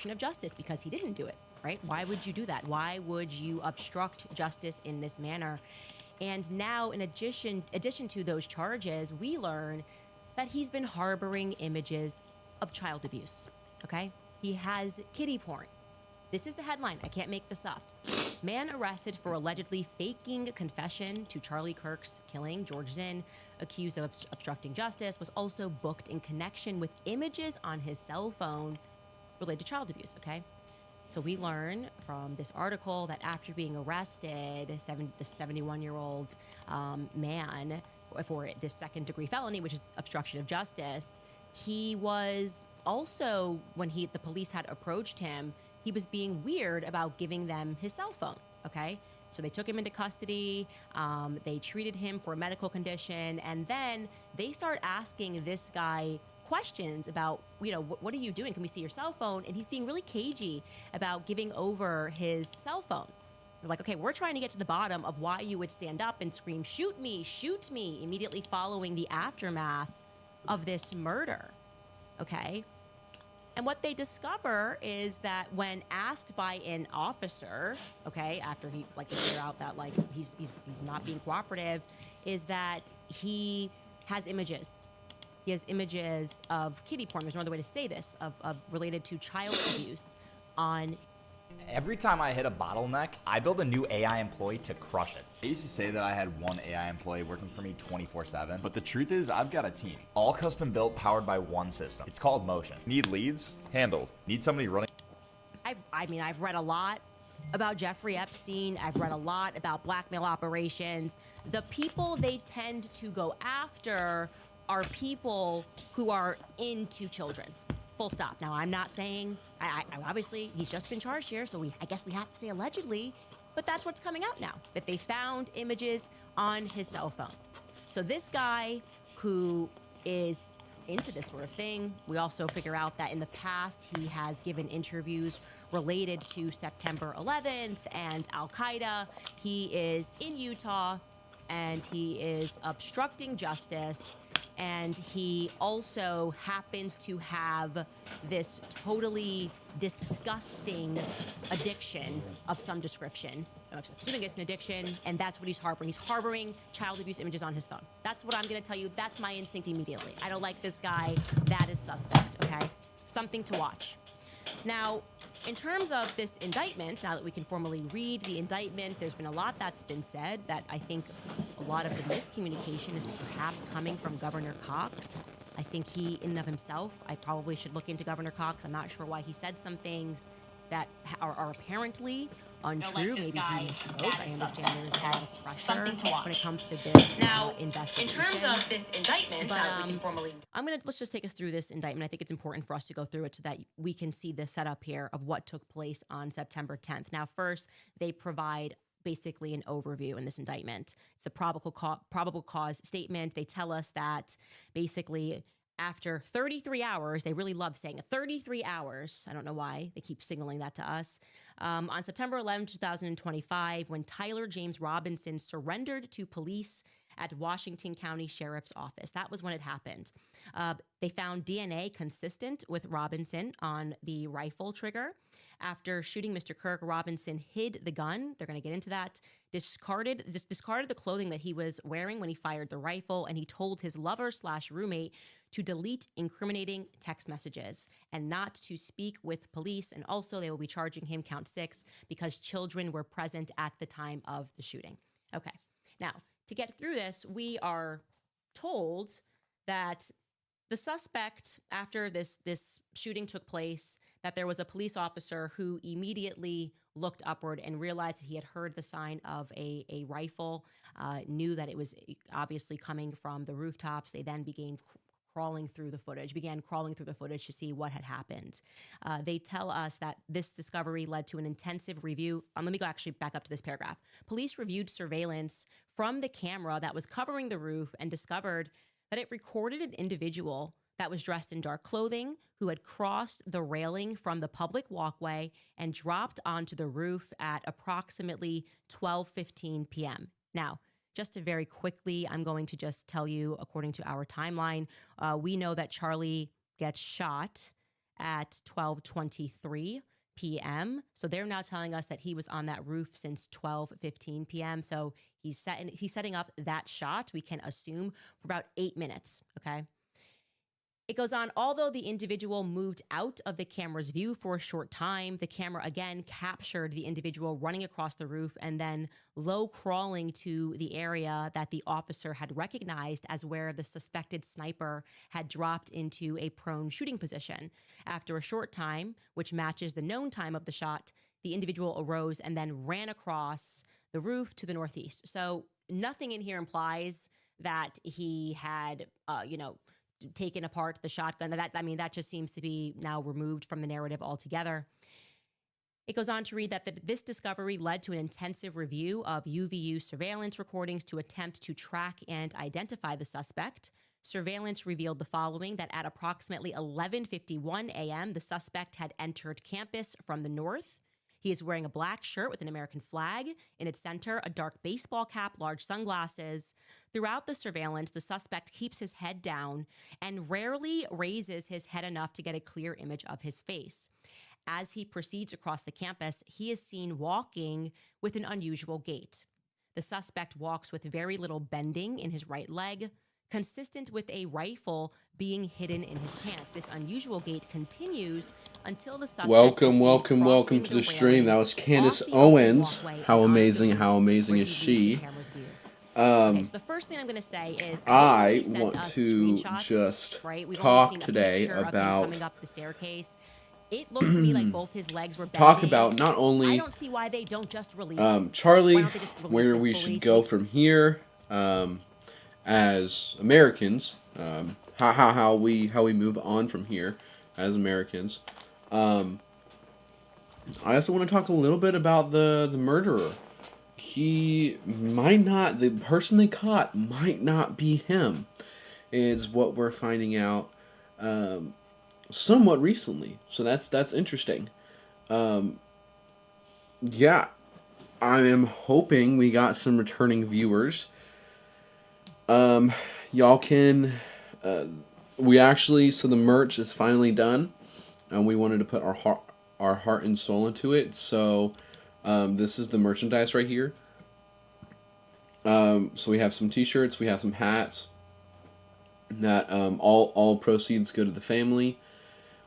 obstruction of justice because he didn't do it, right? Why would you do that? Why would you obstruct justice in this manner? And now, in addition to those charges, we learn that he's been harboring images of child abuse, okay? He has kiddie porn. This is the headline. I can't make this up. Man arrested for allegedly faking confession to Charlie Kirk's killing. George Zinn, accused of obstructing justice, was also booked in connection with images on his cell phone related to child abuse, okay? So we learn from this article that after being arrested, the 71-year-old man for this second-degree felony, which is obstruction of justice, he was also, when the police had approached him, he was being weird about giving them his cell phone, okay? So they took him into custody, they treated him for a medical condition, and then they start asking this guy questions about, what are you doing? Can we see your cell phone? And he's being really cagey about giving over his cell phone. They're like, okay, we're trying to get to the bottom of why you would stand up and scream, shoot me, immediately following the aftermath of this murder, okay? And what they discover is that when asked by an officer, okay, after they figure out that he's not being cooperative, is that he has images. He has images of kiddie porn. There's no other way to say this, of related to child abuse on. Every time I hit a bottleneck, I build a new AI employee to crush it. I used to say that I had one AI employee working for me 24/7, but the truth is I've got a team. All custom built, powered by one system. It's called Motion. Need leads? Handled. Need somebody running? I've read a lot about Jeffrey Epstein. I've read a lot about blackmail operations. The people they tend to go after are people who are into children. Full stop. Now, I'm not saying, I obviously, he's just been charged here, so I guess we have to say allegedly, but that's what's coming out now, that they found images on his cell phone. So this guy who is into this sort of thing, we also figure out that in the past, he has given interviews related to September 11th and Al-Qaeda. He is in Utah, and he is obstructing justice. And he also happens to have this totally disgusting addiction of some description. I'm assuming it's an addiction, and that's what he's harboring. He's harboring child abuse images on his phone. That's what I'm going to tell you. That's my instinct immediately. I don't like this guy. That is suspect, okay? Something to watch. Now, in terms of this indictment, now that we can formally read the indictment, there's been a lot that's been said that I think a lot of the miscommunication is perhaps coming from Governor Cox. I think he, in and of himself, I probably should look into Governor Cox. I'm not sure why he said some things that are apparently untrue. Maybe he misspoke. I understand there's a lot of pressure when it comes to this investigation. In terms of this indictment, that we can formally... Let's just take us through this indictment. I think it's important for us to go through it so that we can see the setup here of what took place on September 10th. Now, first, they provide basically an overview in this indictment. It's a probable cause statement. They tell us that basically after 33 hours, they really love saying it, 33 hours. I don't know why they keep signaling that to us. On September 11, 2025, when Tyler James Robinson surrendered to police at Washington County Sheriff's Office. That was when it happened. They found DNA consistent with Robinson on the rifle trigger. After shooting Mr. Kirk, Robinson hid the gun. They're going to get into that. Discarded the clothing that he was wearing when he fired the rifle, and he told his lover/roommate to delete incriminating text messages and not to speak with police. And also, they will be charging him count 6 because children were present at the time of the shooting. Okay. Now, to get through this, we are told that the suspect, after this shooting took place, that there was a police officer who immediately looked upward and realized that he had heard the sign of a rifle, knew that it was obviously coming from the rooftops. They then began crawling through the footage to see what had happened. They tell us that this discovery led to an intensive review. Let me go actually back up to this paragraph. Police reviewed surveillance from the camera that was covering the roof and discovered that it recorded an individual that was dressed in dark clothing who had crossed the railing from the public walkway and dropped onto the roof at approximately 12:15 p.m. Now, just to very quickly, I'm going to just tell you, according to our timeline, we know that Charlie gets shot at 12:23 p.m. So they're now telling us that he was on that roof since 12:15 p.m. So he's setting up that shot, we can assume, for about 8 minutes, okay? It goes on, although the individual moved out of the camera's view for a short time, the camera again captured the individual running across the roof and then low crawling to the area that the officer had recognized as where the suspected sniper had dropped into a prone shooting position. After a short time, which matches the known time of the shot, the individual arose and then ran across the roof to the northeast. So nothing in here implies that he had, taken apart the shotgun. That just seems to be now removed from the narrative altogether. It goes on to read that this discovery led to an intensive review of UVU surveillance recordings to attempt to track and identify the suspect. Surveillance revealed the following: that at approximately 11:51 a.m., the suspect had entered campus from the north. He is wearing a black shirt with an American flag in its center, a dark baseball cap, large sunglasses. Throughout the surveillance, the suspect keeps his head down and rarely raises his head enough to get a clear image of his face. As he proceeds across the campus, he is seen walking with an unusual gait. The suspect walks with very little bending in his right leg, consistent with a rifle being hidden in his pants. This unusual gait continues until the suspect Welcome to the stream. That was Candace Owens. How amazing is she? Okay, so the first thing I'm going to say is I want to just talk today about coming up the staircase. It looks to me like both his legs were bending. Talk about not only I don't see why they don't just release Charlie, where where we should go from here as Americans, how we move on from here as Americans. I also want to talk a little bit about the murderer. He might not, the person they caught might not be him, is what we're finding out somewhat recently. So that's interesting. Yeah, I am hoping we got some returning viewers. Y'all can, we actually, so the merch is finally done, and we wanted to put our heart and soul into it. So this is the merchandise right here. So we have some t-shirts, we have some hats that all proceeds go to the family.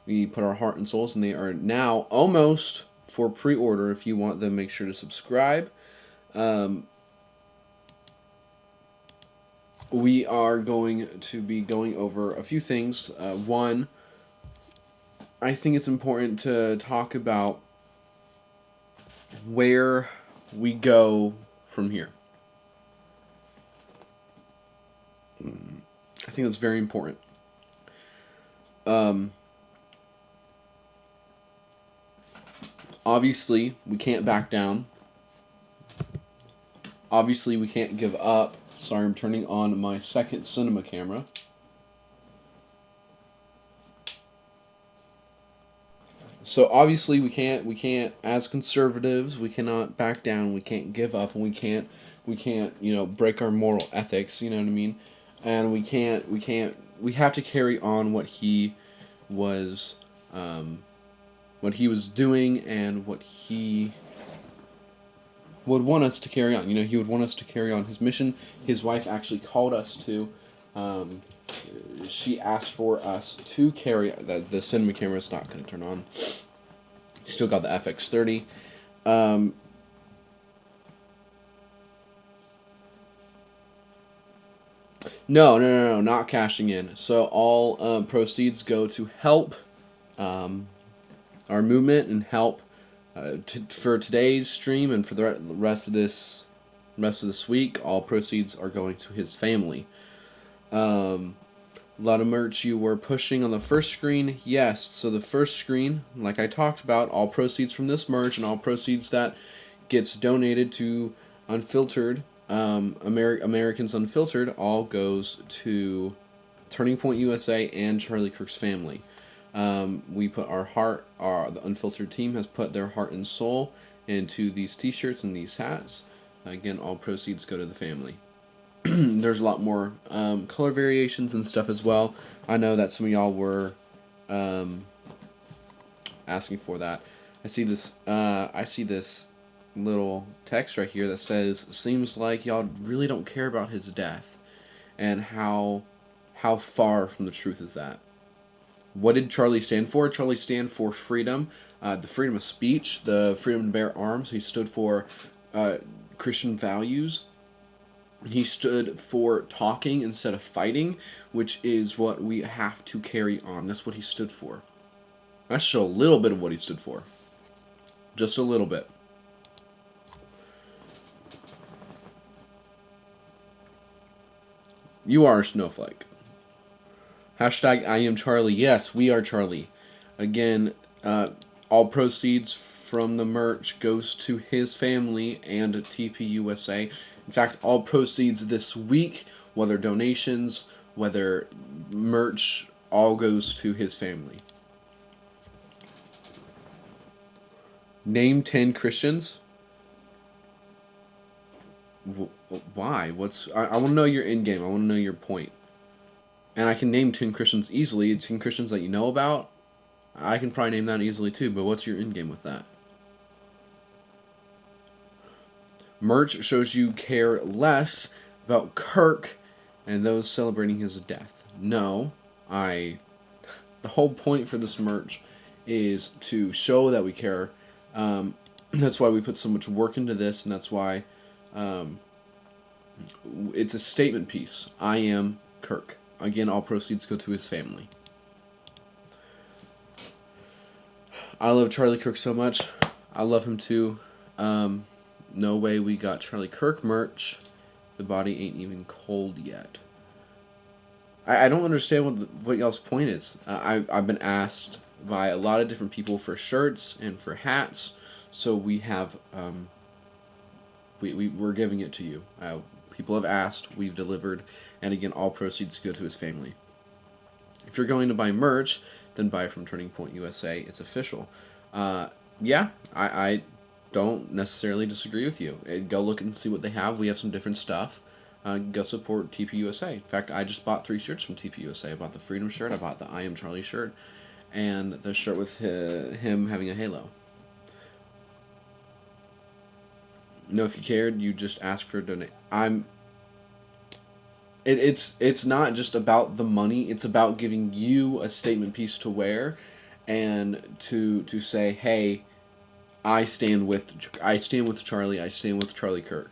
We put our heart and souls, and they are now almost for pre-order. If you want them, make sure to subscribe. We are going to be going over a few things. One, I think it's important to talk about where we go from here. I think that's very important. Obviously, we can't back down. Obviously, we can't give up. Sorry, I'm turning on my second cinema camera. So obviously we can't, as conservatives, we cannot back down, we can't give up, and we can't, break our moral ethics, you know what I mean? And we have to carry on what he was doing and what he would want us to carry on. He would want us to carry on his mission. His wife actually called us to, she asked for us to carry, the cinema camera is not going to turn on. Still got the FX30. No, not cashing in. So all proceeds go to help our movement and help for today's stream and for the rest of this week. All proceeds are going to his family. A lot of merch you were pushing on the first screen. Yes, so the first screen, like I talked about, all proceeds from this merch and all proceeds that gets donated to Unfiltered, Americans Unfiltered, all goes to Turning Point USA and Charlie Kirk's family. We put our heart, the Unfiltered team has put their heart and soul into these t-shirts and these hats. Again, all proceeds go to the family. There's a lot more color variations and stuff as well. I know that some of y'all were asking for that. I see this little text right here that says, "Seems like y'all really don't care about his death." And how far from the truth is that? What did Charlie stand for? Charlie stand for freedom, the freedom of speech, the freedom to bear arms. He stood for Christian values. He stood for talking instead of fighting, which is what we have to carry on. That's what he stood for. Let's show a little bit of what he stood for. Just a little bit. You are a snowflake. Hashtag I am Charlie. Yes, we are Charlie. Again, all proceeds from the merch goes to his family and TPUSA. In fact, all proceeds this week, whether donations, whether merch, all goes to his family. Name 10 Christians. Why? I want to know your end game. I want to know your point. And I can name 10 Christians easily. 10 Christians that you know about. I can probably name that easily too, but what's your end game with that? Merch shows you care less about Kirk and those celebrating his death. No, the whole point for this merch is to show that we care. That's why we put so much work into this, and that's why it's a statement piece. I am Kirk. Again, all proceeds go to his family. I love Charlie Kirk so much. I love him too. No way we got Charlie Kirk merch. The body ain't even cold yet. I don't understand what y'all's point is. I've been asked by a lot of different people for shirts and for hats, so we have we're giving it to you. People have asked, we've delivered, and again, all proceeds go to his family. If you're going to buy merch, then buy from Turning Point USA. It's official. Yeah, I don't necessarily disagree with you. Go look and see what they have. We have some different stuff. Go support TPUSA. In fact, I just bought 3 shirts from TPUSA. I bought the Freedom shirt, I bought the I Am Charlie shirt, and the shirt with him having a halo. No, if you cared, you just ask for a donate. It's not just about the money. It's about giving you a statement piece to wear, and to say, hey, I stand with Charlie. I stand with Charlie Kirk.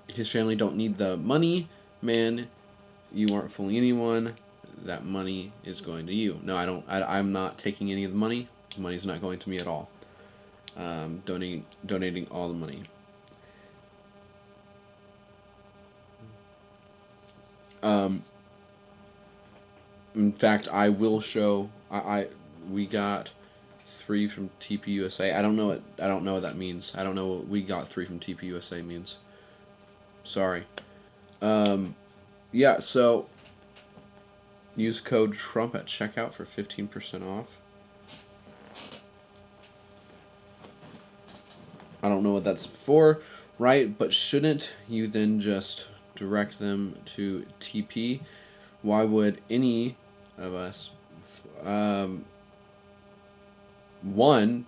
His family don't need the money, man. You aren't fooling anyone. That money is going to you. No, I don't. I'm not taking any of the money. The money's not going to me at all. Donating all the money. In fact, I will show. We got 3 from TPUSA. I don't know what that means. I don't know what we got 3 from TPUSA means. Sorry. Yeah. So use code Trump at checkout for 15% off. I don't know what that's for, right? But shouldn't you then just direct them to TP? Why would any of us? One,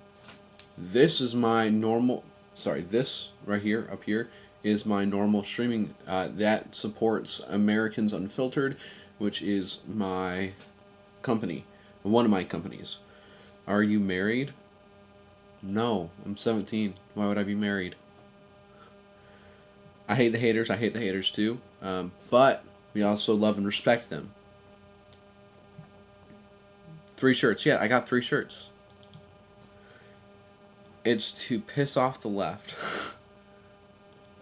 this is my normal. Sorry, this right here, up here, is my normal streaming. That supports Americans Unfiltered, which is my company, one of my companies. Are you married? No, I'm 17. Why would I be married? I hate the haters. I hate the haters too. But we also love and respect them. 3 shirts. Yeah, I got 3 shirts. It's to piss off the left.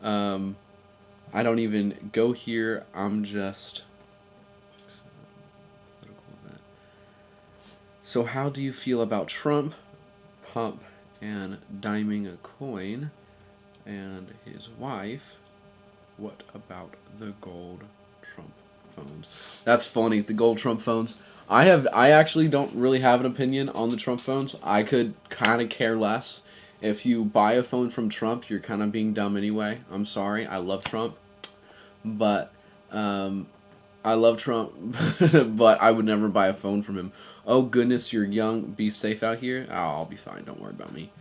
I don't even go here. I'm just... So how do you feel about Trump, Pump, and diming a coin, and his wife? What about the gold Trump phones? That's funny, the gold Trump phones. I actually don't really have an opinion on the Trump phones. I could kind of care less. If you buy a phone from Trump, you're kind of being dumb anyway. I'm sorry, I love Trump. But, I love Trump, but I would never buy a phone from him. Oh goodness, you're young. Be safe out here. Oh, I'll be fine. Don't worry about me.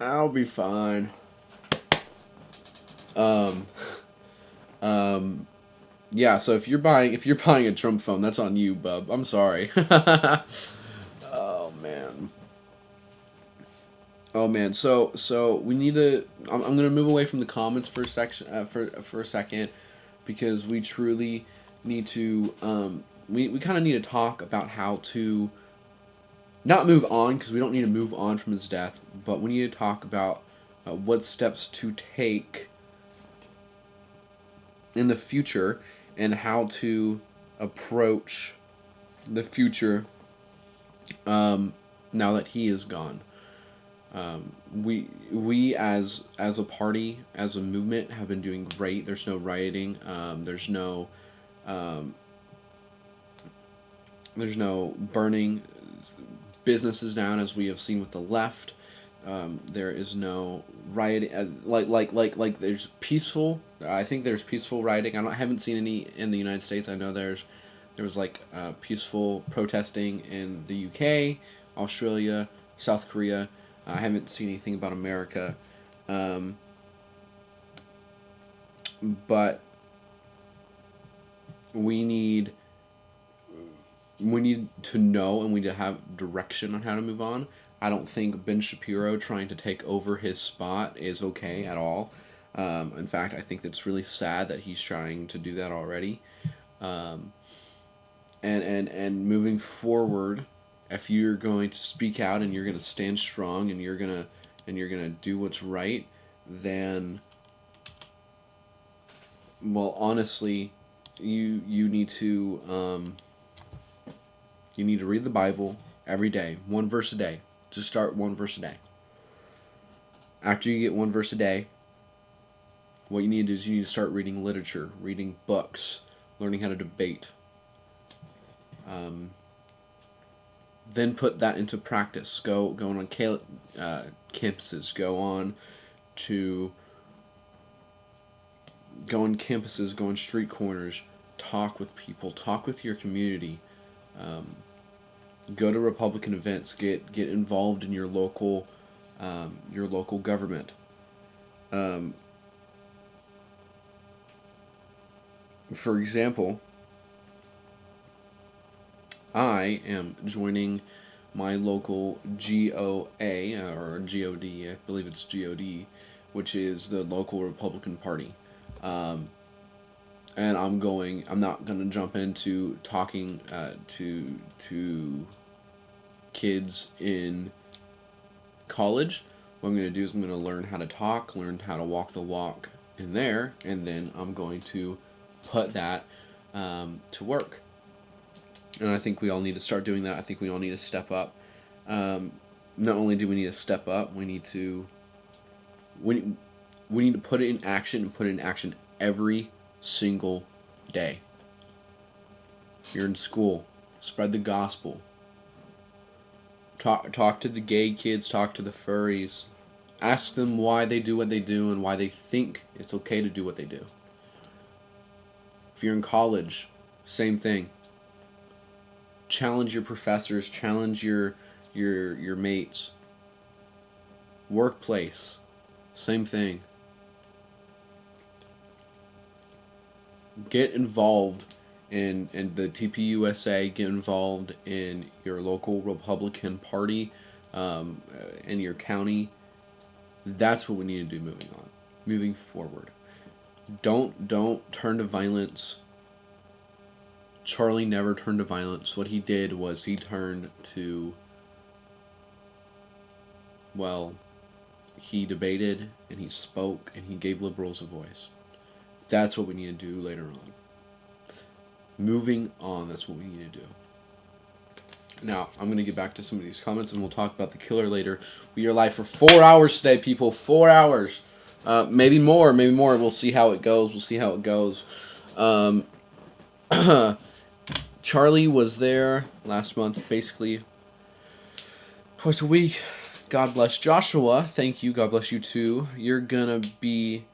I'll be fine. Um, yeah. So if you're buying a Trump phone, that's on you, bub. I'm sorry. Oh man. Oh man. So we need to. I'm gonna move away from the comments for a section for a second, because we truly need to. We kind of need to talk about how to not move on, because we don't need to move on from his death, but we need to talk about what steps to take in the future and how to approach the future now that he is gone. We as a party, as a movement, have been doing great. There's no rioting. There's no burning businesses down, as we have seen with the left. There is no rioting. Like there's peaceful. I think there's peaceful rioting. I haven't seen any in the United States. I know there was peaceful protesting in the UK, Australia, South Korea. I haven't seen anything about America. But we need to know, and we need to have direction on how to move on. I don't think Ben Shapiro trying to take over his spot is okay at all. In fact, I think it's really sad that he's trying to do that already. And moving forward, if you're going to speak out and you're going to stand strong and you're going to do what's right, then, well, honestly, you need to read the Bible every day, one verse a day. Just start one verse a day. After you get one verse a day, what you need to do is you need to start reading literature, reading books, learning how to debate. Then put that into practice. Go on campuses. Go on campuses. Go on street corners. Talk with people. Talk with your community. Go to Republican events. Get involved in your local government. For example, I am joining my local GOA, or GOD, I believe it's GOD, which is the local Republican Party. And I'm not going to jump into talking to kids in college. What I'm going to do is I'm going to learn how to talk, learn how to walk the walk in there, and then I'm going to put that to work. And I think we all need to start doing that. I think we all need to step up. Not only do we need to step up, we need to put it in action, and put it in action every single day. You're in school, spread the gospel. Talk to the gay kids, talk to the furries. Ask them why they do what they do and why they think it's okay to do what they do. If you're in college, same thing. Challenge your professors, challenge your mates. Workplace, same thing. Get involved in the TPUSA, get involved in your local Republican Party, in your county. That's what we need to do moving forward. Don't turn to violence. Charlie never turned to violence. What he did was he turned to, well, he debated and he spoke and he gave liberals a voice. That's what we need to do later on. Moving on, that's what we need to do. Now, I'm going to get back to some of these comments and we'll talk about the killer later. We are live for 4 hours today, people. 4 hours. Maybe more. We'll see how it goes. Charlie was there last month, basically twice a week. God bless Joshua. Thank you. God bless you too. You're gonna be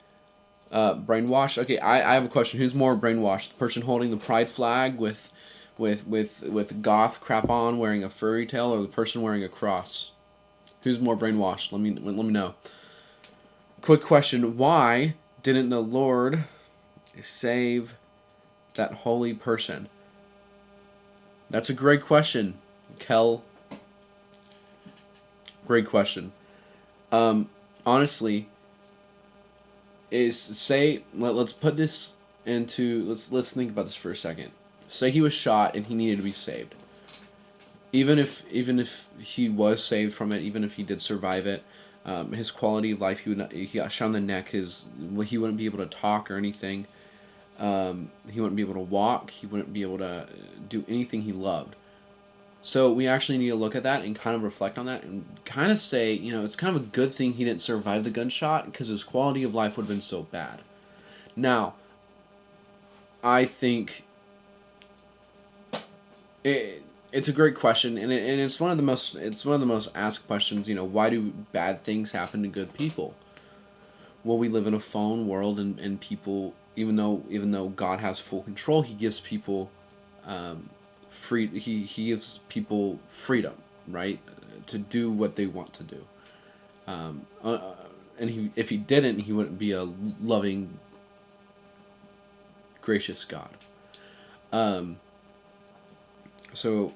brainwashed. Okay, I have a question. Who's more brainwashed? The person holding the pride flag with with goth crap on, wearing a furry tail, or the person wearing a cross? Who's more brainwashed? Let me know. Quick question: why didn't the Lord save that holy person? That's a great question, Kel. Great question. Honestly, let's put this into let's think about this for a second. Say he was shot and he needed to be saved. Even if he was saved from it, even if he did survive it, his quality of life, he got shot in the neck. He wouldn't be able to talk or anything. He wouldn't be able to walk. He wouldn't be able to do anything he loved. So we actually need to look at that and kind of reflect on that and kind of say, it's kind of a good thing he didn't survive the gunshot because his quality of life would have been so bad. Now, I think it's a great question, and it's one of the most asked questions. Why do bad things happen to good people? Well, we live in a fallen world, and people, even though God has full control, He gives people He gives people freedom, right, to do what they want to do. And if He didn't, He wouldn't be a loving, gracious God. So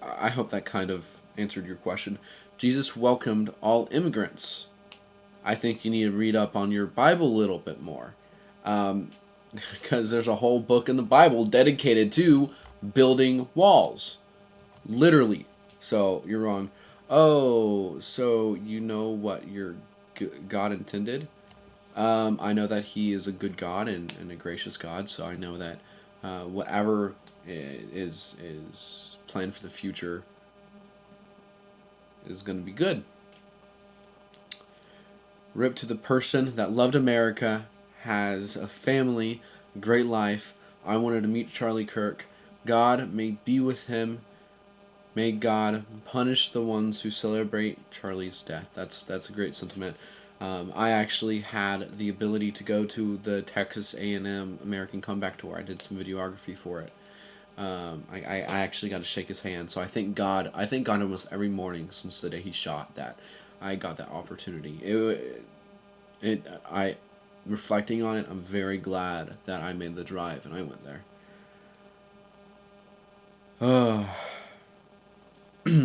I hope that kind of answered your question. Jesus welcomed all immigrants. I think you need to read up on your Bible a little bit more, because there's a whole book in the Bible dedicated to building walls, literally. So you're wrong. Oh, so you know what your God intended? I know that He is a good God and a gracious God. So I know that whatever is planned for the future is going to be good. Rip to the person that loved America, has a family, a great life. I wanted to meet Charlie Kirk. God may be with him. May God punish the ones who celebrate Charlie's death. That's a great sentiment. I actually had the ability to go to the Texas A&M American Comeback Tour. I did some videography for it. I actually got to shake his hand. So I thank God almost every morning since the day he shot that I got that opportunity. Reflecting on it, I'm very glad that I made the drive and I went there.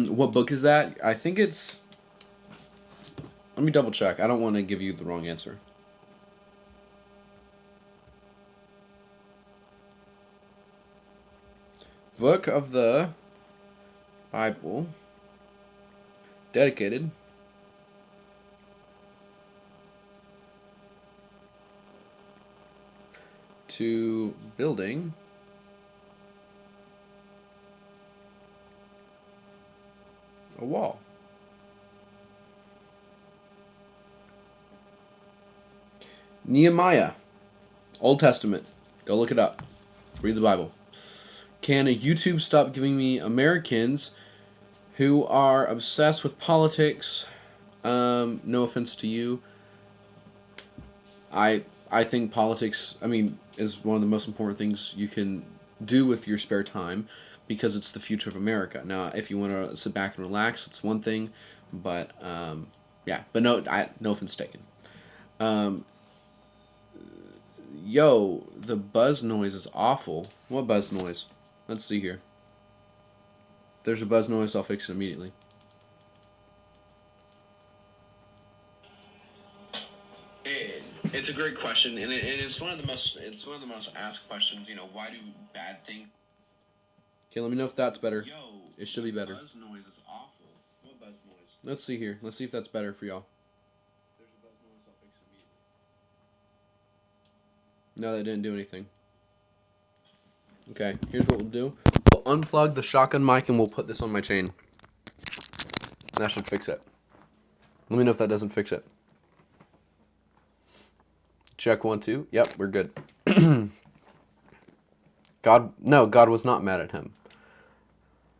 What book is that? I think it's... Let me double check. I don't want to give you the wrong answer. Book of the Bible dedicated to building a wall. Nehemiah, Old Testament. Go look it up. Read the Bible. Can YouTube stop giving me Americans who are obsessed with politics? No offense to you. I think politics, is one of the most important things you can do with your spare time because it's the future of America. Now, if you want to sit back and relax, it's one thing, but no offense taken. Yo, the buzz noise is awful. What buzz noise? Let's see here. If there's a buzz noise, I'll fix it immediately. It's a great question, and it's one of the most asked questions. Why do bad things? Okay, let me know if that's better. Yo, it should be better. Buzz noise is awful. What buzz noise? Let's see here. Let's see if that's better for y'all. If there's a buzz noise, I'll fix it immediately. No, that didn't do anything. Okay, here's what we'll do. We'll unplug the shotgun mic and we'll put this on my chain. That should fix it. Let me know if that doesn't fix it. Check 1, 2. Yep, we're good. God was not mad at him.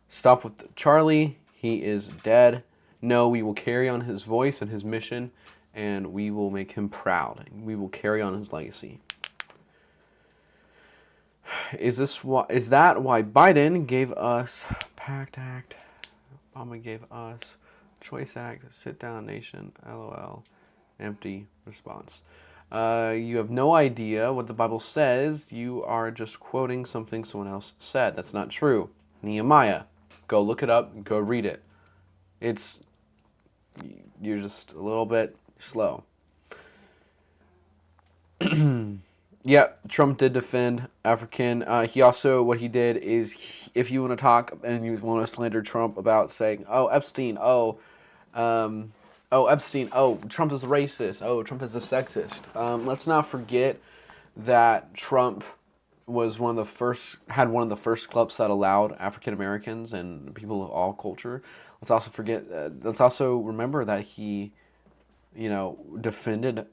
Stop with Charlie. He is dead. No, we will carry on his voice and his mission, and we will make him proud. We will carry on his legacy. Is that why Biden gave us PACT Act? Obama gave us Choice Act, Sit Down Nation, LOL, empty response. You have no idea what the Bible says. You are just quoting something someone else said. That's not true. Nehemiah. Go look it up. Go read it. You're just a little bit slow. Yeah, Trump did defend African. He also, what he did is, if you want to talk and you want to slander Trump about saying, oh, Epstein, Epstein, Trump is racist, Trump is a sexist. Let's not forget that Trump was had one of the first clubs that allowed African Americans and people of all culture. Let's also remember that he, defended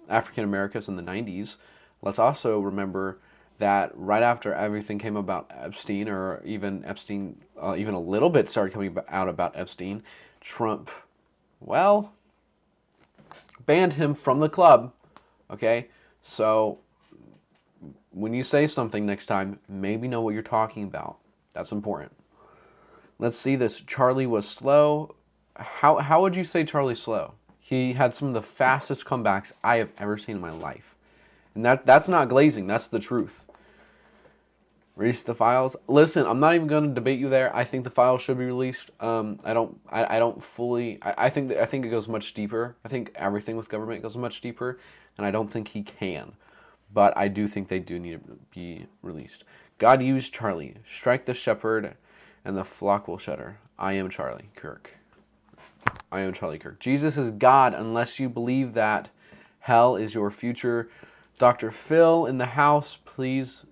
African Americans in the 90s. Let's also remember that right after everything came about Epstein, or even Epstein, even a little bit started coming out about Epstein, Trump, banned him from the club. Okay? So, when you say something next time, maybe know what you're talking about. That's important. Let's see this. Charlie was slow. How would you say Charlie's slow? He had some of the fastest comebacks I have ever seen in my life. And that's not glazing, that's the truth. Release the files. Listen, I'm not even going to debate you there. I think the files should be released. I don't fully. I think it goes much deeper. I think everything with government goes much deeper, and I don't think he can. But I do think they do need to be released. God used Charlie. Strike the shepherd, and the flock will shudder. I am Charlie Kirk. I am Charlie Kirk. Jesus is God unless you believe that. Hell is your future. Dr. Phil in the house, please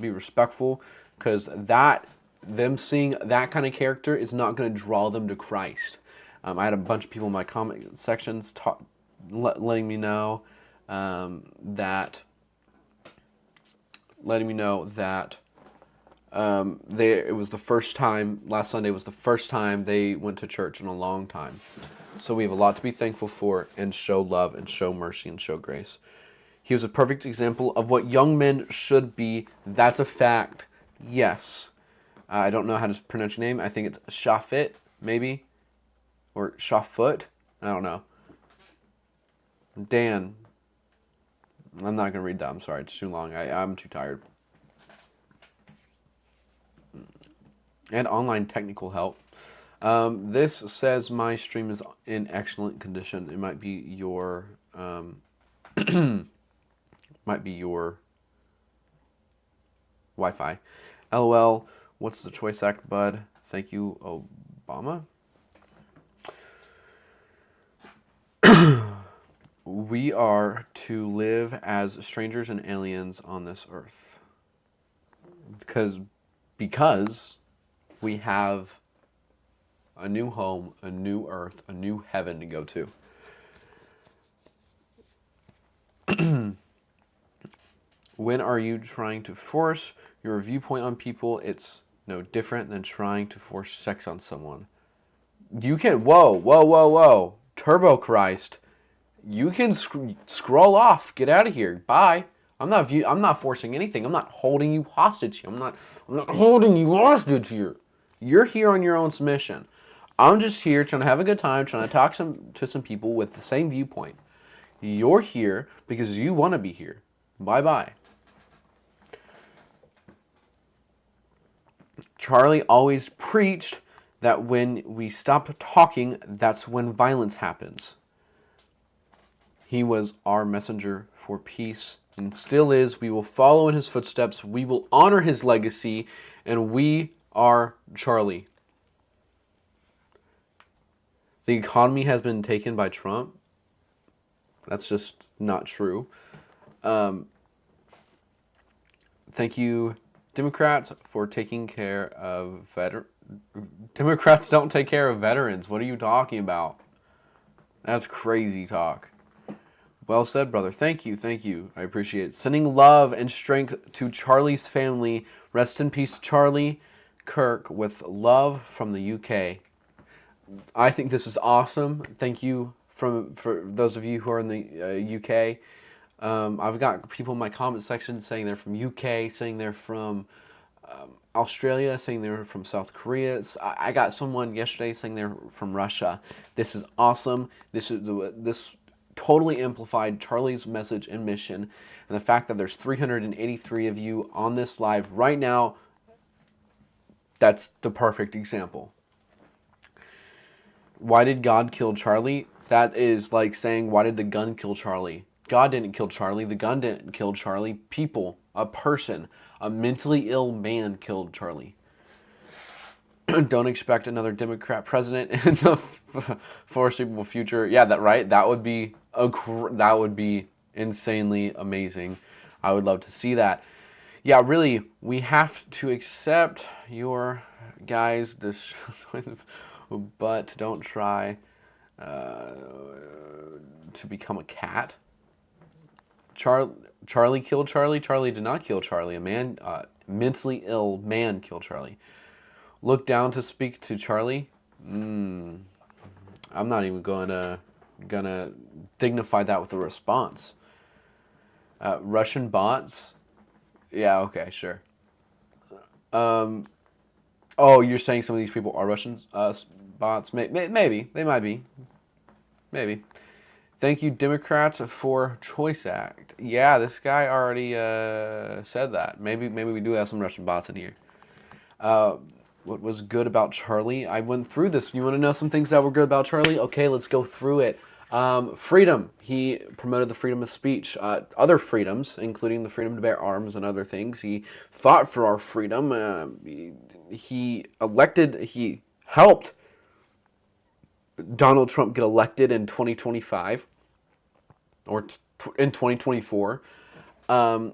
be respectful, because them seeing that kind of character is not going to draw them to Christ. I had a bunch of people in my comment sections letting me know that it was the first time, last Sunday was the first time they went to church in a long time. So we have a lot to be thankful for, and show love and show mercy and show grace. He was a perfect example of what young men should be. That's a fact. Yes. I don't know how to pronounce your name. I think it's Shafit, maybe. Or Shafut. I don't know. Dan. I'm not going to read that. I'm sorry. It's too long. I'm too tired. And online technical help. This says my stream is in excellent condition. It might be your Wi-Fi. LOL. What's the Choice Act, bud? Thank you, Obama. We are to live as strangers and aliens on this earth. Because we have a new home, a new earth, a new heaven to go to. When are you trying to force your viewpoint on people? It's no different than trying to force sex on someone. You can, whoa. Turbo Christ. You can scroll off. Get out of here. Bye. I'm not forcing anything. I'm not holding you hostage here. I'm not holding you hostage here. You're here on your own submission. I'm just here trying to have a good time, trying to talk to some people with the same viewpoint. You're here because you want to be here. Bye-bye. Charlie always preached that when we stop talking, that's when violence happens. He was our messenger for peace and still is. We will follow in his footsteps. We will honor his legacy, and we are Charlie. The economy has been taken by Trump. That's just not true. Thank you, Democrats, for taking care of Democrats don't take care of veterans. What are you talking about? That's crazy talk. Well said, brother. Thank you. I appreciate it. Sending love and strength to Charlie's family. Rest in peace, Charlie Kirk, with love from the UK. I think this is awesome. Thank you for those of you who are in the UK. I've got people in my comment section saying they're from UK, saying they're from Australia, saying they're from South Korea. I got someone yesterday saying they're from Russia. This is awesome. This totally amplified Charlie's message and mission, and the fact that there's 383 of you on this live right now. That's the perfect example. Why did God kill Charlie? That is like saying, why did the gun kill Charlie? God didn't kill Charlie. The gun didn't kill Charlie. People, a person, a mentally ill man killed Charlie. Don't expect another Democrat president in the foreseeable future. Yeah, that would be insanely amazing. I would love to see that. Yeah, really, we have to accept your guys' but don't try to become a cat. Charlie killed Charlie. Charlie did not kill Charlie. A man, mentally ill man killed Charlie. Look down to speak to Charlie. I'm not even gonna dignify that with a response. Russian bots. Yeah. Okay. Sure. Oh, you're saying some of these people are Russian bots? Maybe they might be. Maybe. Thank you, Democrats, for Choice Act. Yeah, this guy already said that. Maybe we do have some Russian bots in here. What was good about Charlie? I went through this. You want to know some things that were good about Charlie? Okay, let's go through it. Freedom. He promoted the freedom of speech. Other freedoms, including the freedom to bear arms and other things. He fought for our freedom. He helped Donald Trump get elected in 2025 or in 2024,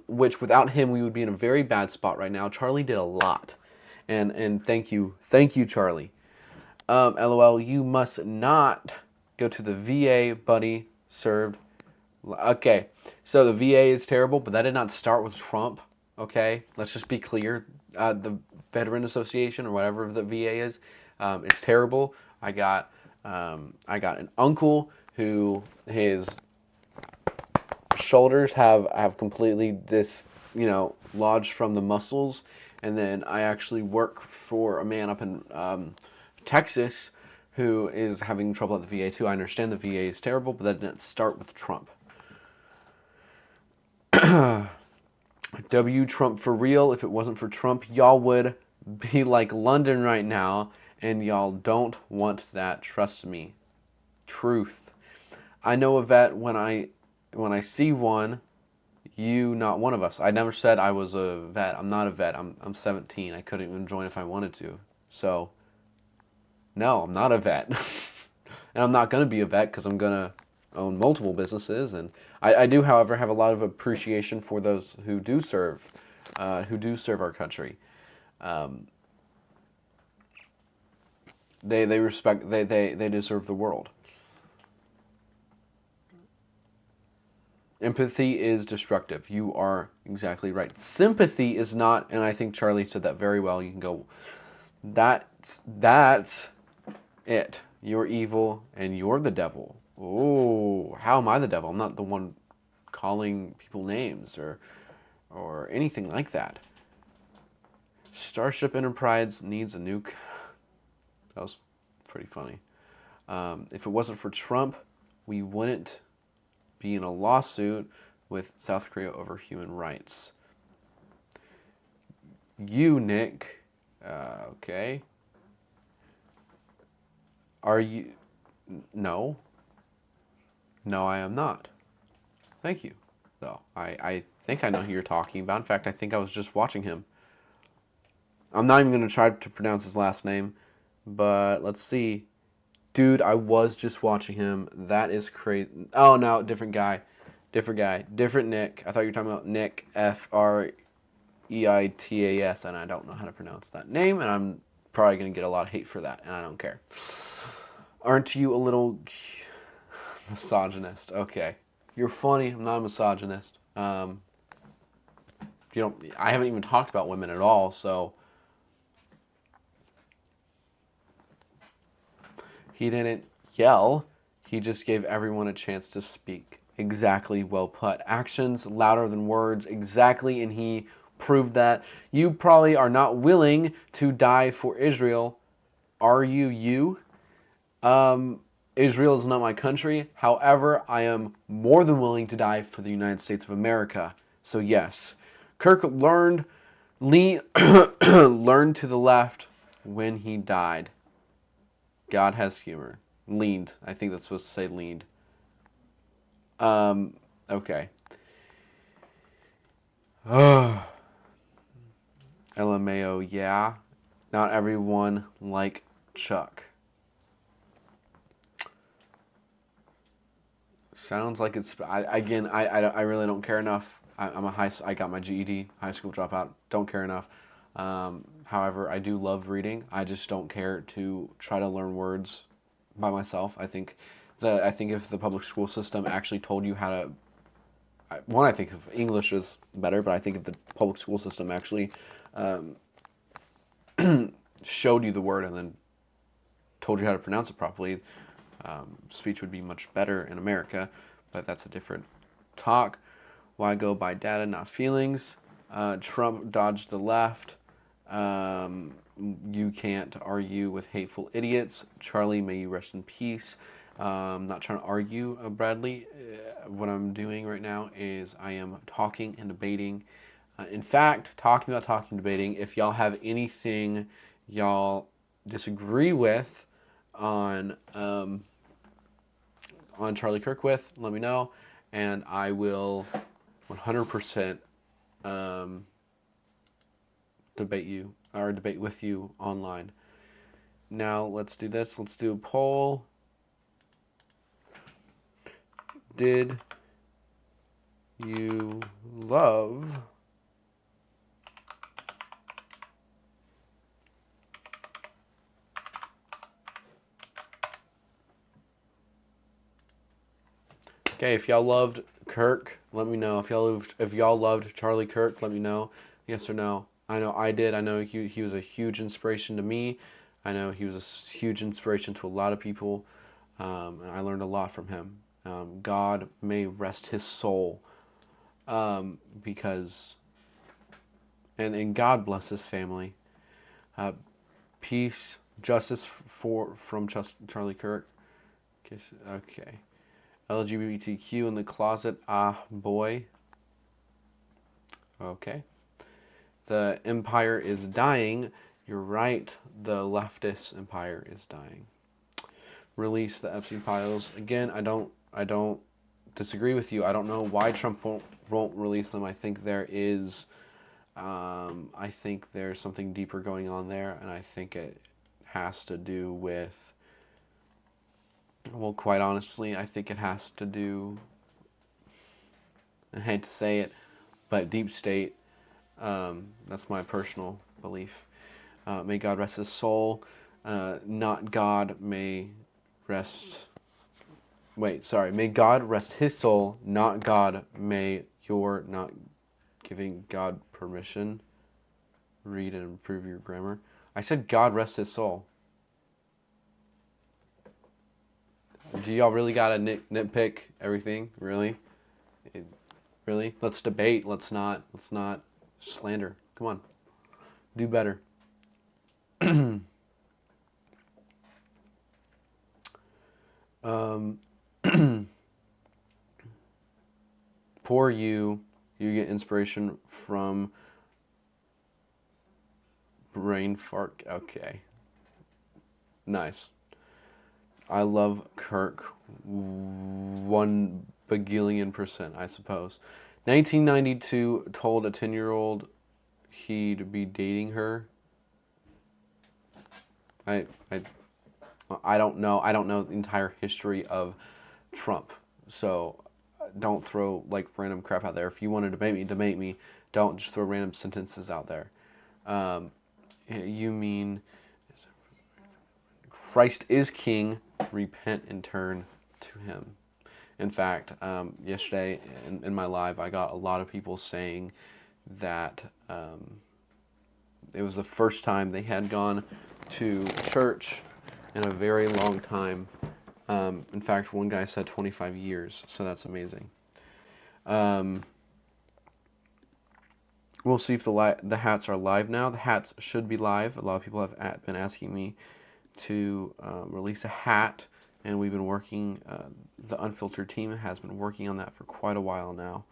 which without him we would be in a very bad spot right now. Charlie did a lot, and thank you, Charlie. LOL, you must not go to the VA, buddy. Served. Okay, so the VA is terrible, but that did not start with Trump. Okay, let's just be clear. The Veteran Association or whatever the VA is terrible. I got an uncle who his shoulders have completely lodged from the muscles, and then I actually work for a man up in Texas who is having trouble at the VA too. I understand the VA is terrible, but that didn't start with Trump. W Trump for real. If it wasn't for Trump, y'all would be like London right now, and y'all don't want that. Trust me. Truth. I know a vet when I see one. You not one of us. I never said I was a vet. I'm not a vet. I'm 17. I couldn't even join if I wanted to. So no, I'm not a vet. And I'm not going to be a vet because I'm going to own multiple businesses. And I do, however, have a lot of appreciation for those who do serve our country. They respect, they deserve the world. Empathy is destructive. You are exactly right. Sympathy is not, and I think Charlie said that very well. You can go, that's it. You're evil and you're the devil. Oh, how am I the devil? I'm not the one calling people names or anything like that. Starship Enterprise needs a nuke. That was pretty funny. If it wasn't for Trump, we wouldn't be in a lawsuit with South Korea over human rights. You, Nick, okay. Are you? No. No, I am not. Thank you, though. I think I know who you're talking about. In fact, I think I was just watching him. I'm not even going to try to pronounce his last name, but let's see. Dude, I was just watching him. That is crazy. Oh, no, different guy. Different Nick. I thought you were talking about Nick, Freitas, and I don't know how to pronounce that name, and I'm probably going to get a lot of hate for that, and I don't care. Aren't you a little misogynist? Okay. You're funny. I'm not a misogynist. I haven't even talked about women at all, so. He didn't yell. He just gave everyone a chance to speak. Exactly, well put. Actions louder than words, exactly, and he proved that. You probably are not willing to die for Israel. Are you? Israel is not my country. However, I am more than willing to die for the United States of America. So yes, Kirk learned learned to the left when he died. God has humor. Leaned. I think that's supposed to say leaned. Okay. LMAO, yeah. Not everyone like Chuck. Sounds like it's. I really don't care enough. I got my GED, high school dropout. Don't care enough. However, I do love reading. I just don't care to try to learn words by myself. I think if the public school system actually told you how to. One, I think if English is better, but I think if the public school system actually showed you the word and then told you how to pronounce it properly, speech would be much better in America, but that's a different talk. Why go by data, not feelings? Trump dodged the left. You can't argue with hateful idiots. Charlie, may you rest in peace. Not trying to argue, Bradley. What I'm doing right now is I am talking and debating. In fact, talking, debating. If y'all have anything y'all disagree with on Charlie Kirk with, let me know, and I will 100% debate with you online. Now let's do this. Let's do a poll. Did you love Okay, if y'all loved Kirk, let me know. If y'all loved Charlie Kirk, let me know. Yes or no. I know I did. I know he was a huge inspiration to me. I know he was a huge inspiration to a lot of people, and I learned a lot from him. God may rest his soul, because, and God bless his family. Peace, justice from Charlie Kirk. Okay. LGBTQ in the closet, boy. Okay. The empire is dying. You're right. The leftist empire is dying. Release the Epstein files. Again, I don't disagree with you. I don't know why Trump won't release them. I think there's something deeper going on there, and I think it has to do with, well, quite honestly, I think it has to do, I hate to say it, but deep state. That's my personal belief. May God rest his soul. Not God may rest. Wait, sorry. May God rest his soul, not God. May you're not giving God permission. Read and improve your grammar. I said God rest his soul. Do y'all really gotta nitpick everything? Really? Really? Let's debate. Let's not slander. Come on. Do better. Poor you. You get inspiration from brain fart. Okay. Nice. I love Kirk 1 bagillion %, I suppose. 1992 told a 10-year-old he'd be dating her. I don't know. I don't know the entire history of Trump. So don't throw like random crap out there. If you want to debate me. Don't just throw random sentences out there. You mean Christ is king, repent and turn to him. In fact, yesterday in my live, I got a lot of people saying that it was the first time they had gone to church in a very long time, In fact, one guy said 25 years, so that's amazing. We'll see if the hats are live now. The hats should be live. A lot of people have been asking me to release a hat, and we've been working, the Unfiltered team has been working on that for quite a while now.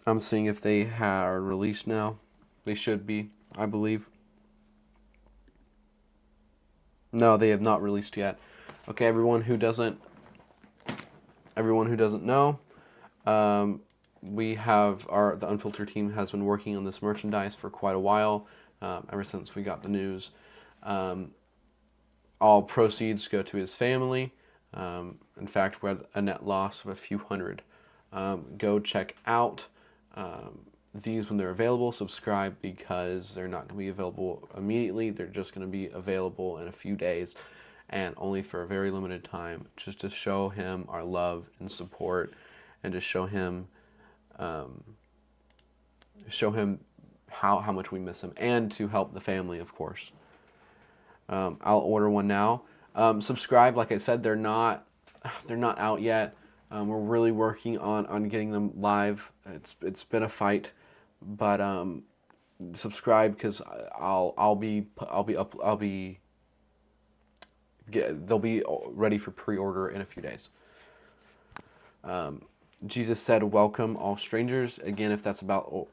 I'm seeing if they are released now. They should be, I believe. No, they have not released yet. Okay, everyone who doesn't know, we have the Unfiltered team has been working on this merchandise for quite a while, ever since we got the news. All proceeds go to his family. In fact, we had a net loss of a few hundred. Go check out these when they're available. Subscribe, because they're not going to be available immediately. They're just going to be available in a few days, and only for a very limited time, just to show him our love and support, and to show him how much we miss him, and to help the family, of course. I'll order one now. Subscribe, like I said, they're not out yet. We're really working on getting them live. It's been a fight, but subscribe, because they'll be ready for pre-order in a few days. Jesus said, "Welcome all strangers." Again, if that's about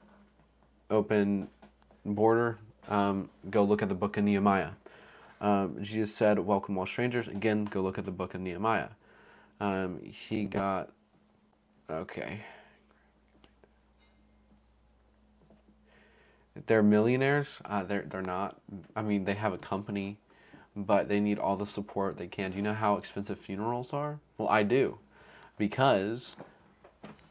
open border, go look at the book of Nehemiah. Jesus said, "Welcome all strangers." Again, go look at the book of Nehemiah. Okay. They're millionaires. They're not. I mean, they have a company, but they need all the support they can. Do you know how expensive funerals are? Well, I do, because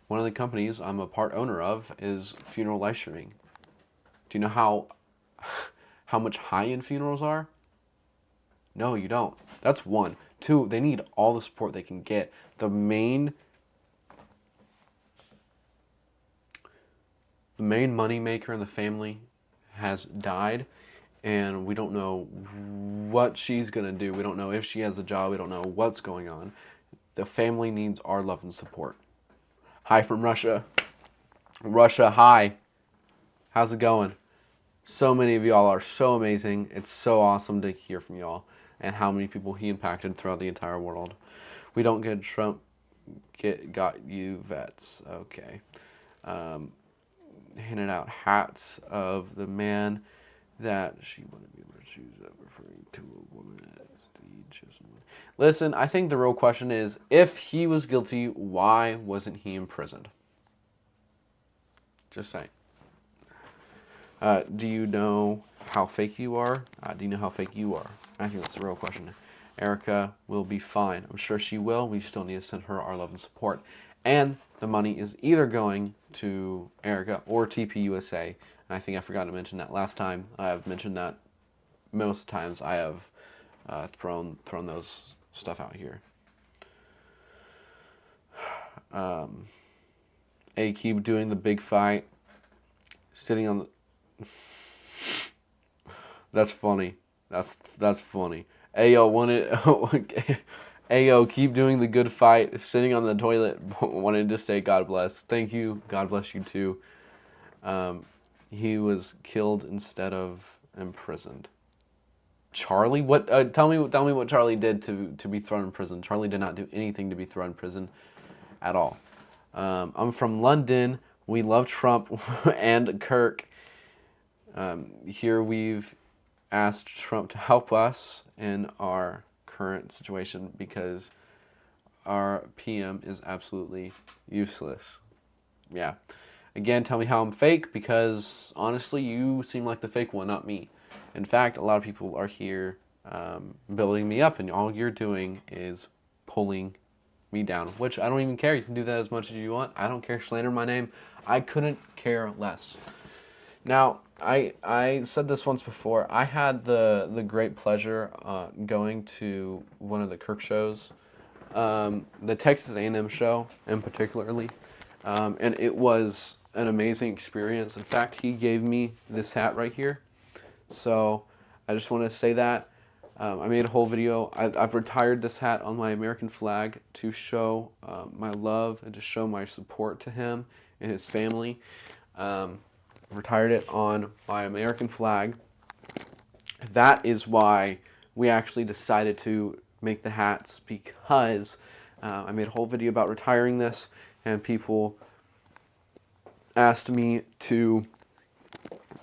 one of the companies I'm a part owner of is Funeral Live Streaming. Do you know how much high-end funerals are? No, you don't. That's one. Two, they need all the support they can get. The main money maker in the family has died, and we don't know what she's going to do. We don't know if she has a job. We don't know what's going on. The family needs our love and support. Hi from Russia. Russia, hi. How's it going? So many of y'all are so amazing. It's so awesome to hear from y'all, and how many people he impacted throughout the entire world. We don't get Trump, got you vets. Okay. Handed out hats of the man that she wanted to be able to choose, referring to a woman as the chosen one. Listen, I think the real question is, if he was guilty, why wasn't he imprisoned? Just saying. Do you know how fake you are? Do you know how fake you are? I think that's the real question. Erica will be fine. I'm sure she will. We still need to send her our love and support. And the money is either going to Erica or TPUSA. And I think I forgot to mention that last time. I've mentioned that most times. I have thrown those stuff out here. Keep doing the big fight. Sitting on the... That's funny. That's funny. Ayo, Ayo, keep doing the good fight. Sitting on the toilet, wanted to say God bless. Thank you. God bless you too. He was killed instead of imprisoned. Charlie, what? Tell me what Charlie did to be thrown in prison. Charlie did not do anything to be thrown in prison, at all. I'm from London. We love Trump and Kirk. Here we've asked Trump to help us in our current situation because our PM is absolutely useless. Yeah. Again, tell me how I'm fake, because honestly, you seem like the fake one, not me. In fact, a lot of people are here building me up, and all you're doing is pulling me down, which I don't even care. You can do that as much as you want. I don't care. Slander my name. I couldn't care less. Now, I said this once before. I had the great pleasure going to one of the Kirk shows, the Texas A&M show in particularly, and it was an amazing experience. In fact, he gave me this hat right here, so I just want to say that I made a whole video. I've retired this hat on my American flag to show my love and to show my support to him and his family. Retired it on my American flag. That is why we actually decided to make the hats, because I made a whole video about retiring this, and people asked me to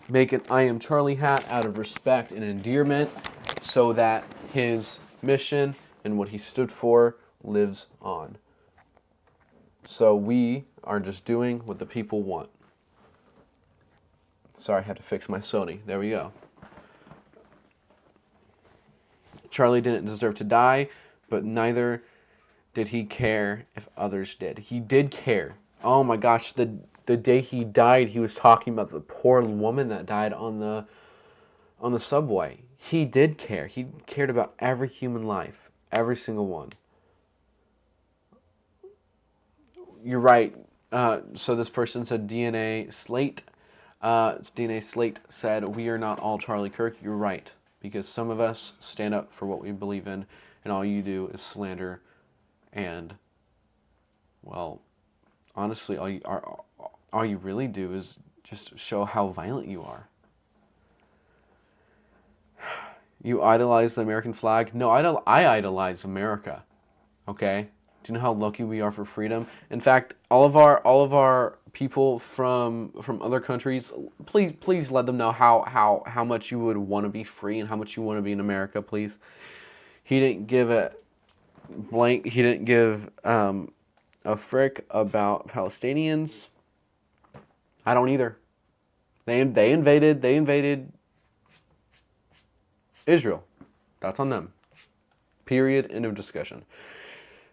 make an I Am Charlie hat out of respect and endearment, so that his mission and what he stood for lives on. So we are just doing what the people want. Sorry, I had to fix my Sony. There we go. Charlie didn't deserve to die, but neither did he care if others did. He did care. Oh my gosh, the day he died, he was talking about the poor woman that died on the subway. He did care. He cared about every human life, every single one. You're right. So this person said DNA Slate. DNA Slate said, we are not all Charlie Kirk. You're right. Because some of us stand up for what we believe in, and all you do is slander and, well, honestly, all you really do is just show how violent you are. You idolize the American flag? No, I idolize America. Okay? Do you know how lucky we are for freedom? In fact, all of our people from other countries, please let them know how much you would want to be free and how much you want to be in America, please. He didn't give a blank. He didn't give a frick about Palestinians. I don't either. They invaded Israel. That's on them. Period. End of discussion.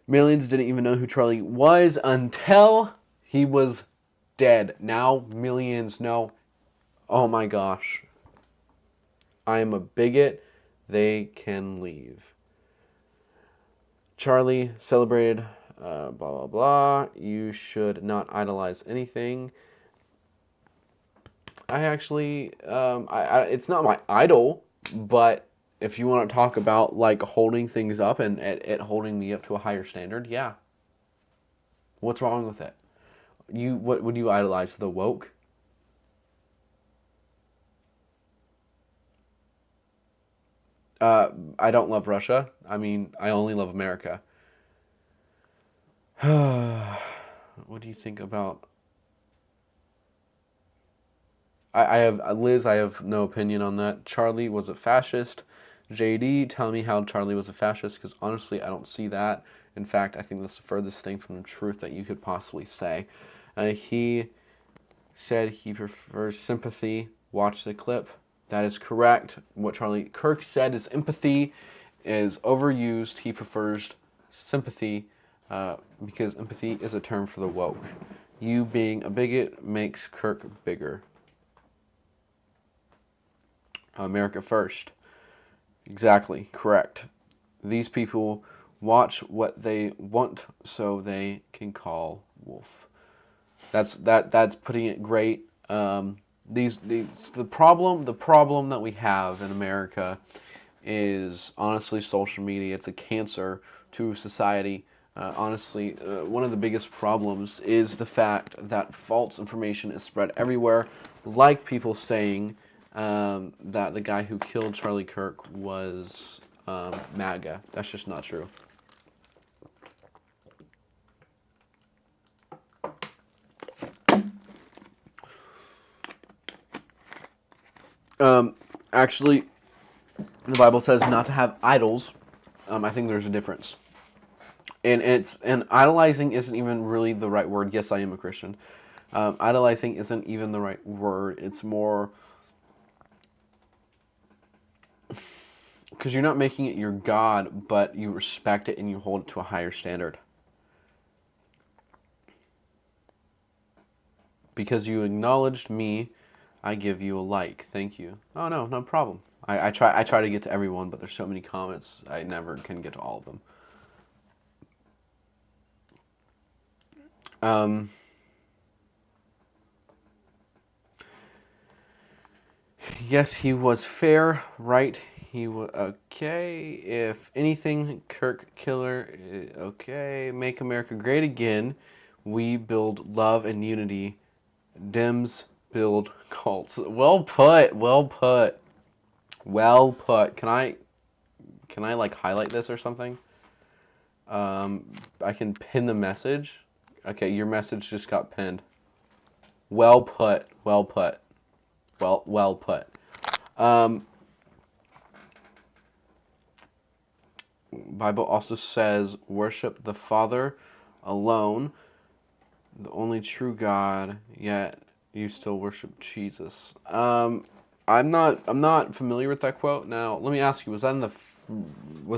Millions didn't even know who Charlie was until he was dead. Now millions know. Oh my gosh. I am a bigot. They can leave. Charlie celebrated blah blah blah. You should not idolize anything. I actually it's not my idol, but if you want to talk about like holding things up and it holding me up to a higher standard, yeah. What's wrong with it? What would you idolize? The woke? I don't love Russia. I mean, I only love America. What do you think about? I have Liz. I have no opinion on that. Charlie was a fascist. JD, tell me how Charlie was a fascist, because honestly, I don't see that. In fact, I think that's the furthest thing from the truth that you could possibly say. He said he prefers sympathy. Watch the clip. That is correct. What Charlie Kirk said is empathy is overused. He prefers sympathy because empathy is a term for the woke. You being a bigot makes Kirk bigger. America first. Exactly, correct. These people watch what they want so they can call wolf. That's putting it great. The problem that we have in America is honestly social media. It's a cancer to society. Honestly, one of the biggest problems is the fact that false information is spread everywhere, like people saying that the guy who killed Charlie Kirk was MAGA. That's just not true. Actually, the Bible says not to have idols. I think there's a difference. And idolizing isn't even really the right word. Yes, I am a Christian. Idolizing isn't even the right word. It's more because you're not making it your God, but you respect it and you hold it to a higher standard. Because you acknowledged me, I give you a like. Thank you. Oh no, no problem. I try to get to everyone, but there's so many comments, I never can get to all of them. Yes, he was fair, right? Okay. If anything, Kirk Killer. Okay. Make America Great Again. We build love and unity. Dems build cults. Well put. Well put. Well put. Can I like highlight this or something? I can pin the message. Okay, your message just got pinned. Well put. Well put. Well put. Bible also says, worship the Father alone, the only true God, yet you still worship Jesus. I'm not familiar with that quote. Now, let me ask you, was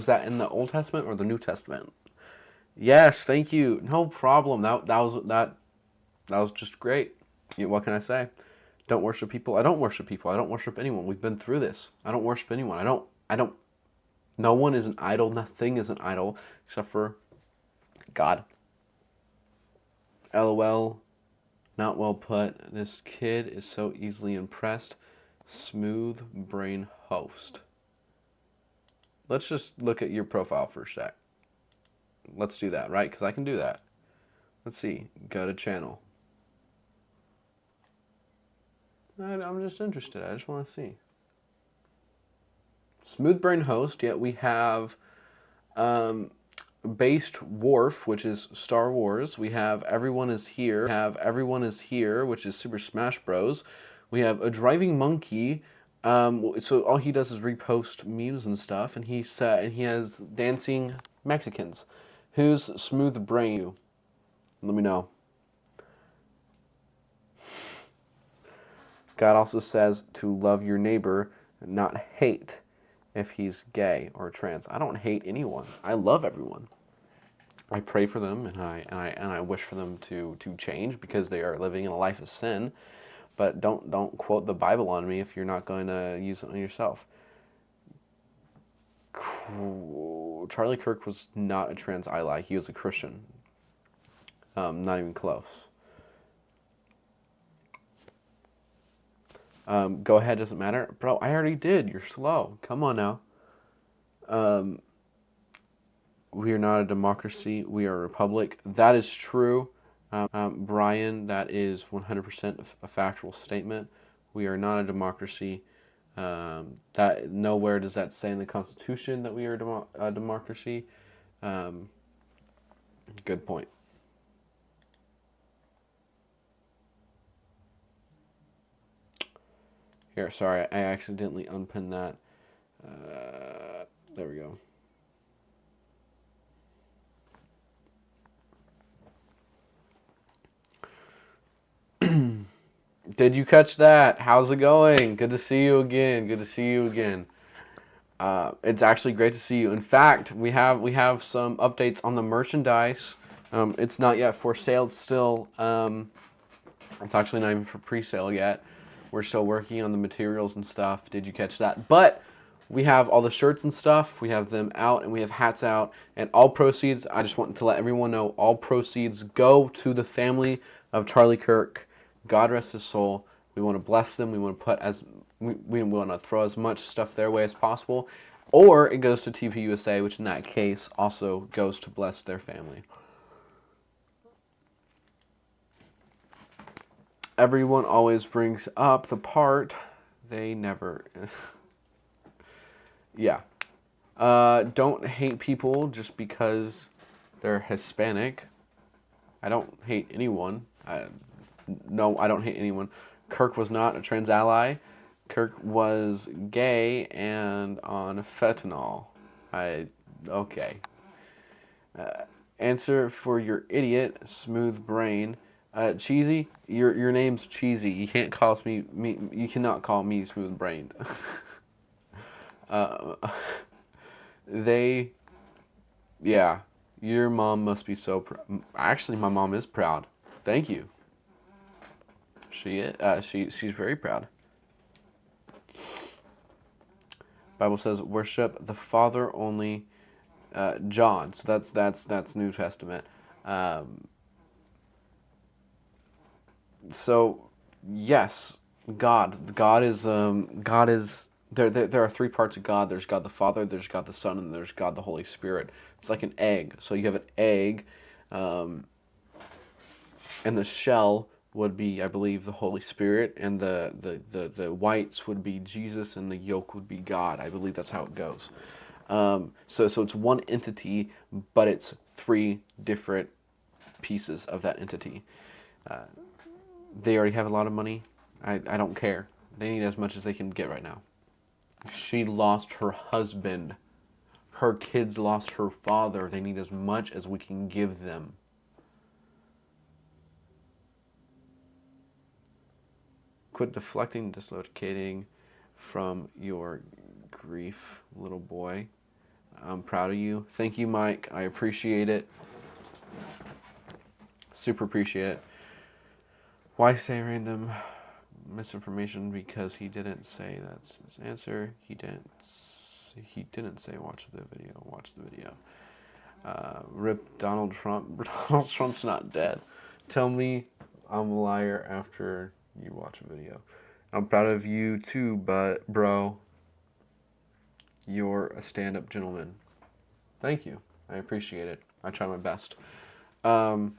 that in the Old Testament or the New Testament? Yes, thank you. No problem. That was just great. What can I say? Don't worship people. I don't worship people. I don't worship anyone. We've been through this. I don't worship anyone. I don't. No one is an idol. Nothing is an idol except for God. LOL. Not well put. This kid is so easily impressed. Smooth brain host. Let's just look at your profile for a sec. Let's do that, right? Because I can do that. Let's see. Go to channel. I'm just interested. I just want to see. Smooth brain host. Yet we have Based Wharf, which is Star Wars. We have Everyone is Here. We have Everyone is Here, which is Super Smash Bros. We have a Driving Monkey. So all he does is repost memes and stuff, and he has dancing Mexicans. Who's Smooth Brain? Let me know. God also says to love your neighbor, not hate if he's gay or trans. I don't hate anyone. I love everyone. I pray for them and I wish for them to change because they are living in a life of sin. But don't quote the Bible on me if you're not going to use it on yourself. Charlie Kirk was not a trans ally. He was a Christian. Not even close. Go ahead, doesn't matter. Bro, I already did. You're slow. Come on now. We are not a democracy. We are a republic. That is true. Brian, that is 100% a factual statement. We are not a democracy. That nowhere does that say in the Constitution that we are a democracy. Good point. Here, sorry, I accidentally unpinned that. There we go. Did you catch that? How's it going? Good to see you again. Good to see you again. It's actually great to see you. In fact, we have some updates on the merchandise. It's not yet for sale. It's still. It's actually not even for pre-sale yet. We're still working on the materials and stuff. Did you catch that? But we have all the shirts and stuff. We have them out, and we have hats out. And all proceeds, I just want to let everyone know, all proceeds go to the family of Charlie Kirk. God rest his soul. We want to bless them. We want to put we want to throw as much stuff their way as possible. Or it goes to TPUSA, which in that case also goes to bless their family. Everyone always brings up the part they never... Yeah. Don't hate people just because they're Hispanic. I don't hate anyone. No, I don't hate anyone. Kirk was not a trans ally. Kirk was gay and on fentanyl. Okay. Answer for your idiot, smooth brain. Cheesy, your name's Cheesy. You can't call me. You cannot call me smooth brained. Yeah. Your mom must be so proud. Actually, my mom is proud. Thank you. She is. She's very proud. Bible says worship the Father only. John. So that's New Testament. So yes, God is there are three parts of God. There's God the Father, there's God the Son, and there's God the Holy Spirit. It's like an egg. So you have an egg, and the shell would be, I believe, the Holy Spirit, and the whites would be Jesus, and the yolk would be God. I believe that's how it goes. So it's one entity, but it's three different pieces of that entity. They already have a lot of money. I don't care. They need as much as they can get right now. She lost her husband. Her kids lost her father. They need as much as we can give them. Quit deflecting, dislocating from your grief, little boy. I'm proud of you. Thank you, Mike. I appreciate it. Super appreciate it. Why say random misinformation? Because he didn't say that's his answer. He didn't say watch the video. Watch the video. Rip Donald Trump. Donald Trump's not dead. Tell me I'm a liar after you watch a video. I'm proud of you too, but bro, you're a stand-up gentleman. Thank you. I appreciate it. I try my best. I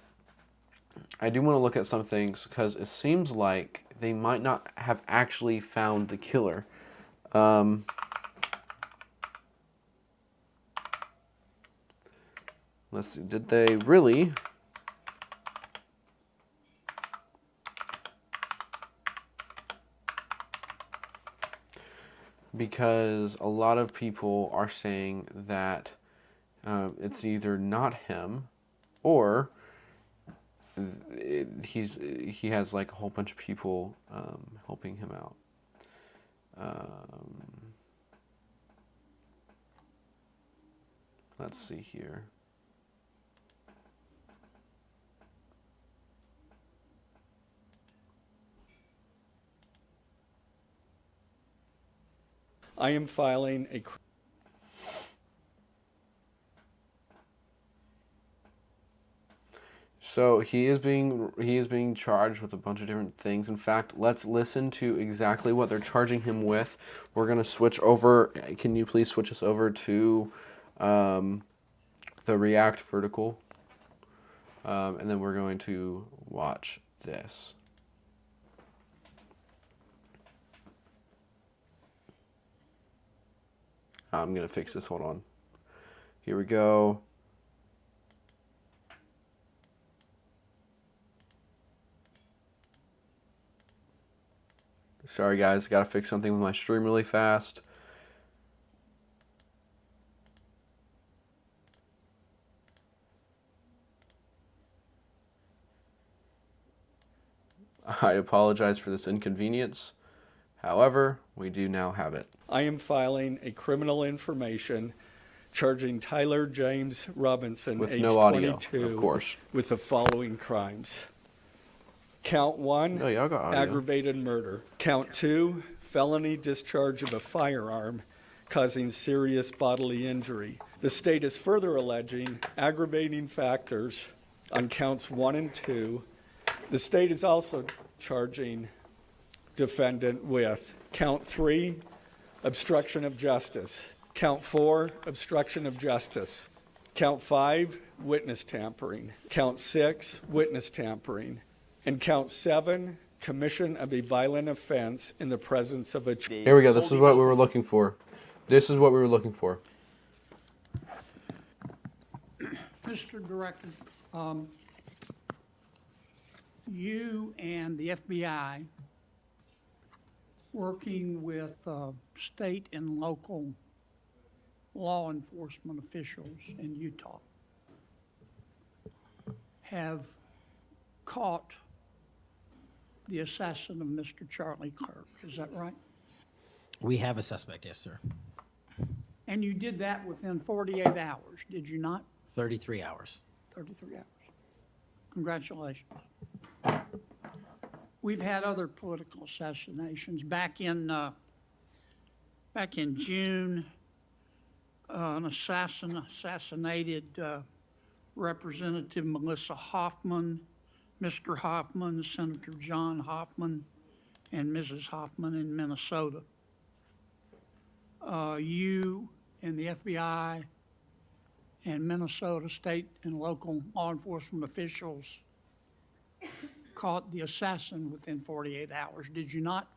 do want to look at some things because it seems like they might not have actually found the killer. Let's see. Did they really? Because a lot of people are saying that it's either not him or he has like a whole bunch of people helping him out. Let's see here. I am filing a... So he is being charged with a bunch of different things. In fact, let's listen to exactly what they're charging him with. We're going to switch over. Can you please switch us over to the React vertical? And then we're going to watch this. I'm going to fix this. Hold on. Here we go. Sorry, guys. Got to fix something with my stream really fast. I apologize for this inconvenience. However, we do now have it. I am filing a criminal information charging Tyler James Robinson, With age no audio, 22, of course. with the following crimes. Count 1, No, y'all got audio. aggravated murder. Count 2, felony discharge of a firearm causing serious bodily injury. The state is further alleging aggravating factors on counts 1 and 2. The state is also charging defendant with count 3, obstruction of justice. Count 4, obstruction of justice. Count 5, witness tampering. Count 6, witness tampering. And count 7, commission of a violent offense in the presence of a... Here we go. This is what we were looking for. This is what we were looking for. Mr. Director, you and the FBI, working with state and local law enforcement officials in Utah, have caught the assassin of Mr. Charlie Kirk. Is that right? We have a suspect, yes, sir. And you did that within 48 hours, did you not? 33 hours. 33 hours. Congratulations. We've had other political assassinations. Back in June, an assassin assassinated Representative Melissa Hoffman, Mr. Hoffman, Senator John Hoffman, and Mrs. Hoffman in Minnesota. you and the FBI and Minnesota state and local law enforcement officials caught the assassin within 48 hours, did you not?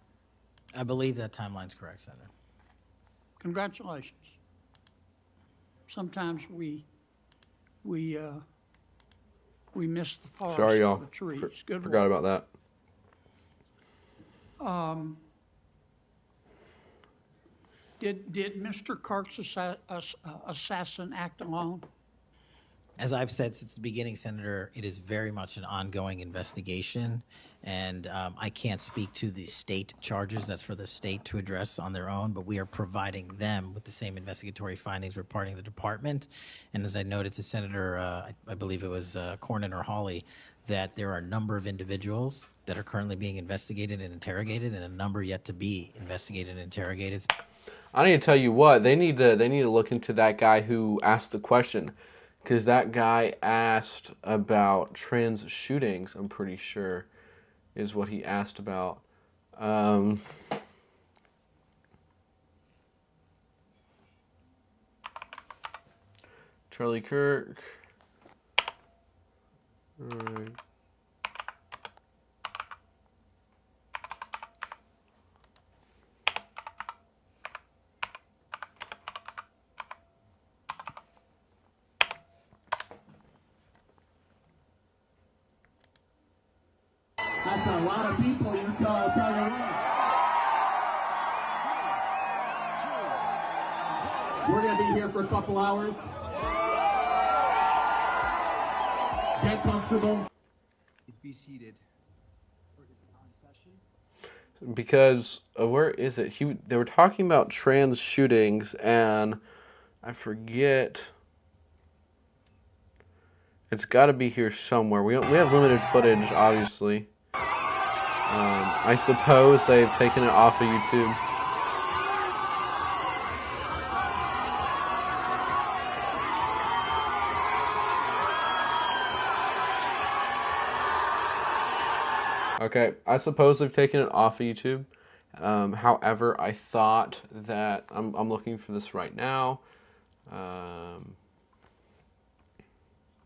I believe that timeline's correct, Senator. Congratulations. Sometimes we miss the forest Sorry, for y'all. the trees. Good Forgot work. about that. Did Mr. Kirk's assassin act alone? As I've said since the beginning, Senator, it is very much an ongoing investigation, and I can't speak to the state charges. That's for the state to address on their own, but we are providing them with the same investigatory findings reporting the department. And as I noted to Senator, I believe it was Cornyn or Hawley, that there are a number of individuals that are currently being investigated and interrogated, and a number yet to be investigated and interrogated. I need to tell you what, they need to look into that guy who asked the question, because that guy asked about trans shootings, I'm pretty sure, is what he asked about. Charlie Kirk. All right. That's a lot of people, you tell you what. We're going to be here for a couple hours. Get comfortable. Please be seated. Because where is it? They were talking about trans shootings, and I forget. It's got to be here somewhere. We have limited footage, obviously. I suppose they've taken it off of YouTube. Okay, I suppose they've taken it off of YouTube. However, I thought that I'm looking for this right now.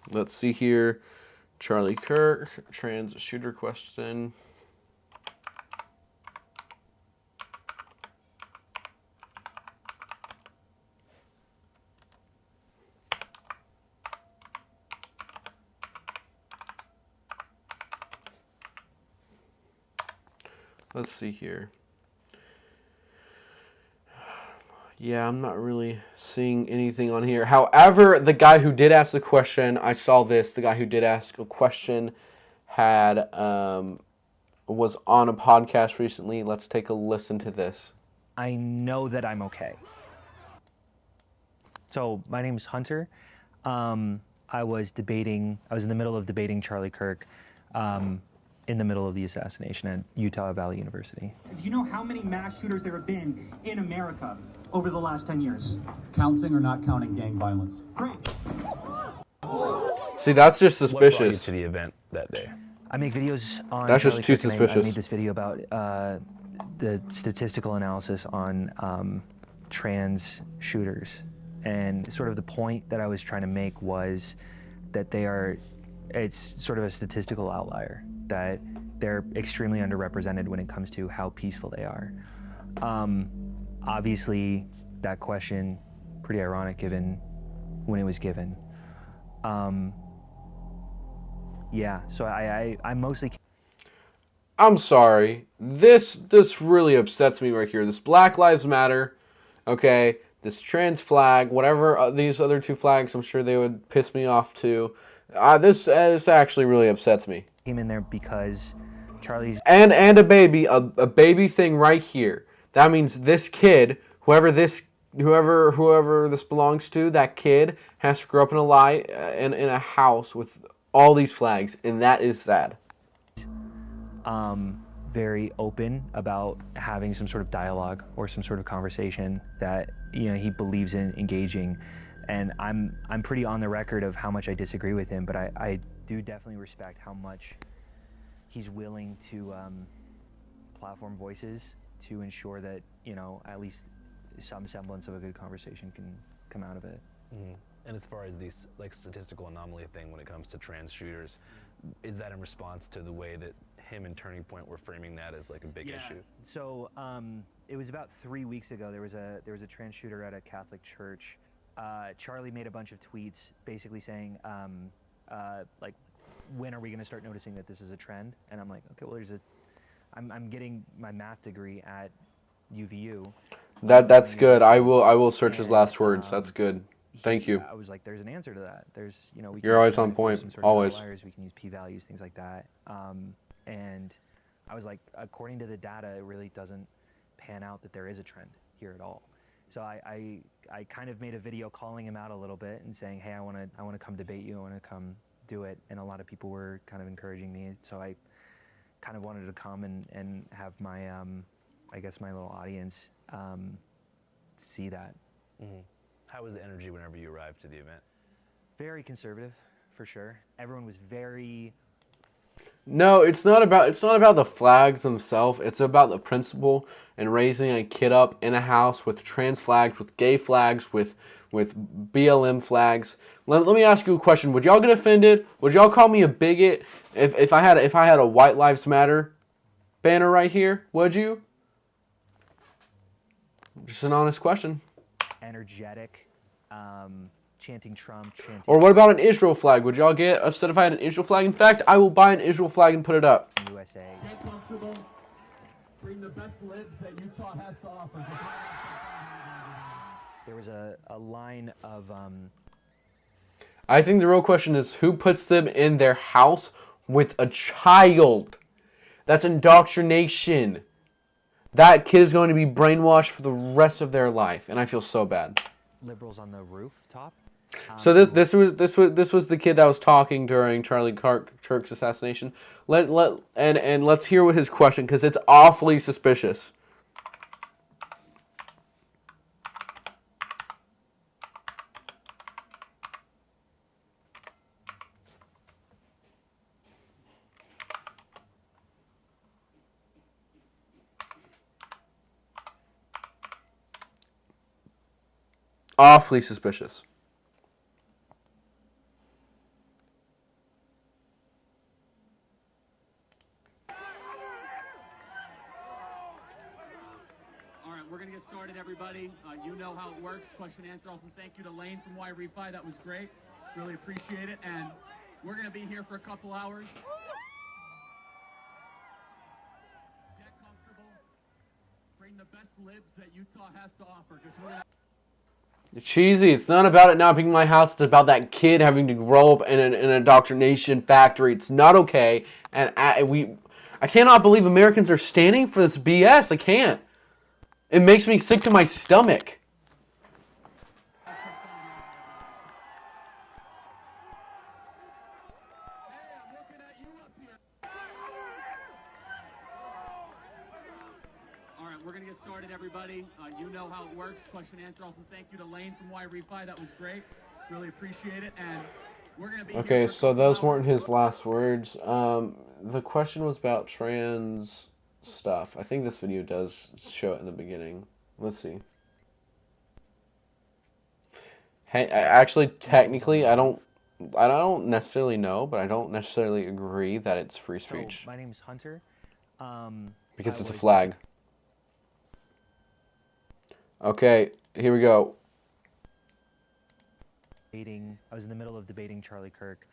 Let's see here. Charlie Kirk, trans shooter question. Let's see here. Yeah, I'm not really seeing anything on here. However, the guy who did ask the question, I saw this. The guy who did ask a question had was on a podcast recently. Let's take a listen to this. I know that I'm okay. So my name's Hunter. I was in the middle of debating Charlie Kirk in the middle of the assassination at Utah Valley University. Do you know how many mass shooters there have been in America over the last 10 years? Counting or not counting gang violence? Great. See, that's just What brought you suspicious. to the event that day? I make videos on That's just Charlie too Kirk, and suspicious. I made this video about the statistical analysis on trans shooters. And sort of the point that I was trying to make was that it's sort of a statistical outlier, that they're extremely underrepresented when it comes to how peaceful they are. Obviously, that question, pretty ironic given when it was given. Yeah, so I'm mostly... I'm sorry. This really upsets me right here. This Black Lives Matter, okay, this trans flag, whatever these other two flags, I'm sure they would piss me off too. This actually really upsets me. Came in there because Charlie's... And a baby thing right here. That means this kid, whoever this belongs to, that kid has to grow up in a house with all these flags, and that is sad. Very open about having some sort of dialogue or some sort of conversation that he believes in engaging, and I'm pretty on the record of how much I disagree with him, but I do definitely respect how much he's willing to platform voices to ensure that at least some semblance of a good conversation can come out of it. And as far as these like statistical anomaly thing when it comes to trans shooters, is that in response to the way that him and Turning Point were framing that as like a big issue? So it was about 3 weeks ago. There was a trans shooter at a Catholic church. Charlie made a bunch of tweets basically saying, like, when are we going to start noticing that this is a trend? And I'm like, okay, well, I'm getting my math degree at UVU. That's good. I will search his last words. That's good. Thank you. I was like, there's an answer to that. There's, you know, You're always on point. Always. Outliers, we can use p-values, things like that. And I was like, according to the data, it really doesn't pan out that there is a trend here at all. So I kind of made a video calling him out a little bit and saying, hey, I want to come debate you. I want to come do it. And a lot of people were kind of encouraging me. So I kind of wanted to come and have my, I guess my little audience see that. How was the energy whenever you arrived to the event? Very conservative, for sure. Everyone was very... No, it's not about the flags themselves. It's about the principle and raising a kid up in a house with trans flags, with gay flags, with BLM flags. Let me ask you a question. Would y'all get offended? Would y'all call me a bigot if I had a White Lives Matter banner right here? Would you? Just an honest question. Energetic, chanting Trump, chanting... Or what about an Israel flag? Would y'all get upset if I had an Israel flag? In fact, I will buy an Israel flag and put it up. USA. Get comfortable. Bring the best libs that Utah has to offer. There was a line of... I think the real question is who puts them in their house with a child? That's indoctrination. That kid is going to be brainwashed for the rest of their life, and I feel so bad. Liberals on the rooftop. So this was the kid that was talking during Charlie Kirk's assassination. Let's hear what his question, because it's awfully suspicious. Awfully suspicious. All right, we're going to get started, everybody. You know how it works. Question and answer. Also, thank you to Lane from Y-Refi. That was great. Really appreciate it. And we're going to be here for a couple hours. Get comfortable. Bring the best libs that Utah has to offer, because we're going to... Cheesy. It's not about it not being my house. It's about that kid having to grow up in an indoctrination factory. It's not okay. And I cannot believe Americans are standing for this BS. I can't. It makes me sick to my stomach. We're going to get started, everybody. You know how it works. Question and answer. Also, thank you to Lane from Y-Refi. That was great. Really appreciate it. And we're going to be... Okay, so those weren't his last words. The question was about trans stuff. I think this video does show it in the beginning. Let's see. Hey, actually, technically, I don't necessarily know, but I don't necessarily agree that it's free speech. So, my name's Hunter. Because it's a flag. Okay, here we go. I was in the middle of debating Charlie Kirk.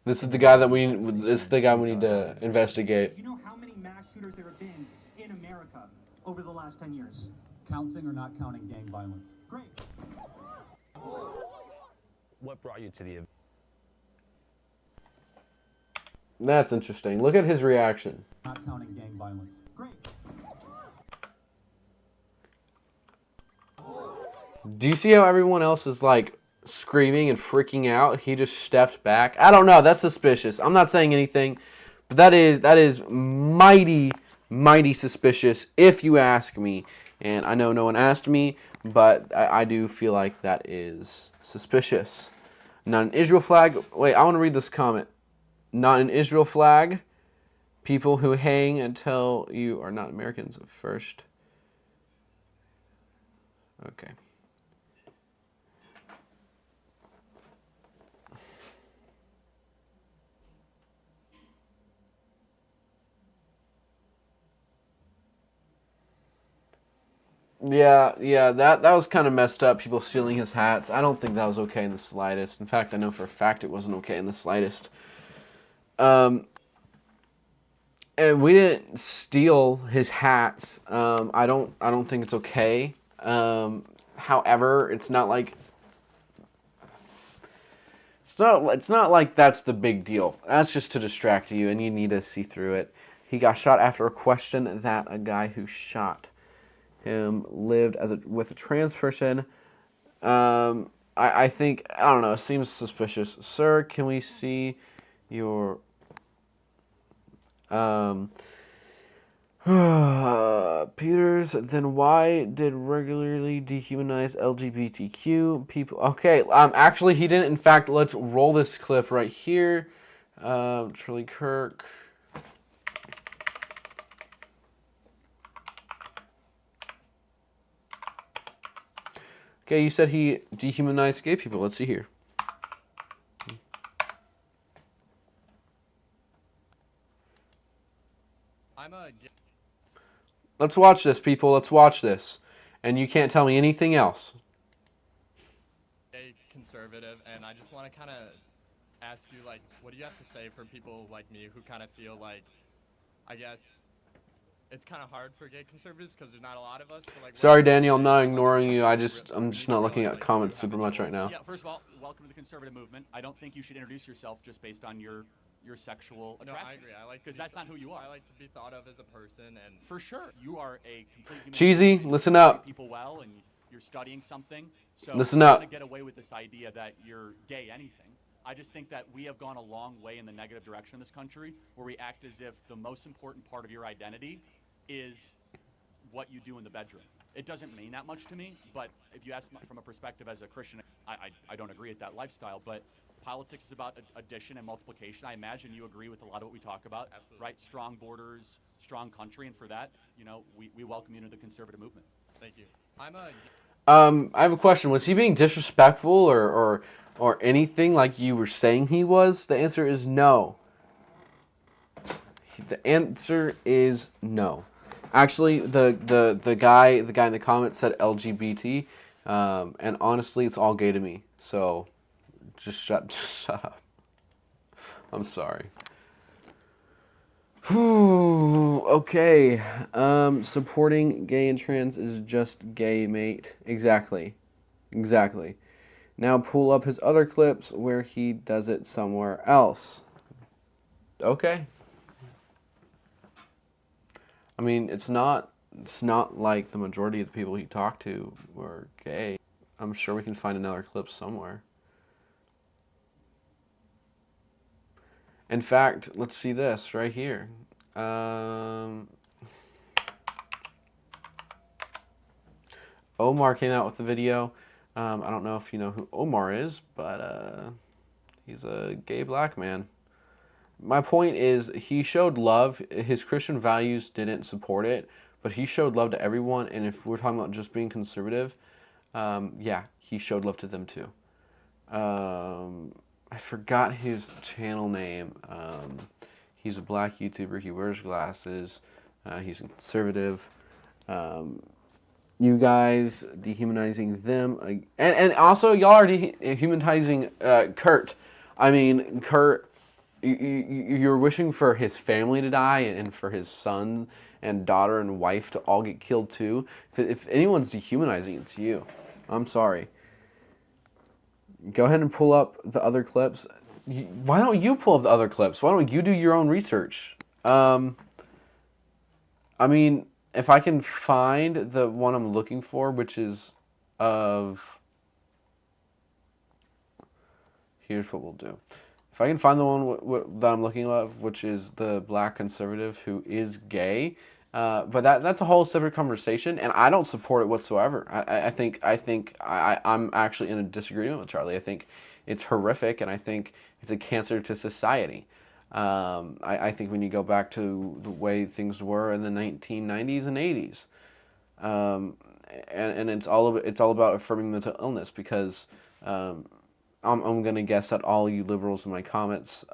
This is the guy that we need to investigate. Do you know how many mass shooters there have been in America over the last 10 years? Counting or not counting gang violence? Great. What brought you to the event? That's interesting. Look at his reaction. Not counting gang violence. Great. Do you see how everyone else is like screaming and freaking out? He just stepped back. I don't know. That's suspicious. I'm not saying anything, but that is mighty suspicious if you ask me. And I know no one asked me, but I do feel like that is suspicious. Not an Israel flag. Wait, I want to read this comment. Not an Israel flag. People who hang until you are not Americans at first. Okay. Yeah, that was kind of messed up, people stealing his hats. I don't think that was okay in the slightest. In fact, I know for a fact it wasn't okay in the slightest. And we didn't steal his hats. I don't think it's okay. However, it's not like that's the big deal. That's just to distract you, and you need to see through it. He got shot after a question that a guy who shot him lived with a trans person. I think, I don't know, it seems suspicious. Sir, can we see your Peters, then why did regularly dehumanize LGBTQ people? Okay, actually he didn't. In fact, let's roll this clip right here. Charlie Kirk. Okay, you said he dehumanized gay people. Let's see here. Let's watch this, people. Let's watch this. And you can't tell me anything else. A conservative, and I just want to kind of ask you, like, what do you have to say for people like me who kind of feel like, I guess, it's kind of hard for gay conservatives because there's not a lot of us. So, like, sorry, Daniel, I'm not ignoring you. I'm just not looking at comments super much right now. Yeah, first of all, welcome to the conservative movement. I don't think you should introduce yourself just based on your sexual attraction. No, I agree. I like because that's not who you are. I like to be thought of as a person, and for sure, you are a complete human Cheesy, being. listen up. People well, and you're studying something. So listen you're up. Gonna get away with this idea that you're gay anything. I just think that we have gone a long way in the negative direction in this country, where we act as if the most important part of your identity is what you do in the bedroom. It doesn't mean that much to me, but if you ask from a perspective as a Christian, I don't agree with that lifestyle, but politics is about addition and multiplication. I imagine you agree with a lot of what we talk about. Absolutely. Right? Strong borders, strong country, and for that, we welcome you into the conservative movement. Thank you. I have a question. Was he being disrespectful or anything like you were saying he was? The answer is no. The answer is no. Actually, the guy in the comments said LGBT, and honestly, it's all gay to me. So, just shut up. I'm sorry. Okay. Supporting gay and trans is just gay, mate. Exactly. Now pull up his other clips where he does it somewhere else. Okay. I mean, it's not like the majority of the people he talked to were gay. I'm sure we can find another clip somewhere. In fact, let's see this right here. Omar came out with the video. I don't know if you know who Omar is, but he's a gay black man. My point is, he showed love. His Christian values didn't support it, but he showed love to everyone. And if we're talking about just being conservative, yeah, he showed love to them too. I forgot his channel name. He's a black YouTuber. He wears glasses. He's conservative. You guys dehumanizing them, and also y'all are dehumanizing Kurt. I mean, Kurt. You're wishing for his family to die and for his son and daughter and wife to all get killed too. If anyone's dehumanizing, it's you. I'm sorry. Go ahead and pull up the other clips. Why don't you pull up the other clips? Why don't you do your own research? I mean, if I can find the one I'm looking for, which is of... Here's what we'll do. If I can find the one that I'm looking at, which is the black conservative who is gay, but that's a whole separate conversation, and I don't support it whatsoever. I'm actually in a disagreement with Charlie. I think it's horrific, and I think it's a cancer to society. I think when you go back to the way things were in the 1990s and 80s, and it's all about affirming mental illness, because I'm gonna guess that all you liberals in my comments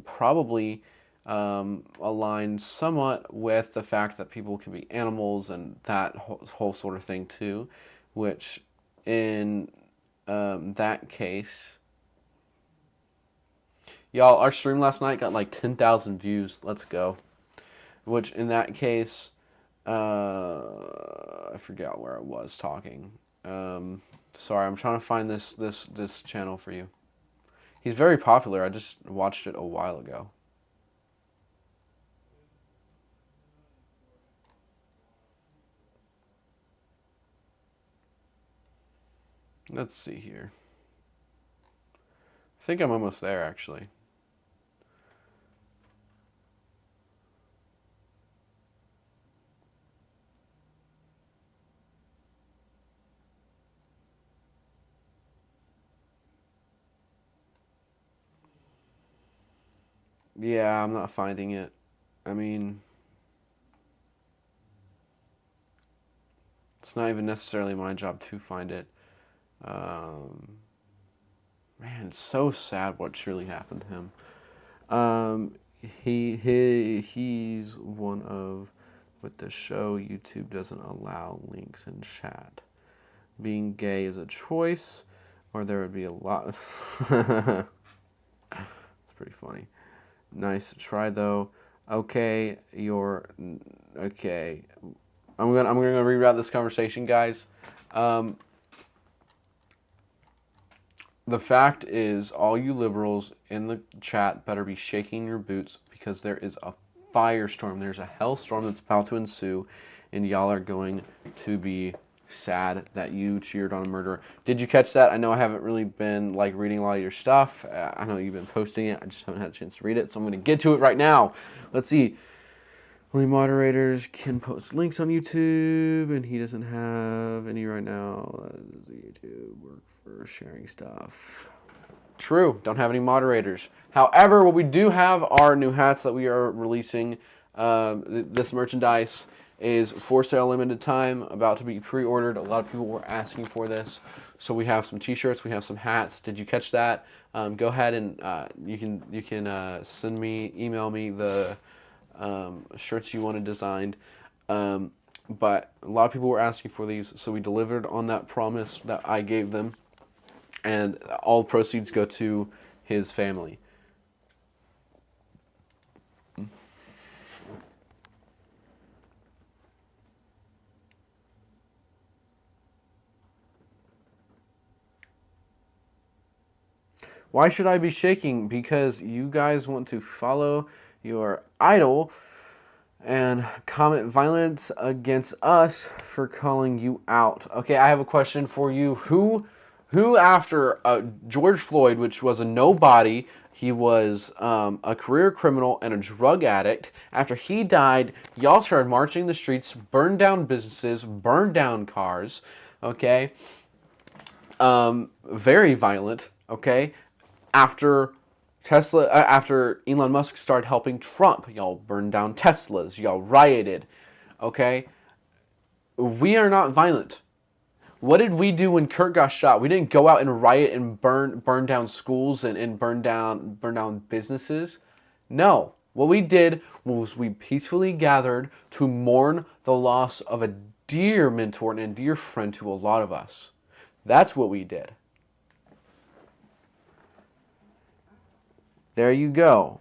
probably align somewhat with the fact that people can be animals and that whole sort of thing too, which in that case, y'all, our stream last night got like 10,000 views. Let's go. Which in that case, I forgot where I was talking. Sorry, I'm trying to find this channel for you. He's very popular. I just watched it a while ago. Let's see here. I think I'm almost there, actually. Yeah, I'm not finding it. I mean, it's not even necessarily my job to find it. Man, it's so sad what truly happened to him. He's one of, with the show, YouTube doesn't allow links in chat. Being gay is a choice, or there would be a lot. It's pretty funny. Nice try though. Okay, okay. I'm gonna reroute this conversation, guys. The fact is, all you liberals in the chat better be shaking your boots, because there is a firestorm. There's a hellstorm that's about to ensue, and y'all are going to be sad that you cheered on a murderer. Did you catch that? I know I haven't really been like reading a lot of your stuff. I know you've been posting it. I just haven't had a chance to read it, so I'm going to get to it right now. Let's see. Only moderators can post links on YouTube, and he doesn't have any right now. Does YouTube work for sharing stuff? True, don't have any moderators. However, what we do have are new hats that we are releasing. This merchandise is for sale, limited time, about to be pre-ordered. A lot of people were asking for this. So we have some t-shirts, we have some hats. Did you catch that? Go ahead and you can email me the shirts you wanted designed. But a lot of people were asking for these, so we delivered on that promise that I gave them, and all proceeds go to his family. Why should I be shaking? Because you guys want to follow your idol and comment violence against us for calling you out. Okay, I have a question for you. Who after George Floyd, which was a nobody, he was a career criminal and a drug addict. After he died, y'all started marching the streets, burned down businesses, burned down cars, okay? Very violent, okay? After Elon Musk started helping Trump, y'all burned down Teslas, y'all rioted, okay? We are not violent. What did we do when Kirk got shot? We didn't go out and riot and burn down schools and burn down businesses. No. What we did was we peacefully gathered to mourn the loss of a dear mentor and a dear friend to a lot of us. That's what we did. There you go.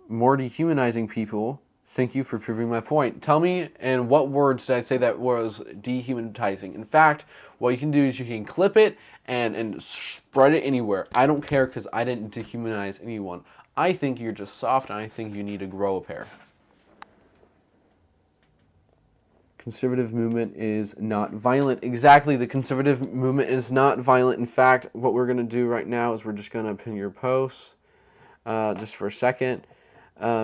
More dehumanizing people. Thank you for proving my point. Tell me in what words did I say that was dehumanizing. In fact, what you can do is you can clip it and spread it anywhere. I don't care, because I didn't dehumanize anyone. I think you're just soft, and I think you need to grow a pair. Conservative movement is not violent. Exactly, the conservative movement is not violent. In fact, what we're going to do right now is we're just going to pin your posts just for a second.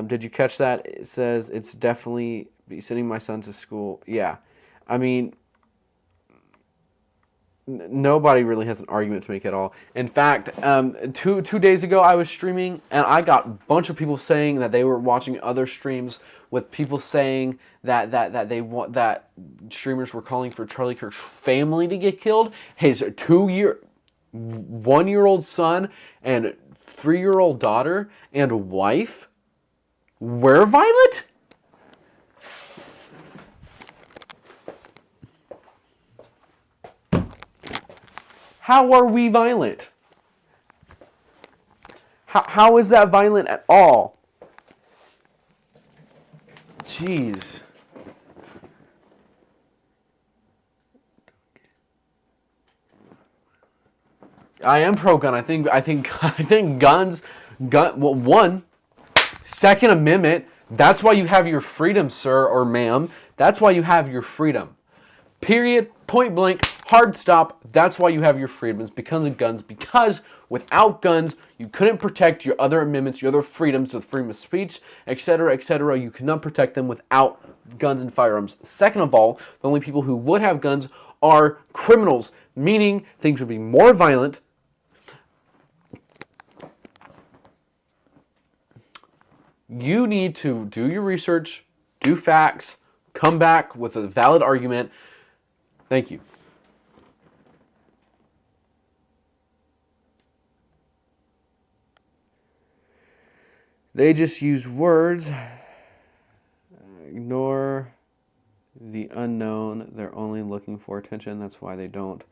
Did you catch that? It says it's definitely be sending my son to school. Yeah. I mean, Nobody really has an argument to make at all. In fact, 2 days ago I was streaming and I got a bunch of people saying that they were watching other streams with people saying that streamers were calling for Charlie Kirk's family to get killed. His 1-year-old son and 3-year-old daughter and wife were violent. How are we violent? How is that violent at all? Jeez. I am pro-gun. I think guns, Second Amendment. That's why you have your freedom, sir or ma'am. That's why you have your freedom. Period. Point blank. Hard stop. That's why you have your freedom. It's because of guns. Because without guns, you couldn't protect your other amendments, your other freedoms, the freedom of speech, etc., etc. You cannot protect them without guns and firearms. Second of all, the only people who would have guns are criminals, meaning things would be more violent. You need to do your research, do facts, come back with a valid argument. Thank you. They just use words. Ignore the unknown. They're only looking for attention. That's why they don't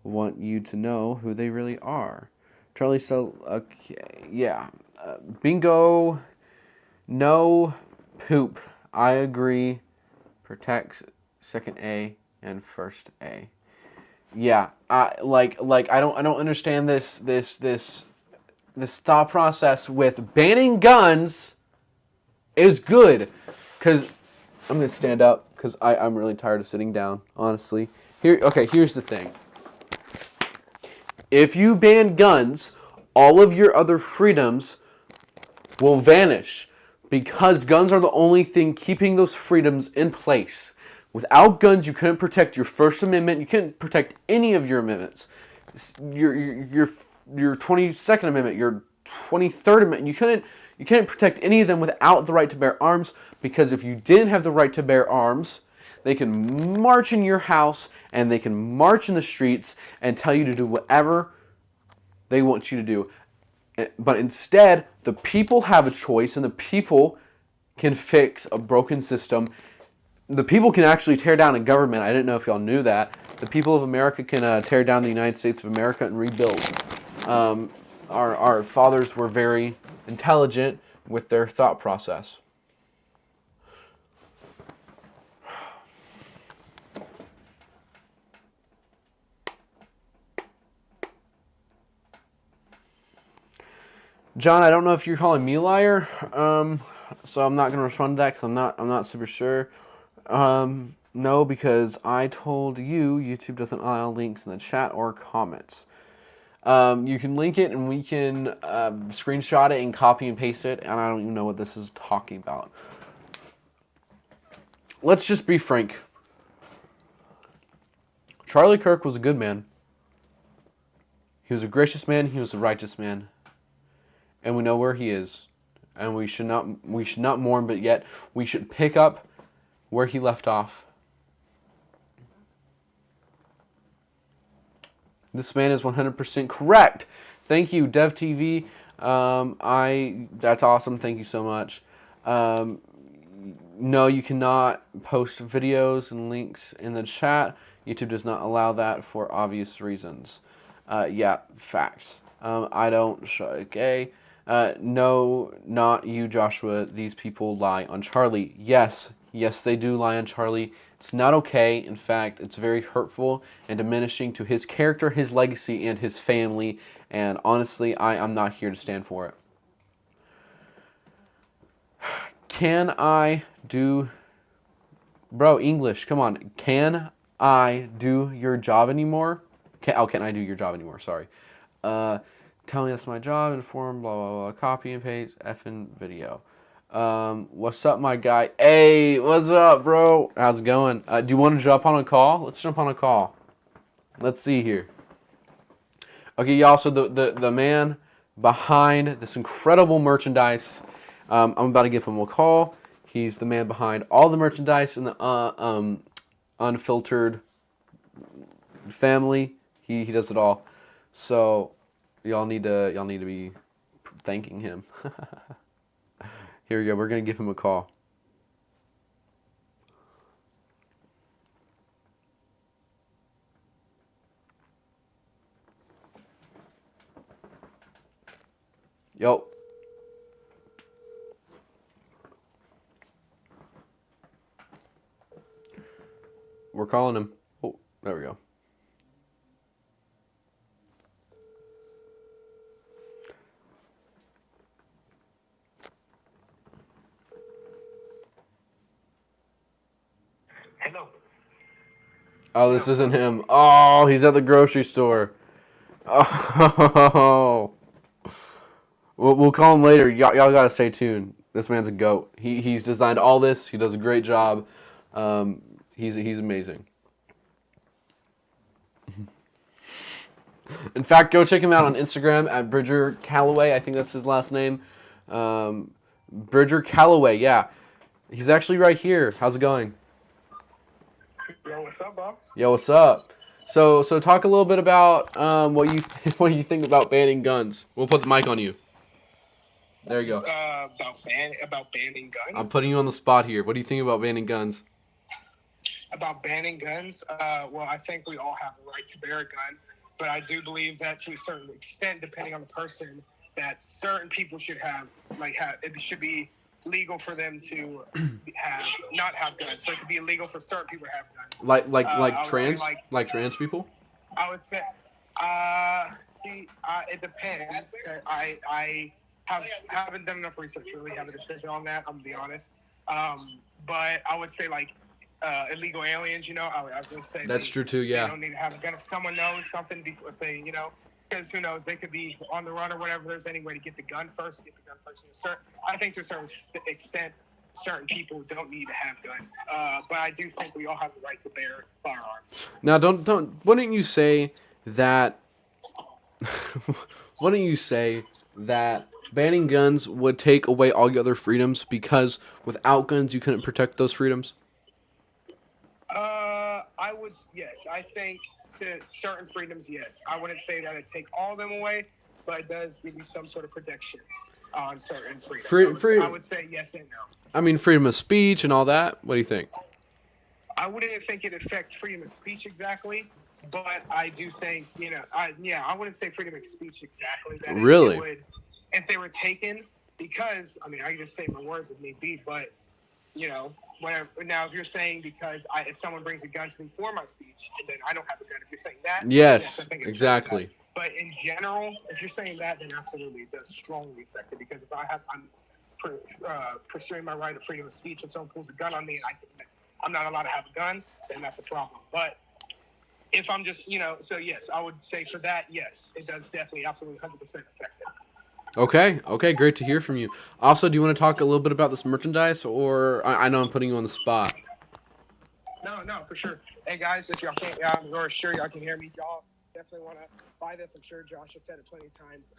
want you to know who they really are. Charlie, so, okay, yeah. Bingo. No poop. I agree. Protects second A and first A. Yeah, I don't understand this thought process with banning guns is good. Cause I'm gonna stand up because I'm really tired of sitting down, honestly. Here's the thing. If you ban guns, all of your other freedoms will vanish. Because guns are the only thing keeping those freedoms in place. Without guns, you couldn't protect your First Amendment. You couldn't protect any of your amendments. Your 22nd Amendment, your 23rd Amendment. You couldn't protect any of them without the right to bear arms. Because if you didn't have the right to bear arms, they can march in your house and they can march in the streets and tell you to do whatever they want you to do. But instead, the people have a choice, and the people can fix a broken system. The people can actually tear down a government. I didn't know if y'all knew that. The people of America can tear down the United States of America and rebuild. Our fathers were very intelligent with their thought process. John, I don't know if you're calling me a liar, so I'm not going to respond to that because I'm not super sure. No, because I told you YouTube doesn't allow links in the chat or comments. You can link it and we can screenshot it and copy and paste it, and I don't even know what this is talking about. Let's just be frank. Charlie Kirk was a good man. He was a gracious man. He was a righteous man. And we know where he is, and we should not mourn, but yet we should pick up where he left off. This man is 100% correct. Thank you, DevTV. That's awesome. Thank you so much. No, you cannot post videos and links in the chat. YouTube does not allow that for obvious reasons. Yeah, facts. I don't. Okay. No, not you, Joshua. These people lie on Charlie. Yes, they do lie on Charlie. It's not okay. In fact, it's very hurtful and diminishing to his character, his legacy, and his family. And honestly, I'm not here to stand for it. Can I do... Bro, English, come on. Can I do your job anymore? Can I do your job anymore? Sorry. Tell me that's my job, inform, blah, blah, blah, copy and paste, effing video. What's up, my guy? Hey, what's up, bro? How's it going? Do you want to jump on a call? Let's jump on a call. Let's see here. Okay, y'all, so the man behind this incredible merchandise, I'm about to give him a call. He's the man behind all the merchandise in the Unfiltered family. He does it all. So y'all need to be thanking him. Here we go. We're gonna give him a call. Yo. We're calling him. Oh, there we go. Hello. Oh, this isn't him. Oh, he's at the grocery store. Oh. We'll call him later. Y'all gotta stay tuned. This man's a goat. He's designed all this. He does a great job. He's amazing. In fact, go check him out on Instagram at Bridger Calloway. I think that's his last name. Bridger Calloway, yeah. He's actually right here. How's it going? Yo, what's up, boss? Yo, what's up? So talk a little bit about what you think about banning guns. We'll put the mic on you. There you go. About banning guns? I'm putting you on the spot here. What do you think about banning guns? About banning guns? Well, I think we all have the right to bear a gun, but I do believe that to a certain extent, depending on the person, that certain people should it should be legal for them to not have guns, but to be illegal for certain people to have guns. Like trans people? I would say, it depends. I haven't done enough research to really have a decision on that. I'm gonna be honest. But I would say illegal aliens. I was gonna say that's true too. Yeah. They don't need to have a gun. If someone knows something before, say, because who knows, they could be on the run or whatever. There's any way to get the gun first. I think to a certain extent, certain people don't need to have guns. But I do think we all have the right to bear firearms. Now, wouldn't you say that? Wouldn't you say that banning guns would take away all your other freedoms because without guns you couldn't protect those freedoms? Yes. I think to certain freedoms, yes. I wouldn't say that it'd take all of them away, but it does give you some sort of protection on certain freedoms. I would say yes and no. I mean, freedom of speech and all that. What do you think? I wouldn't think it'd affect freedom of speech exactly, but I do think, I wouldn't say freedom of speech exactly. That really? If they were taken, because, I can just say my words if need be, but, whatever. Now, if you're saying because if someone brings a gun to me for my speech, then I don't have a gun. If you're saying that, yes, I think exactly. That. But in general, if you're saying that, then absolutely it does strongly affect it. Because if I'm pursuing my right of freedom of speech and someone pulls a gun on me and I'm not allowed to have a gun, then that's a problem. But if I'm just, so yes, I would say for that, yes, it does definitely absolutely 100% affect it. Okay, great to hear from you. Also, do you want to talk a little bit about this merchandise, or I know I'm putting you on the spot? No, for sure. Hey guys, if y'all can't, I'm sure y'all can hear me. Y'all definitely want to buy this. I'm sure Josh has said it plenty of times.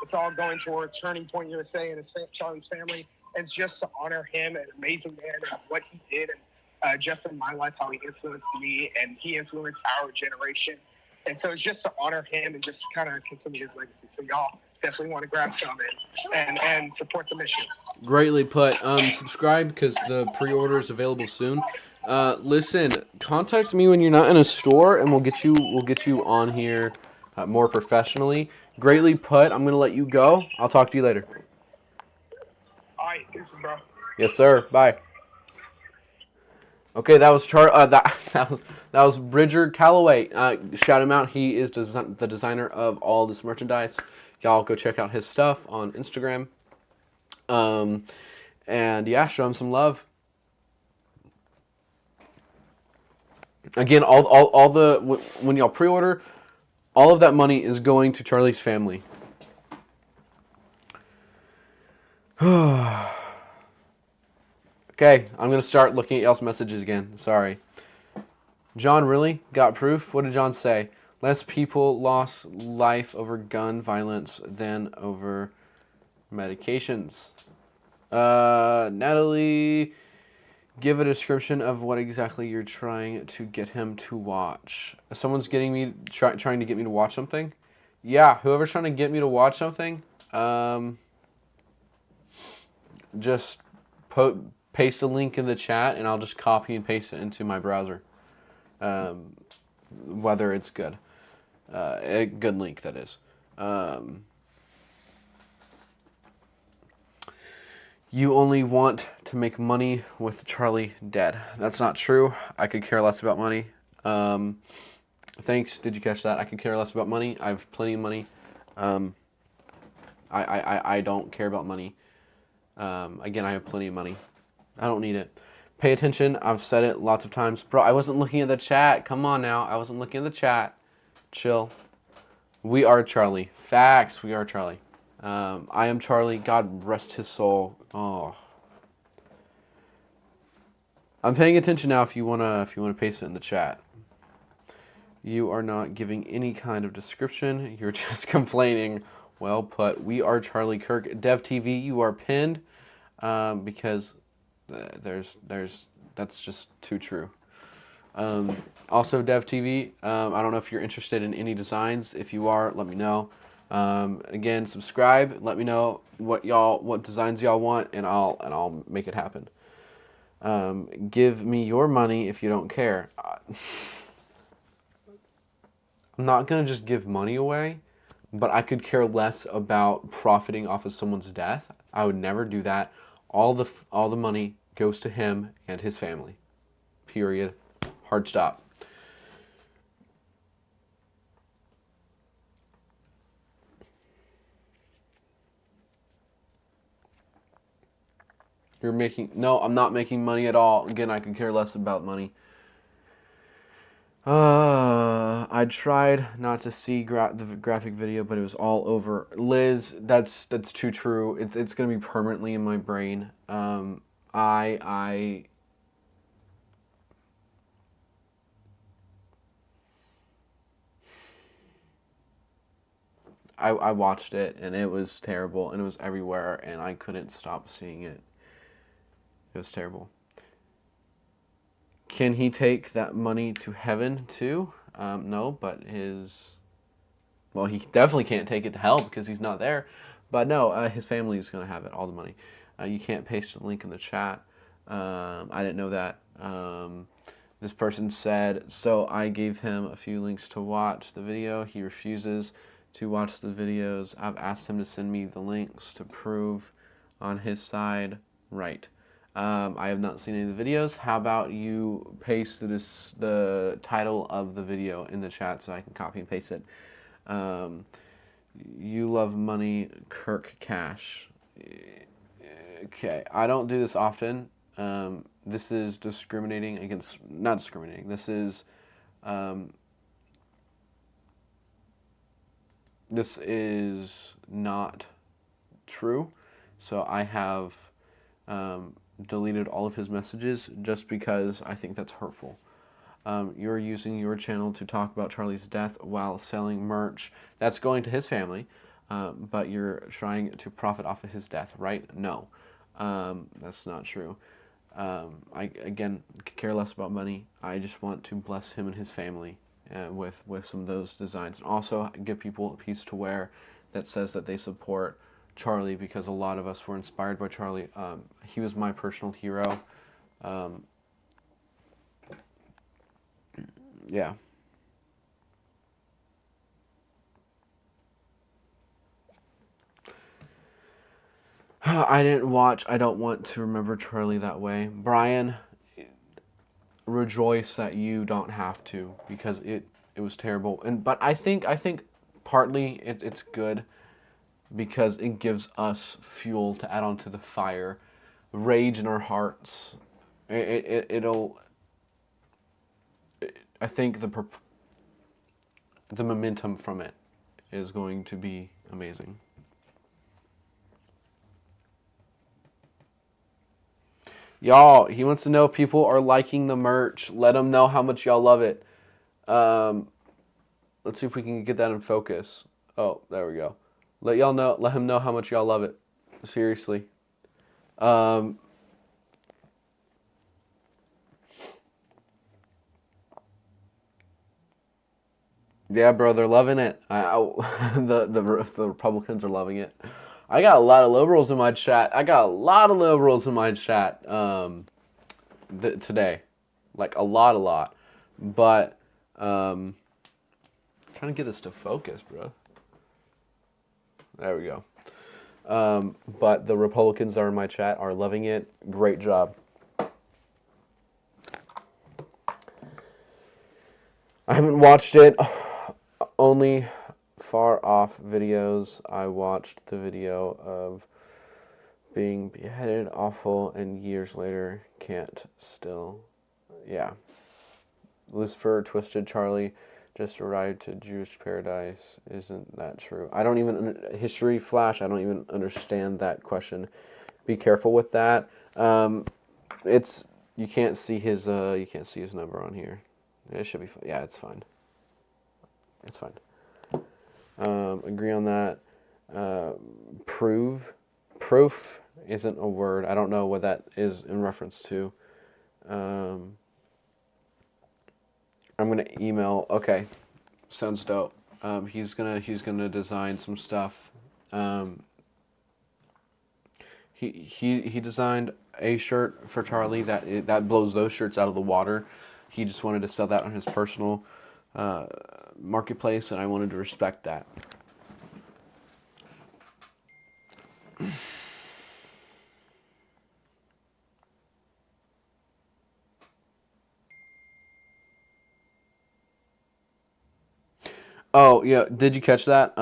It's all going toward Turning Point USA and Charlie's family. It's just to honor him, an amazing man, and what he did, and just in my life, how he influenced me, and he influenced our generation. And so it's just to honor him and just kind of continue his legacy. So y'all definitely want to grab some and support the mission. Greatly put. Subscribe because the pre-order is available soon. Listen, contact me when you're not in a store, and we'll get you on here more professionally. Greatly put. I'm gonna let you go. I'll talk to you later. All right, peace, bro. Yes, sir. Bye. Okay, that was that was Bridger Calloway. Shout him out. He is the designer of all this merchandise. Y'all go check out his stuff on Instagram. And yeah, show him some love. Again, all the when y'all pre-order, all of that money is going to Charlie's family. Okay, I'm gonna start looking at y'all's messages again. Sorry. John really got proof? What did John say? Less people lost life over gun violence than over medications. Natalie, give a description of what exactly you're trying to get him to watch. Someone's getting me trying to get me to watch something. Yeah, whoever's trying to get me to watch something, just paste a link in the chat, and I'll just copy and paste it into my browser. Whether it's good, a good link, that is. You only want to make money with Charlie dead. That's not true. I could care less about money. Thanks. Did you catch that? I could care less about money. I have plenty of money. I don't care about money. Again, I have plenty of money. I don't need it. Pay attention. I've said it lots of times. Bro, I wasn't looking at the chat. Come on now. I wasn't looking at the chat. Chill. We are Charlie. Facts. We are Charlie. I am Charlie. God rest his soul. Oh. I'm paying attention now if you wanna paste it in the chat. You are not giving any kind of description. You're just complaining. Well put. We are Charlie Kirk. Dev TV, you are pinned because that's just too true. Also, Dev TV, I don't know if you're interested in any designs. If you are, let me know. Again, subscribe. Let me know what designs y'all want, and I'll make it happen. Give me your money if you don't care. I'm not gonna just give money away, but I could care less about profiting off of someone's death. I would never do that. All the money goes to him and his family. Period. Hard stop. No, I'm not making money at all. Again, I could care less about money. I tried not to see the graphic video, but it was all over. Liz, that's too true. It's gonna be permanently in my brain. I watched it, and it was terrible, and it was everywhere, and I couldn't stop seeing it. It was terrible. Can he take that money to heaven too? No, but well, he definitely can't take it to hell because he's not there. But no, his family is going to have it, all the money. You can't paste a link in the chat. I didn't know that. This person said, so I gave him a few links to watch the video. He refuses to watch the videos. I've asked him to send me the links to prove on his side right. I have not seen any of the videos. How about you paste the title of the video in the chat so I can copy and paste it. You love money, Kirk Cash. Okay, I don't do this often. This is discriminating against, not discriminating, this is not true. So I have deleted all of his messages just because I think that's hurtful. You're using your channel to talk about Charlie's death while selling merch. That's going to his family, but you're trying to profit off of his death, right? No, that's not true. I, again, care less about money. I just want to bless him and his family with some of those designs. And also give people a piece to wear that says that they support Charlie, because a lot of us were inspired by Charlie. He was my personal hero. Yeah. I didn't watch. I don't want to remember Charlie that way. Brian, rejoice that you don't have to, because it was terrible. But I think partly it's good because it gives us fuel to add on to the fire, rage in our hearts. I think the momentum from it is going to be amazing. Y'all, he wants to know if people are liking the merch. Let him know how much y'all love it. Let's see if we can get that in focus. Oh, there we go. Let him know how much y'all love it. Seriously. Yeah, bro, they're loving it. The Republicans are loving it. I got a lot of liberals in my chat. Today, like a lot. But trying to get this to focus, bro. There we go. But the Republicans that are in my chat are loving it. Great job. I haven't watched it. Only far off videos. I watched the video of being beheaded, awful, and years later can't still. Yeah. Lucifer, Twisted Charlie just arrived to Jewish paradise. Isn't that true? I don't even history flash. I don't even understand that question. Be careful with that. It's you can't see his number on here. It should be fine. Yeah, it's fine. It's fine. Agree on that. Proof isn't a word. I don't know what that is in reference to. I'm gonna email. Okay, sounds dope. He's gonna design some stuff. He designed a shirt for Charlie that blows those shirts out of the water. He just wanted to sell that on his personal marketplace, and I wanted to respect that. Oh, yeah, did you catch that?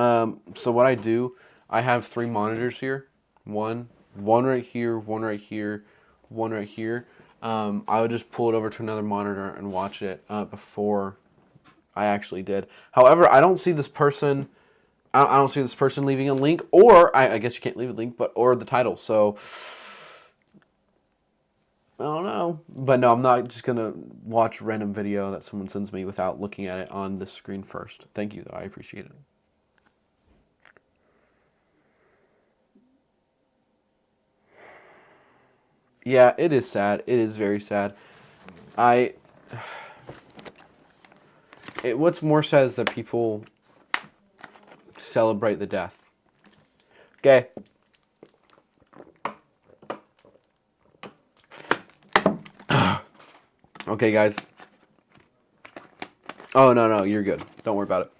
So what I do, I have 3 monitors here. One right here, one right here, one right here. I would just pull it over to another monitor and watch it before I actually did. However, I don't see this person. I don't see this person leaving a link, or I guess you can't leave a link, or the title. So I don't know, but no, I'm not just gonna watch a random video that someone sends me without looking at it on the screen first. Thank you, though. I appreciate it. Yeah, it is sad. It is very sad. What's more sad is that people celebrate the death. Okay. Okay, guys. Oh, no, you're good. Don't worry about it.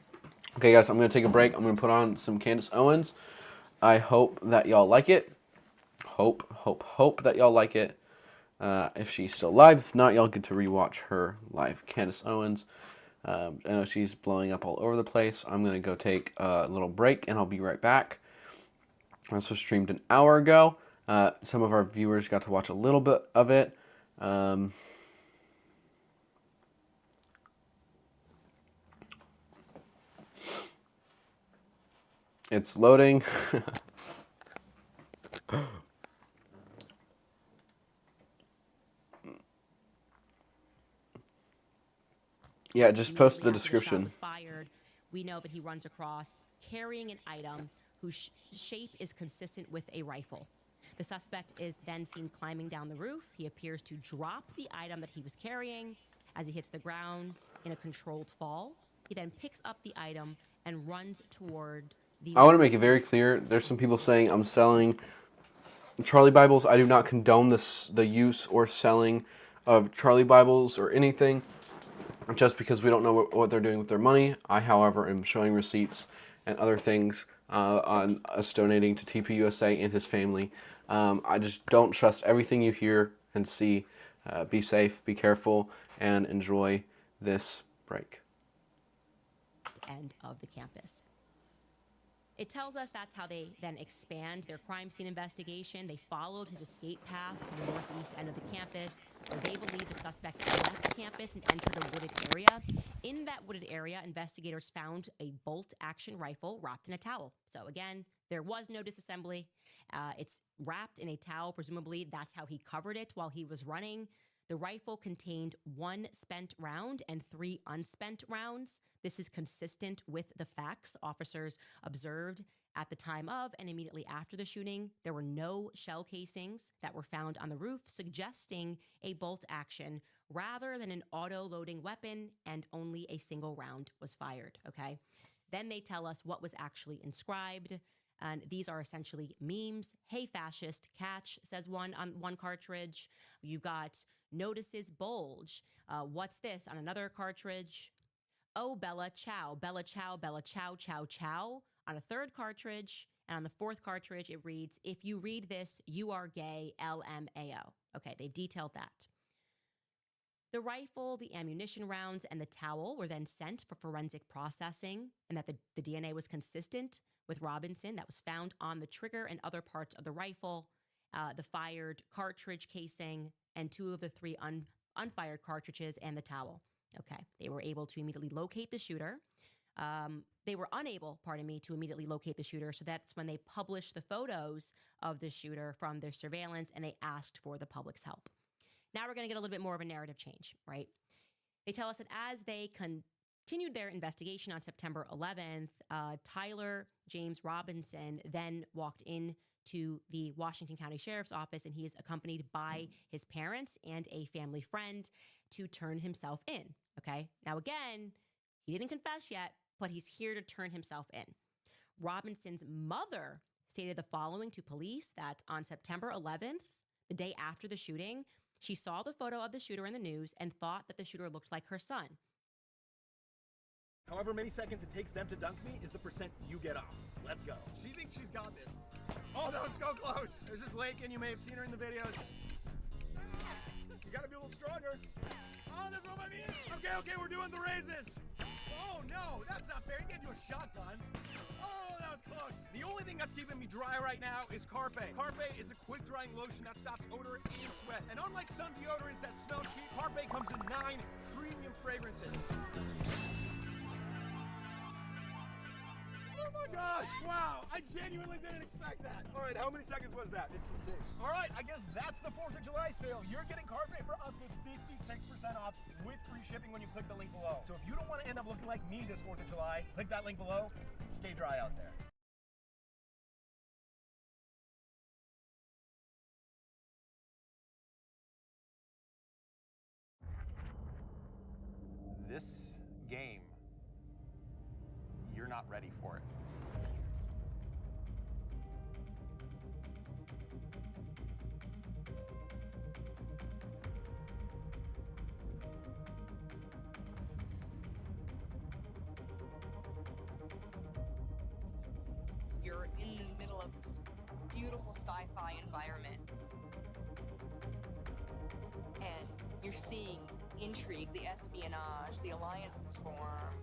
Okay, guys, I'm going to take a break. I'm going to put on some Candace Owens. I hope that y'all like it. Hope that y'all like it. If she's still live. If not, y'all get to rewatch her live. Candace Owens. I know she's blowing up all over the place. I'm going to go take a little break, and I'll be right back. I also streamed an hour ago. Some of our viewers got to watch a little bit of it. It's loading. Yeah, just post the description. Was fired. We know that he runs across carrying an item whose shape is consistent with a rifle. The suspect is then seen climbing down the roof. He appears to drop the item that he was carrying as he hits the ground in a controlled fall. He then picks up the item and runs toward the... I want to make it very clear. There's some people saying I'm selling Charlie Bibles. I do not condone the use or selling of Charlie Bibles or anything, just because we don't know what they're doing with their money. I, however, am showing receipts and other things on us donating to TPUSA and his family. I just don't trust everything you hear and see. Be safe, be careful, and enjoy this break. End of the campus. It tells us that's how they then expand their crime scene investigation. They followed his escape path to the northeast end of the campus, where they believe the suspect left campus and entered a wooded area. In that wooded area, investigators found a bolt-action rifle wrapped in a towel. So again, There was no disassembly. It's wrapped in a towel. Presumably, that's how he covered it while he was running. The rifle contained 1 spent round and 3 unspent rounds. This is consistent with the facts officers observed at the time of and immediately after the shooting. There were no shell casings that were found on the roof, suggesting a bolt action rather than an auto-loading weapon, and only a single round was fired, okay? Then they tell us what was actually inscribed. And these are essentially memes. Hey, fascist, catch, says one on one cartridge. You've got notices bulge. What's this on another cartridge? Oh, Bella, chow, Bella, chow, Bella, chow, chow, chow on a third cartridge. And on the fourth cartridge, it reads, if you read this, you are gay, LMAO. Okay, they've detailed that. The rifle, the ammunition rounds, and the towel were then sent for forensic processing, and that the DNA was consistent with Robinson that was found on the trigger and other parts of the rifle, the fired cartridge casing, and 2 of the 3 unfired cartridges and the towel. Okay, they were able to immediately locate the shooter. They were unable, to immediately locate the shooter, so that's when they published the photos of the shooter from their surveillance, and they asked for the public's help. Now we're going to get a little bit more of a narrative change, right? They tell us that as they continued their investigation on September 11th, Tyler James Robinson then walked into the Washington County Sheriff's Office, and he is accompanied by his parents and a family friend to turn himself in, okay? Now, again, he didn't confess yet, but he's here to turn himself in. Robinson's mother stated the following to police, that on September 11th, the day after the shooting, she saw the photo of the shooter in the news and thought that the shooter looked like her son. However many seconds it takes them to dunk me is the percent you get off. Let's go. She thinks she's got this. Oh, that was so close. There's this lake, and you may have seen her in the videos. You gotta be a little stronger. Oh, that's what I mean. Okay, we're doing the raises. Oh, no, that's not fair. You can't do a shotgun. Oh, that was close. The only thing that's keeping me dry right now is Carpe. Carpe is a quick-drying lotion that stops odor and sweat. And unlike some deodorants that smell cheap, Carpe comes in 9 premium fragrances. Oh my gosh, wow, I genuinely didn't expect that. All right, how many seconds was that? 56. All right, I guess that's the 4th of July sale. You're getting Carpe for up to 56% off with free shipping when you click the link below. So if you don't want to end up looking like me this 4th of July, click that link below and stay dry out there. This game, you're not ready for it. You're in the middle of this beautiful sci-fi environment, and you're seeing intrigue, the espionage, the alliances form,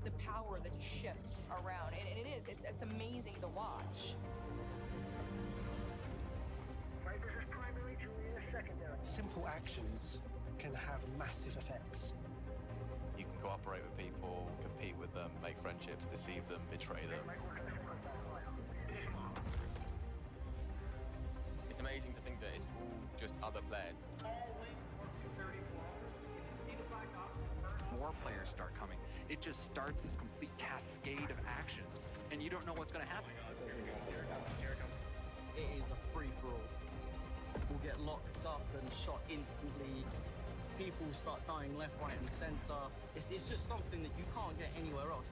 the power that shifts around, and it's amazing to watch. Simple actions can have massive effects. You can cooperate with people, compete with them, make friendships, deceive them, betray them. It's amazing to think that it's all just other players. More players start coming. It just starts this complete cascade of actions, and you don't know what's going to happen. It is a free-for-all. We'll get locked up and shot instantly. People start dying left, right, and center. It's just something that you can't get anywhere else.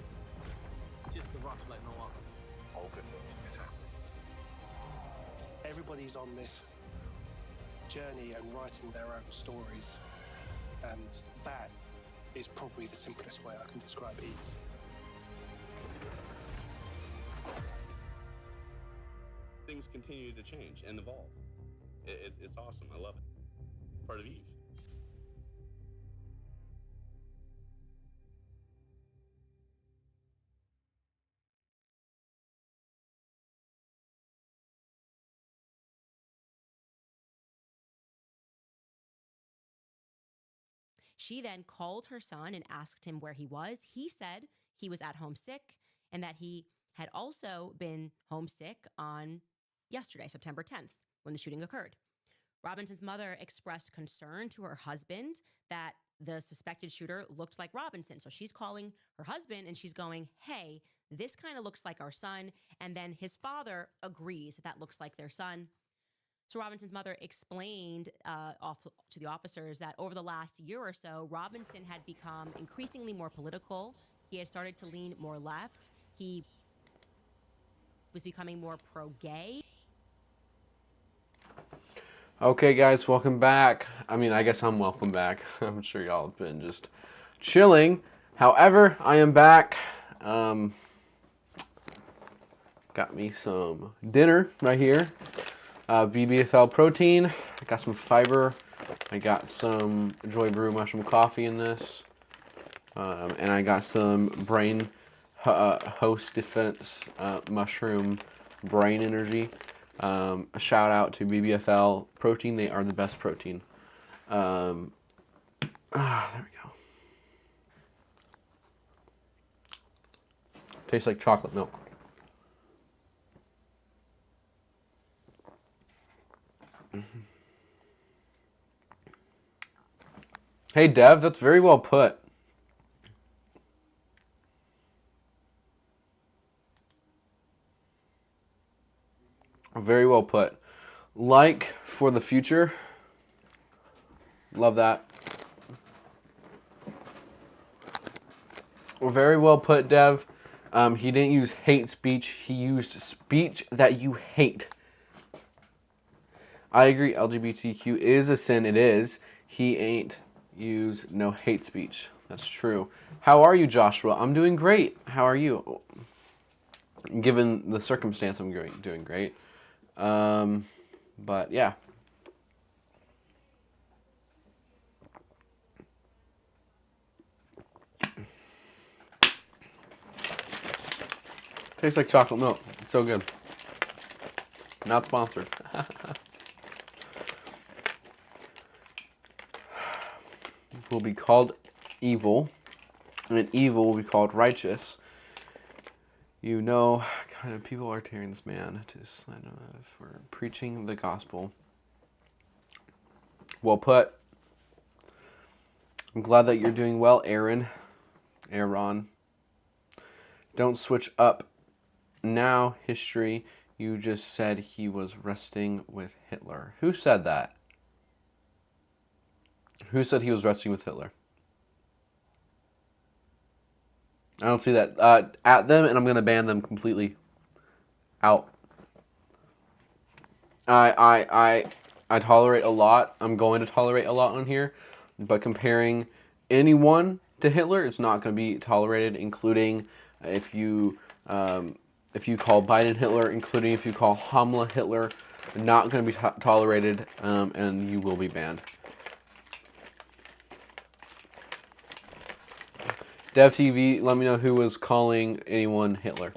It's just the rush like no other. All good movies. Everybody's on this journey and writing their own stories, and that is probably the simplest way I can describe it. Things continue to change and evolve. It's awesome. I love it. Part of Eve. She then called her son and asked him where he was. He said he was at home sick and that he had also been homesick on yesterday, September 10th, when the shooting occurred. Robinson's mother expressed concern to her husband that the suspected shooter looked like Robinson. So she's calling her husband and she's going, hey, this kind of looks like our son. And then his father agrees that looks like their son. So Robinson's mother explained to the officers that over the last year or so, Robinson had become increasingly more political. He had started to lean more left. He was becoming more pro-gay. Okay, guys, welcome back. I mean, I guess I'm welcome back. I'm sure y'all have been just chilling. However, I am back. Got me some dinner right here. BBFL protein. I got some fiber. I got some Joy Brew mushroom coffee in this. And I got some brain host defense mushroom brain energy. A shout out to BBFL protein. They are the best protein. There we go. Tastes like chocolate milk. Hey Dev, that's very well put. Very well put. Like for the future. Love that. Very well put, Dev. He didn't use hate speech. He used speech that you hate. I agree. LGBTQ is a sin. It is. He ain't use no hate speech. That's true. How are you, Joshua? I'm doing great. How are you? Given the circumstance, I'm doing great. But yeah. Tastes like chocolate milk. It's so good. Not sponsored. Will be called evil, and evil will be called righteous. You know, kind of people are tearing this man to slander for preaching the gospel. Well put. I'm glad that you're doing well, Aaron. Don't switch up now, history. You just said he was resting with Hitler. Who said that? Who said he was resting with Hitler? I don't see that. At them, and I'm going to ban them completely. Out. I tolerate a lot. I'm going to tolerate a lot on here. But comparing anyone to Hitler is not going to be tolerated, including if you call Biden Hitler, including if you call Hamla Hitler. Not going to be tolerated, and you will be banned. DevTV, let me know who was calling anyone Hitler.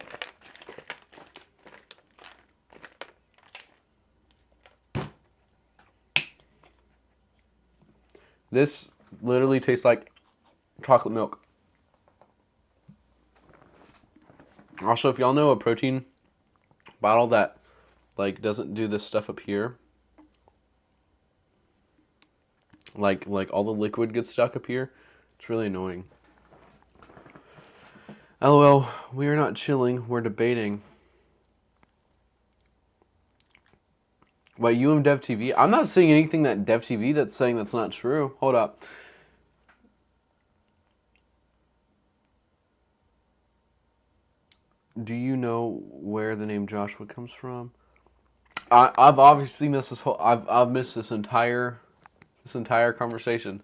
This literally tastes like chocolate milk. Also, if y'all know a protein bottle that like doesn't do this stuff up here, like all the liquid gets stuck up here, it's really annoying. LOL, we are not chilling, we're debating. Wait, DevTV? I'm not seeing anything that DevTV that's saying that's not true. Hold up. Do you know where the name Joshua comes from? I've obviously missed this whole. I've missed this entire conversation.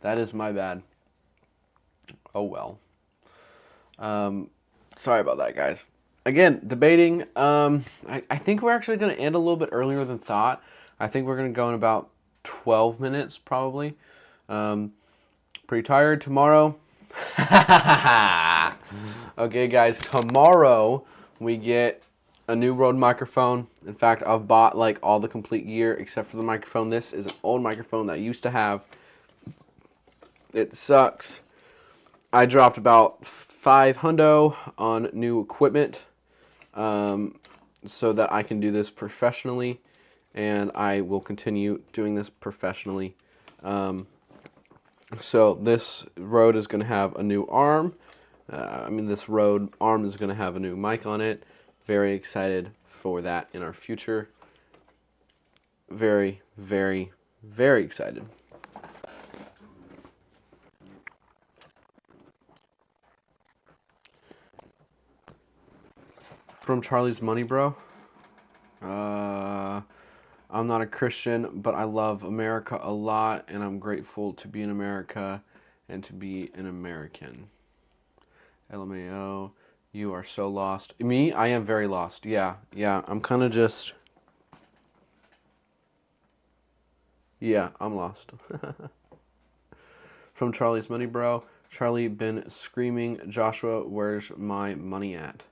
That is my bad. Oh well. Sorry about that, guys. Again, debating. I think we're actually going to end a little bit earlier than thought. I think we're going to go in about 12 minutes, probably. Pretty tired tomorrow. Okay, guys. Tomorrow we get a new Rode microphone. In fact, I've bought like all the complete gear except for the microphone. This is an old microphone that I used to have. It sucks. I dropped about $500 on new equipment so that I can do this professionally, and I will continue doing this professionally. So this Rode is going to have a new arm. This Rode arm is going to have a new mic on it. Very excited for that in our future. Very, very, very excited. From Charlie's Money Bro. I'm not a Christian, but I love America a lot, and I'm grateful to be in America and to be an American. LMAO, you are so lost. Me? I am very lost. Yeah, I'm kind of just... Yeah, I'm lost. From Charlie's Money Bro. Charlie been screaming, Joshua, where's my money at?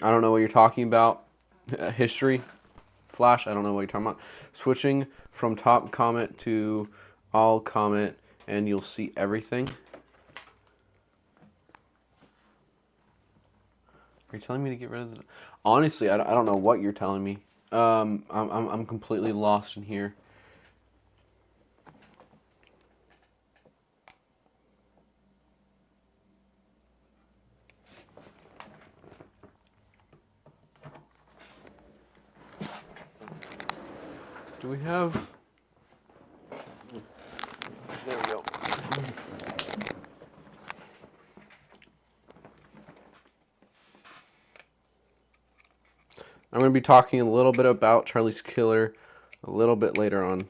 I don't know what you're talking about. History. Flash, I don't know what you're talking about. Switching from top comment to all comment, and you'll see everything. Are you telling me to get rid of the... Honestly, I don't know what you're telling me. I'm completely lost in here. Do we have... There we go. I'm going to be talking a little bit about Charlie's Killer a little bit later on.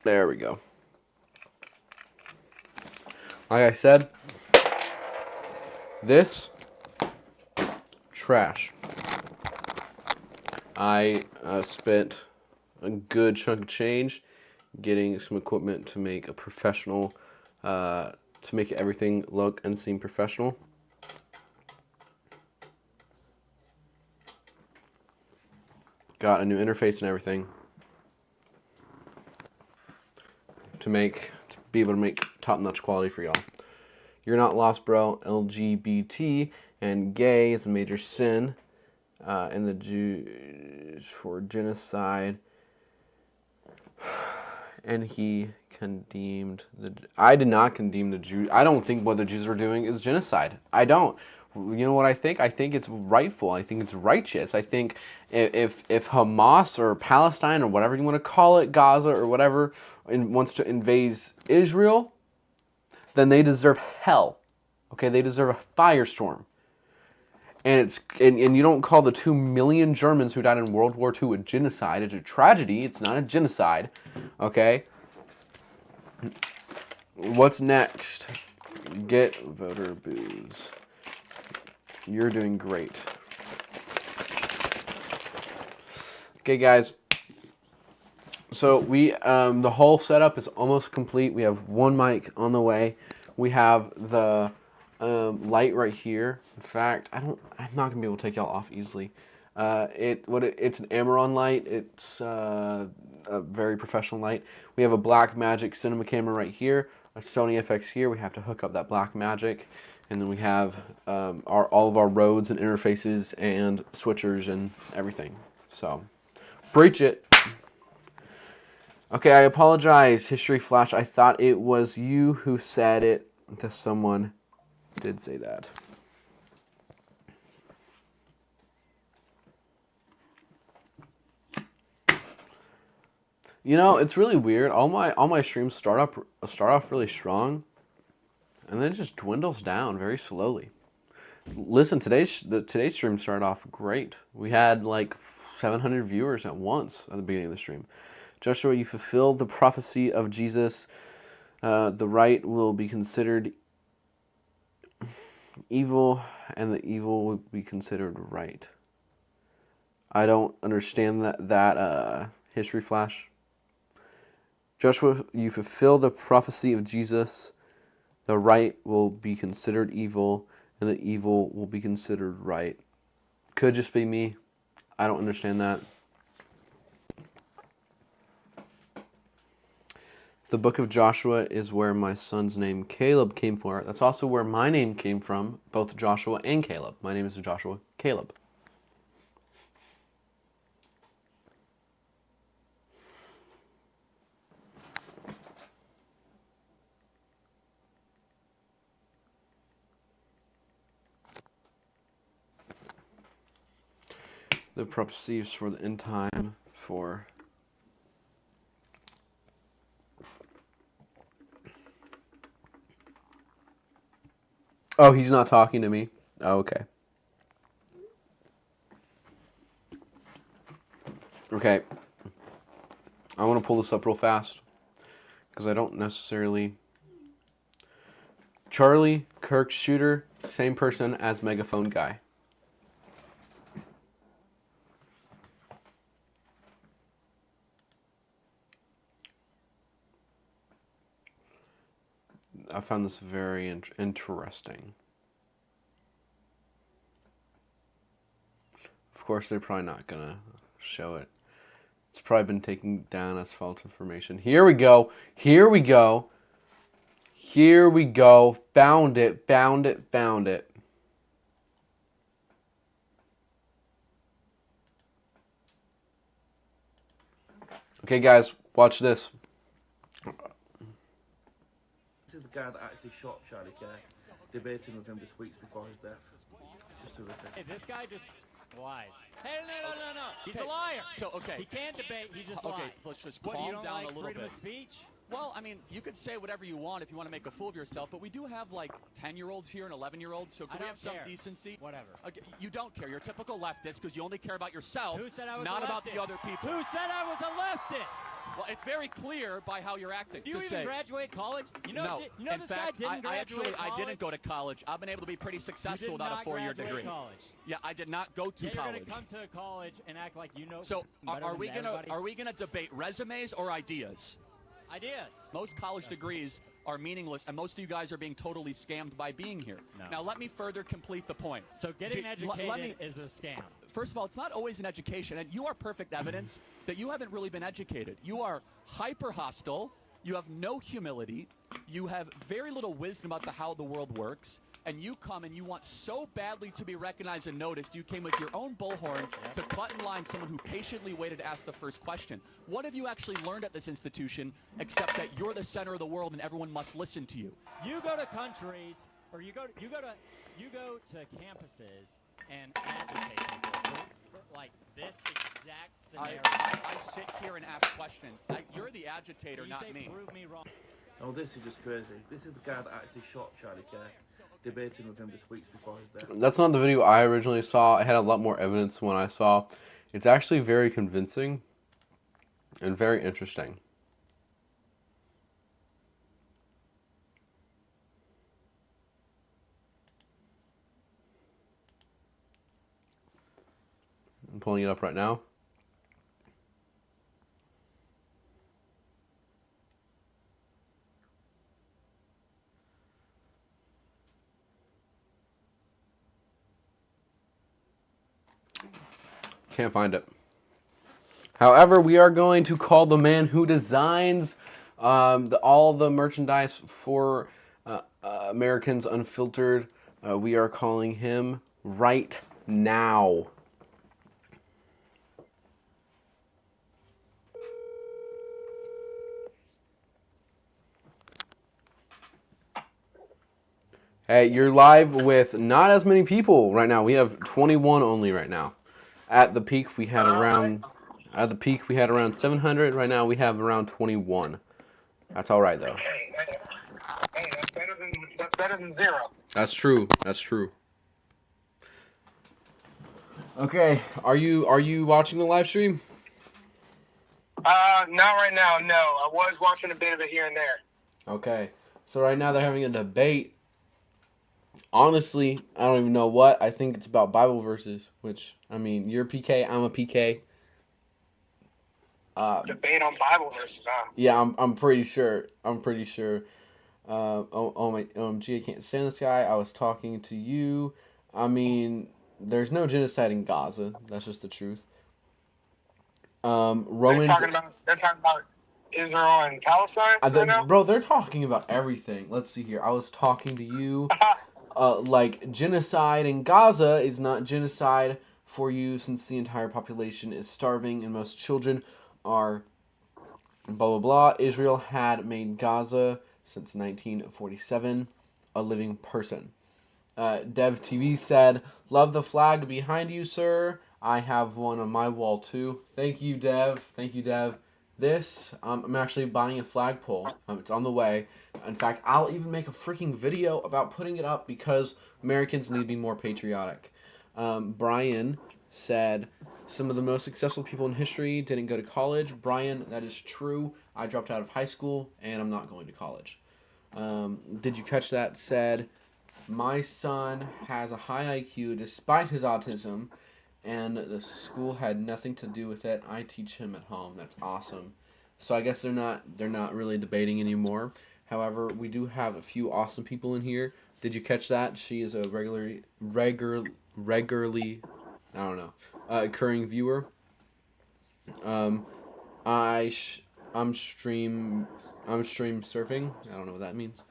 There we go. Like I said, this trash. I spent a good chunk of change getting some equipment to make a professional, to make everything look and seem professional. Got a new interface and everything to be able to make top-notch quality for y'all. You're not lost, bro. LGBT and gay is a major sin, and the Jews for genocide. And he condemned the... I did not condemn the Jews. I don't think what the Jews are doing is genocide. I don't. You know what I think? I think it's rightful. I think it's righteous. I think if Hamas or Palestine or whatever you want to call it, Gaza or whatever, wants to invade Israel, then they deserve hell. Okay, they deserve a firestorm. And you don't call the 2 million Germans who died in World War II a genocide. It's a tragedy. It's not a genocide. Okay? What's next? Get voter booze. You're doing great. Okay, guys. So we the whole setup is almost complete. We have one mic on the way. We have the light right here. In fact, I'm not gonna be able to take y'all off easily. It's an Amaron light. It's a very professional light. We have a Blackmagic cinema camera right here, a Sony FX here. We have to hook up that Blackmagic, and then we have all of our Rodes and interfaces and switchers and everything. So, breach it. Okay, I apologize, History Flash. I thought it was you who said it. To someone did say that. You know, it's really weird. All my streams start off really strong, and then it just dwindles down very slowly. Listen, today's stream started off great. We had like 700 viewers at once at the beginning of the stream. Joshua, you fulfilled the prophecy of Jesus. The right will be considered evil, and the evil will be considered right. I don't understand that History Flash. Joshua, you fulfill the prophecy of Jesus. The right will be considered evil, and the evil will be considered right. Could just be me. I don't understand that. The book of Joshua is where my son's name Caleb came from. That's also where my name came from, both Joshua and Caleb. My name is Joshua Caleb. The prophecies for the end time for Oh, he's not talking to me. Oh, okay. Okay. I want to pull this up real fast because I don't necessarily. Charlie, Kirk, shooter, same person as megaphone guy. I found this very interesting. Of course, they're probably not going to show it. It's probably been taken down as false information. Here we go. Here we go. Here we go. Found it. Found it. Found it. Okay, guys, watch this. This is the guy that actually shot Charlie Kirk, debating with him just weeks before his death. Just to repeat. Hey, this guy just lies. Hey, no. He's a liar. So, okay. He can't debate. He just Okay, lies. so let's just What, calm you don't down like a little freedom bit. of speech? Well, I mean, you could say whatever you want if you want to make a fool of yourself, but we do have like 10-year-olds here and 11-year-olds, so I can we don't have some care. decency? Whatever. Okay, you don't care. You're a typical leftist because you only care about yourself, Who said I was not a about leftist? the other people. Who said I was a leftist? Well, it's very clear by how you're acting. Do you to even say, graduate college? You know, no. you know In this fact, guy didn't I graduate college? didn't go to college. I've been able to be pretty successful You did without not a four-year graduate degree. college. Yeah, I did not go to Yeah, college. You're gonna come to college and act like you know. So, better are than we gonna everybody? debate resumes or ideas? Ideas. Most college degrees are meaningless, and most of you guys are being totally scammed by being here. No. Now, let me further complete the point. So getting educated let me- is a scam. First of all, it's not always an education, and you are perfect evidence that you haven't really been educated. You are hyper hostile. You have no humility. You have very little wisdom about how the world works. And you come and you want so badly to be recognized and noticed, you came with your own bullhorn to cut in line someone who patiently waited to ask the first question. What have you actually learned at this institution except that you're the center of the world and everyone must listen to you? You go to countries, or you go to campuses and agitate people for like this exact scenario. I sit here and ask questions. You're the agitator, You not say, me. prove me wrong. Oh, this is just crazy. This is the guy that actually shot Charlie Kirk, debating with him just weeks before his death. That's not the video I originally saw. I had a lot more evidence when I saw. It's actually very convincing and very interesting. I'm pulling it up right now. Can't find it. However, we are going to call the man who designs all the merchandise for Americans Unfiltered. We are calling him right now. Hey, you're live with not as many people right now. We have 21 only right now. At the peak, we had around 700. Right now, we have around 21. That's all right though. Hey, that's better than zero. That's true. That's true. Okay, are you watching the live stream? Not right now. No, I was watching a bit of it here and there. Okay, so right now they're having a debate. Honestly, I don't even know what. I think it's about Bible verses, which, I mean, you're a PK, I'm a PK. Debate on Bible verses, huh? Yeah, I'm pretty sure. Oh my, gee, I can't stand this guy. I was talking to you. I mean, there's no genocide in Gaza. That's just the truth. Romans. They're talking about Israel and Palestine right now? Bro, they're talking about everything. Let's see here. I was talking to you. Like, genocide in Gaza is not genocide for you since the entire population is starving and most children are blah, blah, blah. Israel had made Gaza since 1947 a living person. Dev TV said, "Love the flag behind you, sir. I have one on my wall, too." Thank you, Dev. Thank you, Dev. This, I'm actually buying a flagpole. It's on the way. In fact, I'll even make a freaking video about putting it up because Americans need to be more patriotic. Brian said, "Some of the most successful people in history didn't go to college." Brian, that is true. I dropped out of high school, and I'm not going to college. Did you catch that? Said, "My son has a high IQ despite his autism, and the school had nothing to do with it. I teach him at home." That's awesome. So I guess they're not really debating anymore. However, we do have a few awesome people in here. Did you catch that? She is a regularly I don't know, occurring viewer. I'm stream surfing. I don't know what that means.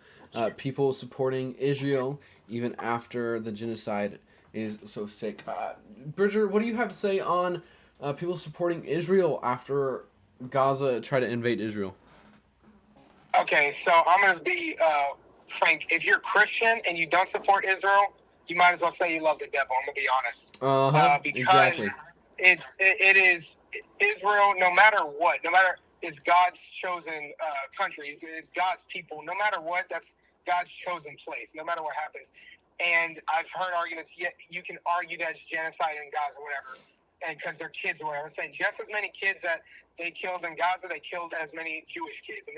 People supporting Israel even after the genocide is so sick. Bridger, what do you have to say on people supporting Israel after Gaza tried to invade Israel? Okay, so I'm going to be frank. If you're Christian and you don't support Israel, you might as well say you love the devil. I'm going to be honest. Because exactly. it is Israel, no matter what, no matter, it's God's chosen country. It's God's people. No matter what, that's God's chosen place, no matter what happens. And I've heard arguments, yet you can argue that it's genocide in Gaza, whatever, and because they're kids or whatever. I'm saying just as many kids that they killed in Gaza, they killed as many Jewish kids and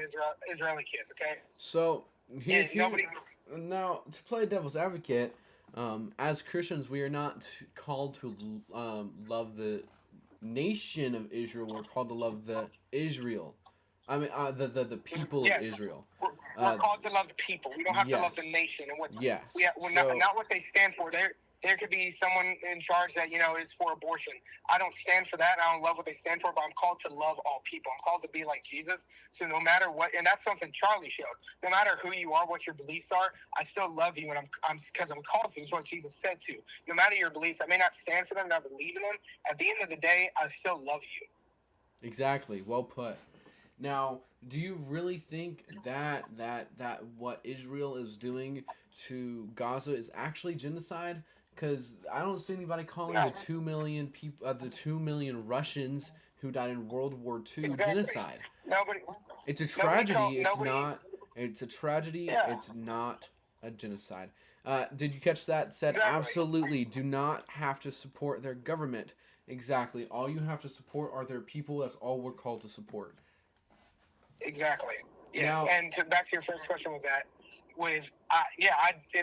Israeli kids, okay? So, now, to play devil's advocate, as Christians, we are not called to love the nation of Israel. We're called to love the Israel. I mean, the people of Israel. We're called to love the people. We don't have to love the nation and what. Not what they stand for. There could be someone in charge that is for abortion. I don't stand for that. I don't love what they stand for, but I'm called to love all people. I'm called to be like Jesus. So no matter what, and that's something Charlie showed. No matter who you are, what your beliefs are, I still love you, and I'm because I'm called to. Is what Jesus said to. No matter your beliefs, I may not stand for them, not believe in them. At the end of the day, I still love you. Exactly. Well put. Now, do you really think that what Israel is doing to Gaza is actually genocide? Because I don't see anybody calling the 2 million people, the 2 million Russians who died in World War II genocide. It's a tragedy. It's a tragedy. Yeah. It's not a genocide. Did you catch that? Said absolutely. Do not have to support their government. Exactly. All you have to support are their people. That's all we're called to support. Exactly. Yes. And back to your first question with that. It's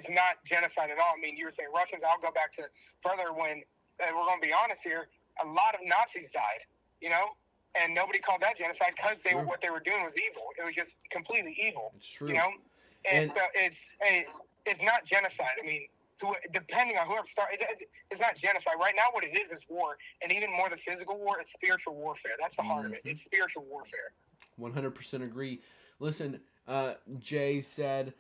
not genocide at all. I mean, you were saying Russians. I'll go back to further when, and we're going to be honest here, a lot of Nazis died, and nobody called that genocide because what they were doing was evil. It was just completely evil. It's true. And so it's not genocide. I mean, depending on whoever started, it's not genocide. Right now, what it is war, and even more than physical war, it's spiritual warfare. That's the heart of it. It's spiritual warfare. 100% agree. Listen, Jay said,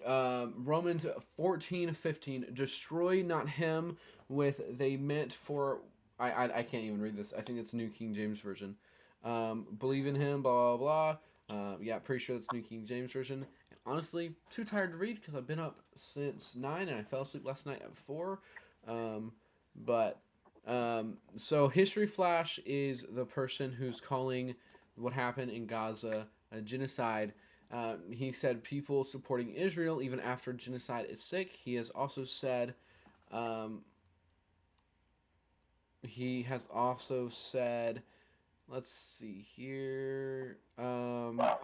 Romans 14:15, destroy not him with they meant for, I can't even read this. I think it's New King James Version. Believe in him, blah, blah, blah. Pretty sure it's New King James Version. And honestly, too tired to read because I've been up since 9 and I fell asleep last night at 4. So History Flash is the person who's calling what happened in Gaza a genocide. He said people supporting Israel even after genocide is sick. He has also said, let's see here. I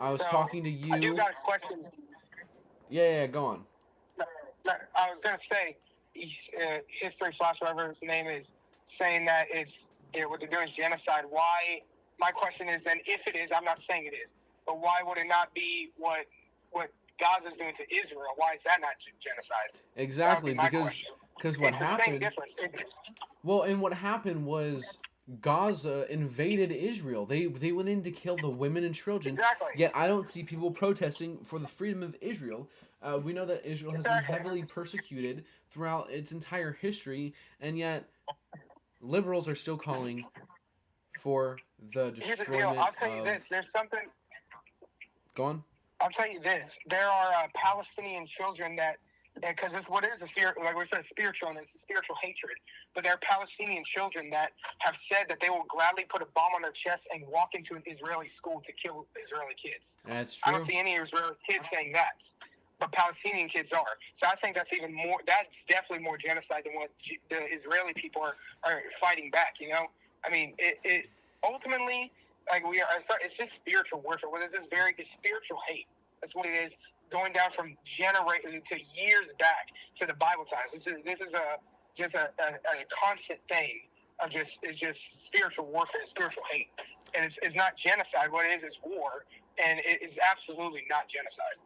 was talking to you. I do got a question. Yeah, go on. I was going to say, History Flash, whatever his name is, saying that what they're doing is genocide. Why? My question is then, if it is, I'm not saying it is, but why would it not be what Gaza's doing to Israel? Why is that not genocide? Exactly, because what it's happened. The same difference. Well, and what happened was Gaza invaded Israel. They went in to kill the women and children. Exactly. Yet I don't see people protesting for the freedom of Israel. We know that Israel has been heavily persecuted throughout its entire history, and yet liberals are still calling for the Here's the deal. destroyment I'll tell you of... this. There's something. Go on. I'll tell you this. There are Palestinian children that, because it's what is a spirit, like we said, spiritual, and it's a spiritual hatred. But there are Palestinian children that have said that they will gladly put a bomb on their chest and walk into an Israeli school to kill Israeli kids. That's I true. don't see any Israeli kids saying that, but Palestinian kids are. So I think that's even more. That's definitely more genocide than what the Israeli people are fighting back. You know, I mean, it ultimately, like we are. It's just spiritual warfare. What is this? It's spiritual hate. That's what it is. Going down from generation to years back to the Bible times. This is a constant thing of just spiritual warfare, spiritual hate, and it's not genocide. What it is war, and it is absolutely not genocide.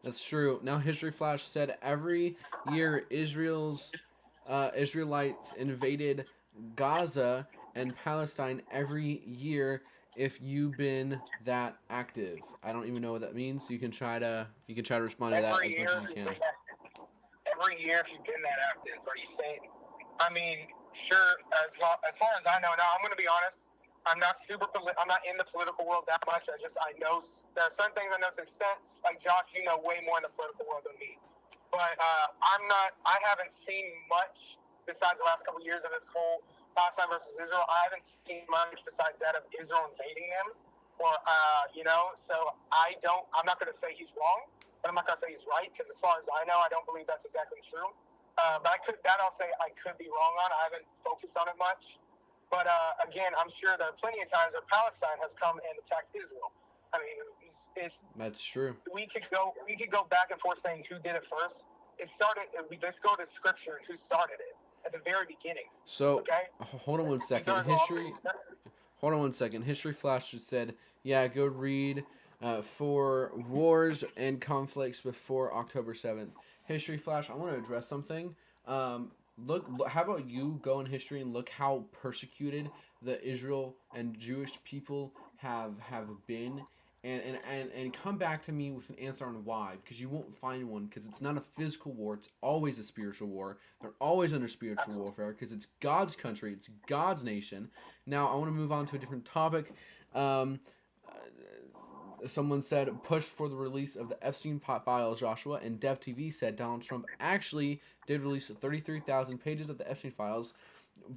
That's true. Now, History Flash said every year Israelites invaded Gaza and Palestine every year. If you've been that active, I don't even know what that means. So you can try to respond to that as much as you can. Every year, if you've been that active, are you saying? I mean, sure. As far as I know, now I'm going to be honest. I'm not I'm not in the political world that much. I know there are certain things I know to an extent. Like Josh, you know way more in the political world than me. But I'm not. I haven't seen much besides the last couple of years of this whole Palestine versus Israel. I haven't seen much besides that of Israel invading them, or So I'm not going to say he's wrong, but I'm not going to say he's right because as far as I know, I don't believe that's exactly true. But I'll say I could be wrong on. I haven't focused on it much. But again, I'm sure there are plenty of times where Palestine has come and attacked Israel. I mean, That's true. We could go back and forth saying who did it first. It started. Let's go to Scripture and who started it at the very beginning. So okay? Hold on one second. Hold on one second. History Flash just said, yeah, go read for wars and conflicts before October 7th. History Flash, I want to address something. Look, how about you go in history and look how persecuted the Israel and Jewish people have been, and come back to me with an answer on why, because you won't find one, because it's not a physical war, it's always a spiritual war. They're always under spiritual warfare, because it's God's country, it's God's nation. Now, I want to move on to a different topic. Someone said, push for the release of the Epstein files, Joshua, and DevTV said Donald Trump actually did release 33,000 pages of the Epstein files,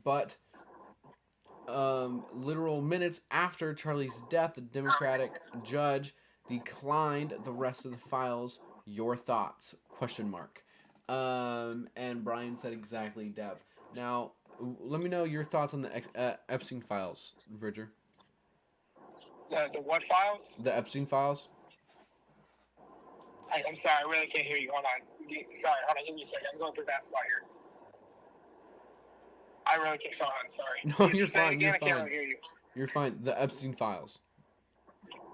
but literal minutes after Charlie's death, the Democratic judge declined the rest of the files. Your thoughts? ? And Brian said exactly, Dev. Now, let me know your thoughts on the Epstein files, Bridger. The what files? The Epstein files. I'm sorry, I really can't hear you. Hold on. Sorry, hold on. Give me a second. I'm going through that spot here. I really can't. Hold on, sorry. No, you're fine. Again, You're I can't fine. really hear you. You're fine. The Epstein files.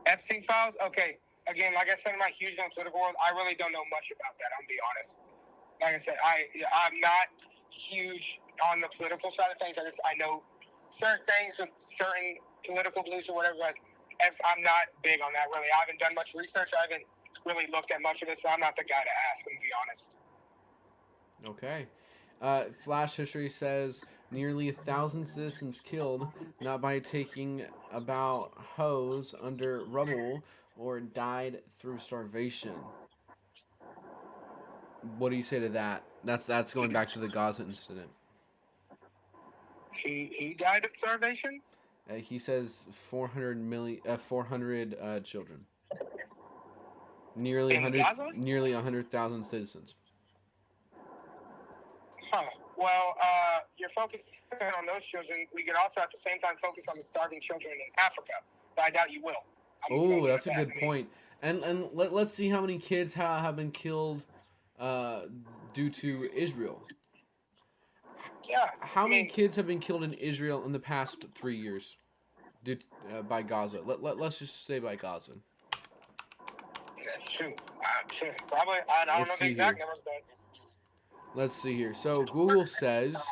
Epstein files? Okay. Again, like I said, I'm not huge in the political world. I really don't know much about that. I'm going to be honest. Like I said, I'm not huge on the political side of things. I know certain things with certain political beliefs or whatever, but I'm not big on that, really. I haven't done much research. I haven't really looked at much of it, so I'm not the guy to ask, to be honest. Okay. Flash History says nearly 1,000 citizens killed, not by taking about hose under rubble, or died through starvation. What do you say to that? That's going back to the Gaza incident. He died of starvation? He says 400 children. Nearly 100,000 citizens. Huh. Well, you're focusing on those children. We could also at the same time focus on the starving children in Africa, but I doubt you will. Oh, that's a good point. And let's see how many kids have been killed due to Israel. Yeah. How many kids have been killed in Israel in the past 3 years by Gaza? Let's just say by Gaza. That's true. Probably. I don't know the exact numbers, but... Let's see here. So Google says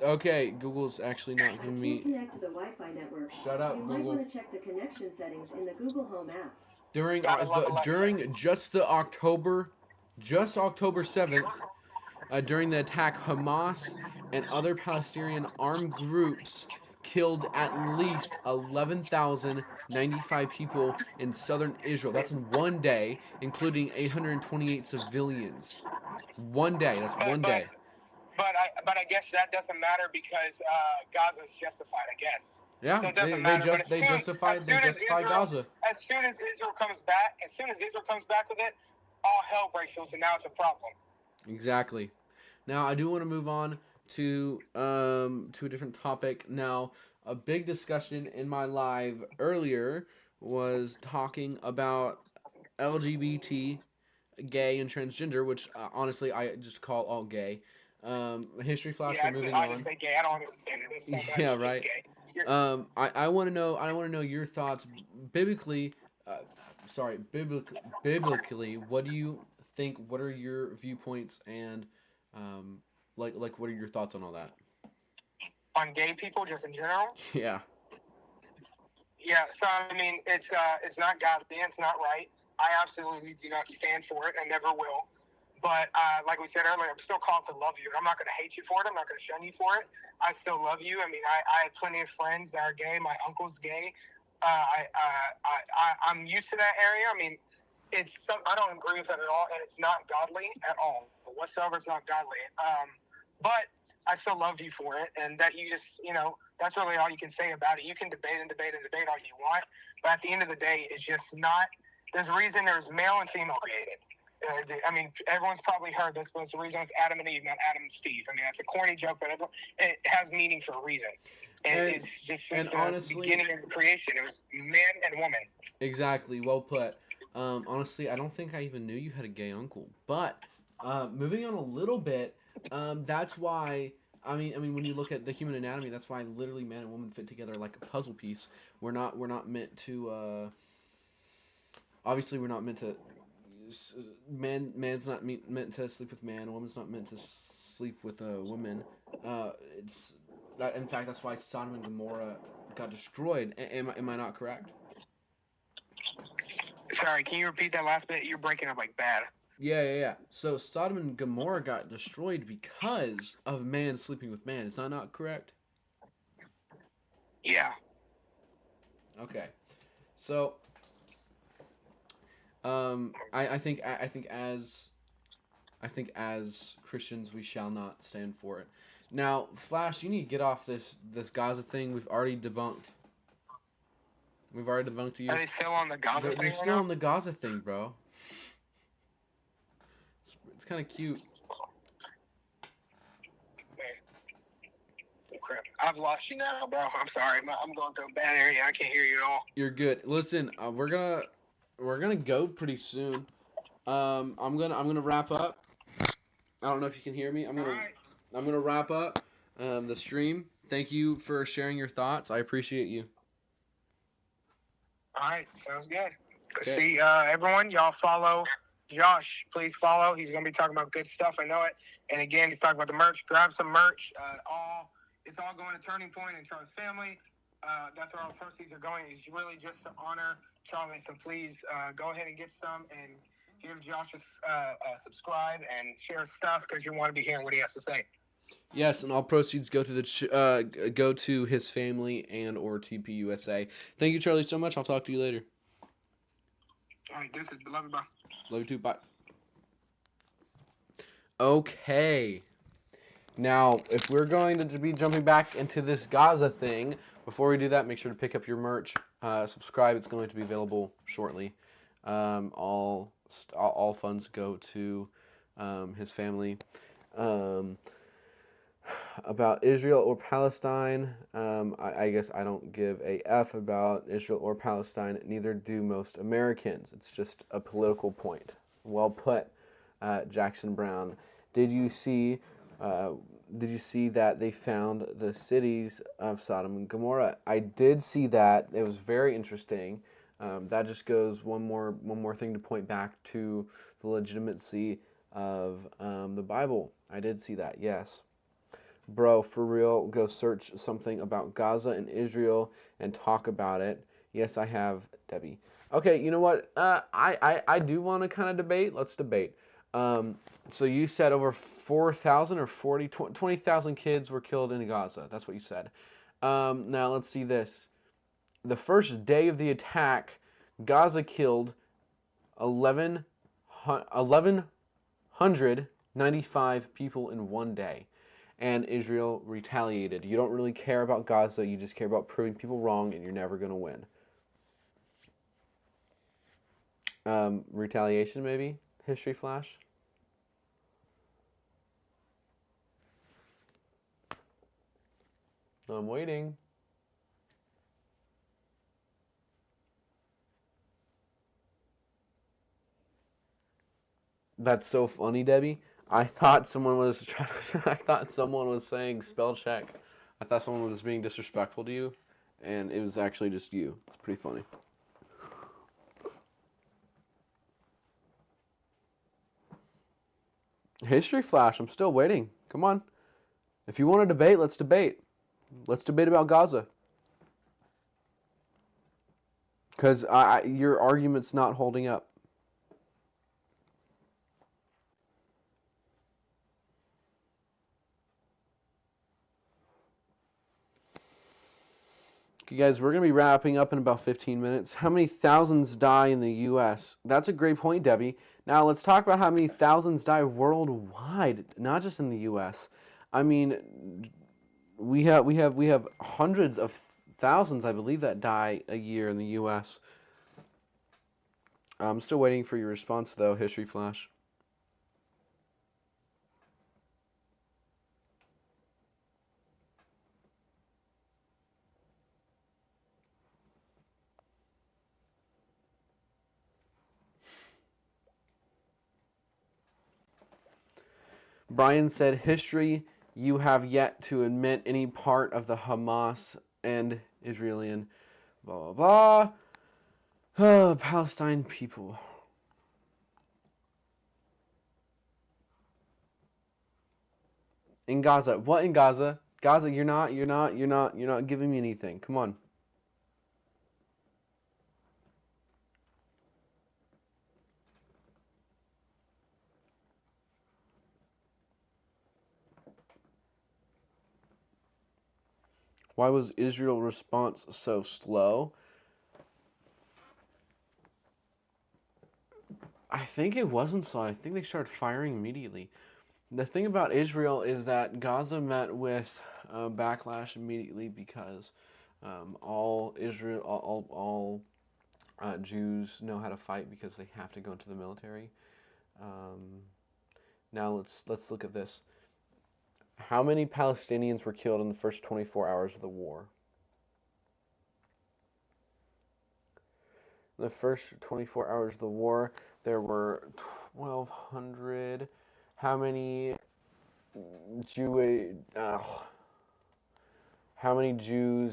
Okay, Google's actually not giving me. Connect to the Wi-Fi network. Shut up, You Google. might want to check the connection settings in the Google Home app. During just October 7th, during the attack, Hamas and other Palestinian armed groups killed at least 11,095 people in southern Israel. That's in one day, including 828 civilians. One day. That's one day. But I guess that doesn't matter because Gaza is justified, I guess. Yeah, so it doesn't matter. They justify Gaza. As soon as Israel comes back with it, all hell breaks loose, and now it's a problem. Exactly. Now I do want to move on to a different topic. Now, a big discussion in my live earlier was talking about LGBT, gay, and transgender, which honestly I just call all gay. History flash. Yeah, moving I on. just say gay. I don't understand this. Yeah, right. I want to know your thoughts biblically. Biblically, what do you think? What are your viewpoints and what are your thoughts on all that? On gay people, just in general. Yeah. Yeah. So I mean, it's not godly. It's not right. I absolutely do not stand for it. I never will. But like we said earlier, I'm still called to love you. I'm not going to hate you for it. I'm not going to shun you for it. I still love you. I mean, I have plenty of friends that are gay. My uncle's gay. I'm used to that area. I mean, I don't agree with it at all, and it's not godly at all. Whatsoever, it's not godly. But I still love you for it, and that you just, that's really all you can say about it. You can debate all you want, but at the end of the day, it's just not. There's a reason there's male and female created. I mean, everyone's probably heard this, but it's the reason it's Adam and Eve, not Adam and Steve. I mean, that's a corny joke, but it has meaning for a reason. And it's just since the honestly, beginning of creation, it was man and woman. Exactly. Well put. Honestly, I don't think I even knew you had a gay uncle. But moving on a little bit, that's why. I mean, when you look at the human anatomy, that's why literally man and woman fit together like a puzzle piece. We're not meant to. Obviously, we're not meant to. Man's not meant to sleep with man. A woman's not meant to sleep with a woman. It's that. In fact, that's why Sodom and Gomorrah got destroyed. Am I not correct? Sorry, can you repeat that last bit? You're breaking up like bad. Yeah. So Sodom and Gomorrah got destroyed because of man sleeping with man. Is that not correct? Yeah. Okay. So. I think as Christians we shall not stand for it. Now, Flash, you need to get off this Gaza thing. We've already debunked. You. Are they still on the Gaza thing? They're still on the Gaza thing, bro. It's kind of cute. Crap. I've lost you now, bro. I'm sorry. I'm going through a bad area. I can't hear you at all. You're good. Listen, we're gonna go pretty soon. I'm gonna wrap up. I don't know if you can hear me. I'm gonna wrap up the stream. Thank you for sharing your thoughts. I appreciate you. All right, sounds good. Okay. See, everyone, y'all follow Josh. Please follow. He's gonna be talking about good stuff. I know it. And again, he's talking about the merch. Grab some merch. It's all going to Turning Point and Charlie's family. That's where all the proceeds are going. It's really just to honor Charlie. So please go ahead and get some and give Josh a subscribe and share stuff because you want to be hearing what he has to say. Yes, and all proceeds go to go to his family and or TPUSA. Thank you, Charlie, so much. I'll talk to you later. All right, deuces. Love you, bye. Love you too. Bye. Okay. Now, if we're going to be jumping back into this Gaza thing, before we do that, make sure to pick up your merch. Subscribe. It's going to be available shortly. All funds go to his family. About Israel or Palestine, I guess I don't give a F about Israel or Palestine. Neither do most Americans. It's just a political point. Well put, Jackson Brown. Did you see that they found the cities of Sodom and Gomorrah? I did see that. It was very interesting. That just goes one more thing to point back to the legitimacy of the Bible. I did see that, yes. Bro, for real, go search something about Gaza and Israel and talk about it. Yes, I have, Debbie. Okay, you know what? I do want to kind of debate. Let's debate. So you said over 4,000 or 20,000 kids were killed in Gaza. That's what you said. Now let's see this. The first day of the attack, Gaza killed 1,195 people in one day. And Israel retaliated. You don't really care about Gaza. You just care about proving people wrong, and you're never going to win. Retaliation, maybe? History flash? I'm waiting. That's so funny, Debbie. I thought someone was I thought someone was saying spell check. I thought someone was being disrespectful to you, and it was actually just you. It's pretty funny. History flash. I'm still waiting. Come on. If you want to debate, let's debate. Let's debate about Gaza. Because your argument's not holding up. Okay, guys, we're going to be wrapping up in about 15 minutes. How many thousands die in the U.S.? That's a great point, Debbie. Now, let's talk about how many thousands die worldwide, not just in the U.S. I mean, we have hundreds of thousands, I believe, that die a year in the U.S. I'm still waiting for your response, though, History Flash. Brian said, history, you have yet to admit any part of the Hamas and Israeli, blah, blah, blah. Palestine people. In Gaza. What in Gaza? Gaza, you're not giving me anything. Come on. Why was Israel's response so slow? I think it wasn't slow. I think they started firing immediately. The thing about Israel is that Gaza met with backlash immediately because all Jews know how to fight because they have to go into the military. Now let's look at this. How many Palestinians were killed in the first 24 hours of the war? In the first 24 hours of the war, there were 1,200. How many Jews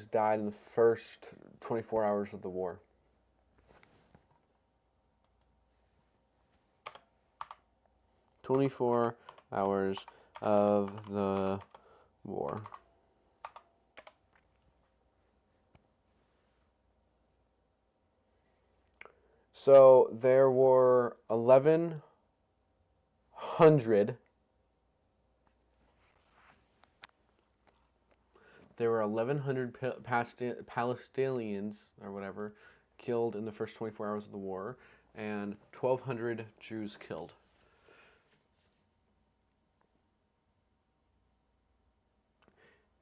died in the first 24 hours of the war? "24 hours of the war." So there were 1,100. There were 1,100 Palestinians or whatever killed in the first 24 hours of the war, and 1,200 Jews killed.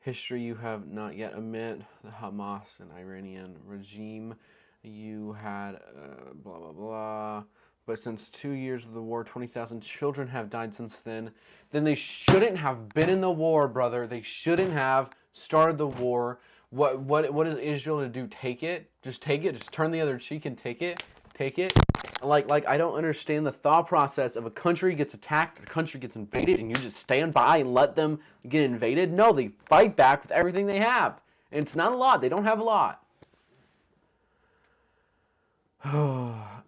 History, you have not yet admit the Hamas and Iranian regime. You had blah, blah, blah. But since 2 years of the war, 20,000 children have died since then. Then they shouldn't have been in the war, brother. They shouldn't have started the war. What is Israel to do? Take it? Just take it? Just turn the other cheek and take it? Take it? Like I don't understand the thought process of a country gets attacked, a country gets invaded, and you just stand by and let them get invaded. No, they fight back with everything they have. And it's not a lot. They don't have a lot.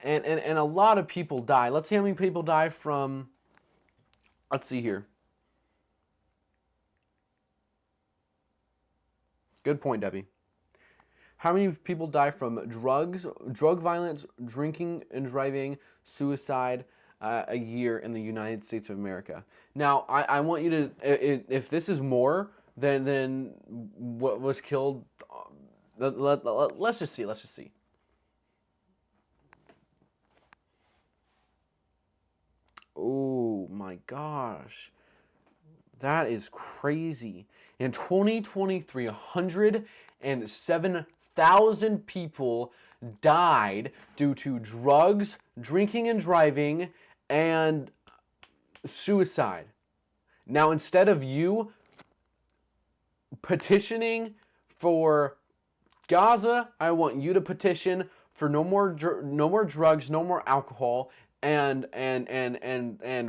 and a lot of people die. Let's see how many people die from, let's see here. Good point, Debbie. How many people die from drugs, drug violence, drinking and driving, suicide a year in the United States of America? Now, I want you to, if this is more than what was killed, let's just see. Let's just see. Oh my gosh. That is crazy. In 2023, 107,000 people died due to drugs, drinking and driving, and suicide. Now, instead of you petitioning for Gaza, I want you to petition for no more drugs, no more alcohol, and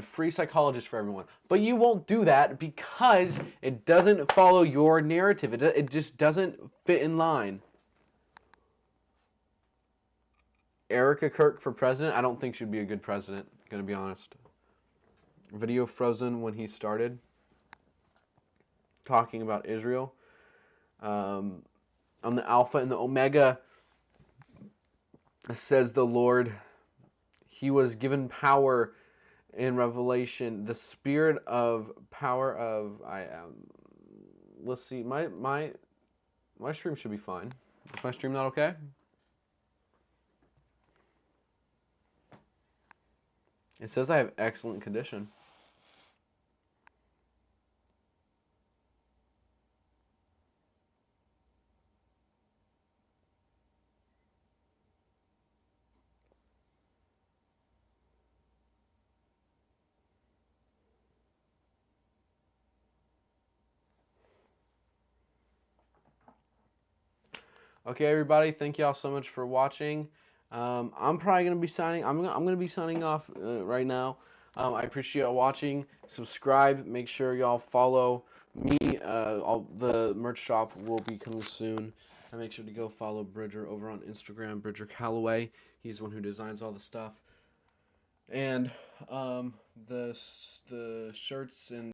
free psychologists for everyone. But you won't do that because it doesn't follow your narrative. It just doesn't fit in line. Erica Kirk for president? I don't think she'd be a good president, gonna be honest. Video frozen when he started talking about Israel. On the Alpha and the Omega, says the Lord, he was given power in Revelation, the spirit of power of, let's see, my stream should be fine. Is my stream not okay? It says I have excellent condition. Okay, everybody, thank y'all so much for watching. I'm probably gonna be signing. I'm gonna be signing off right now. I appreciate y'all watching. Subscribe. Make sure y'all follow me. The merch shop will be coming soon. And make sure to go follow Bridger over on Instagram, Bridger Calloway. He's the one who designs all the stuff. And the shirts and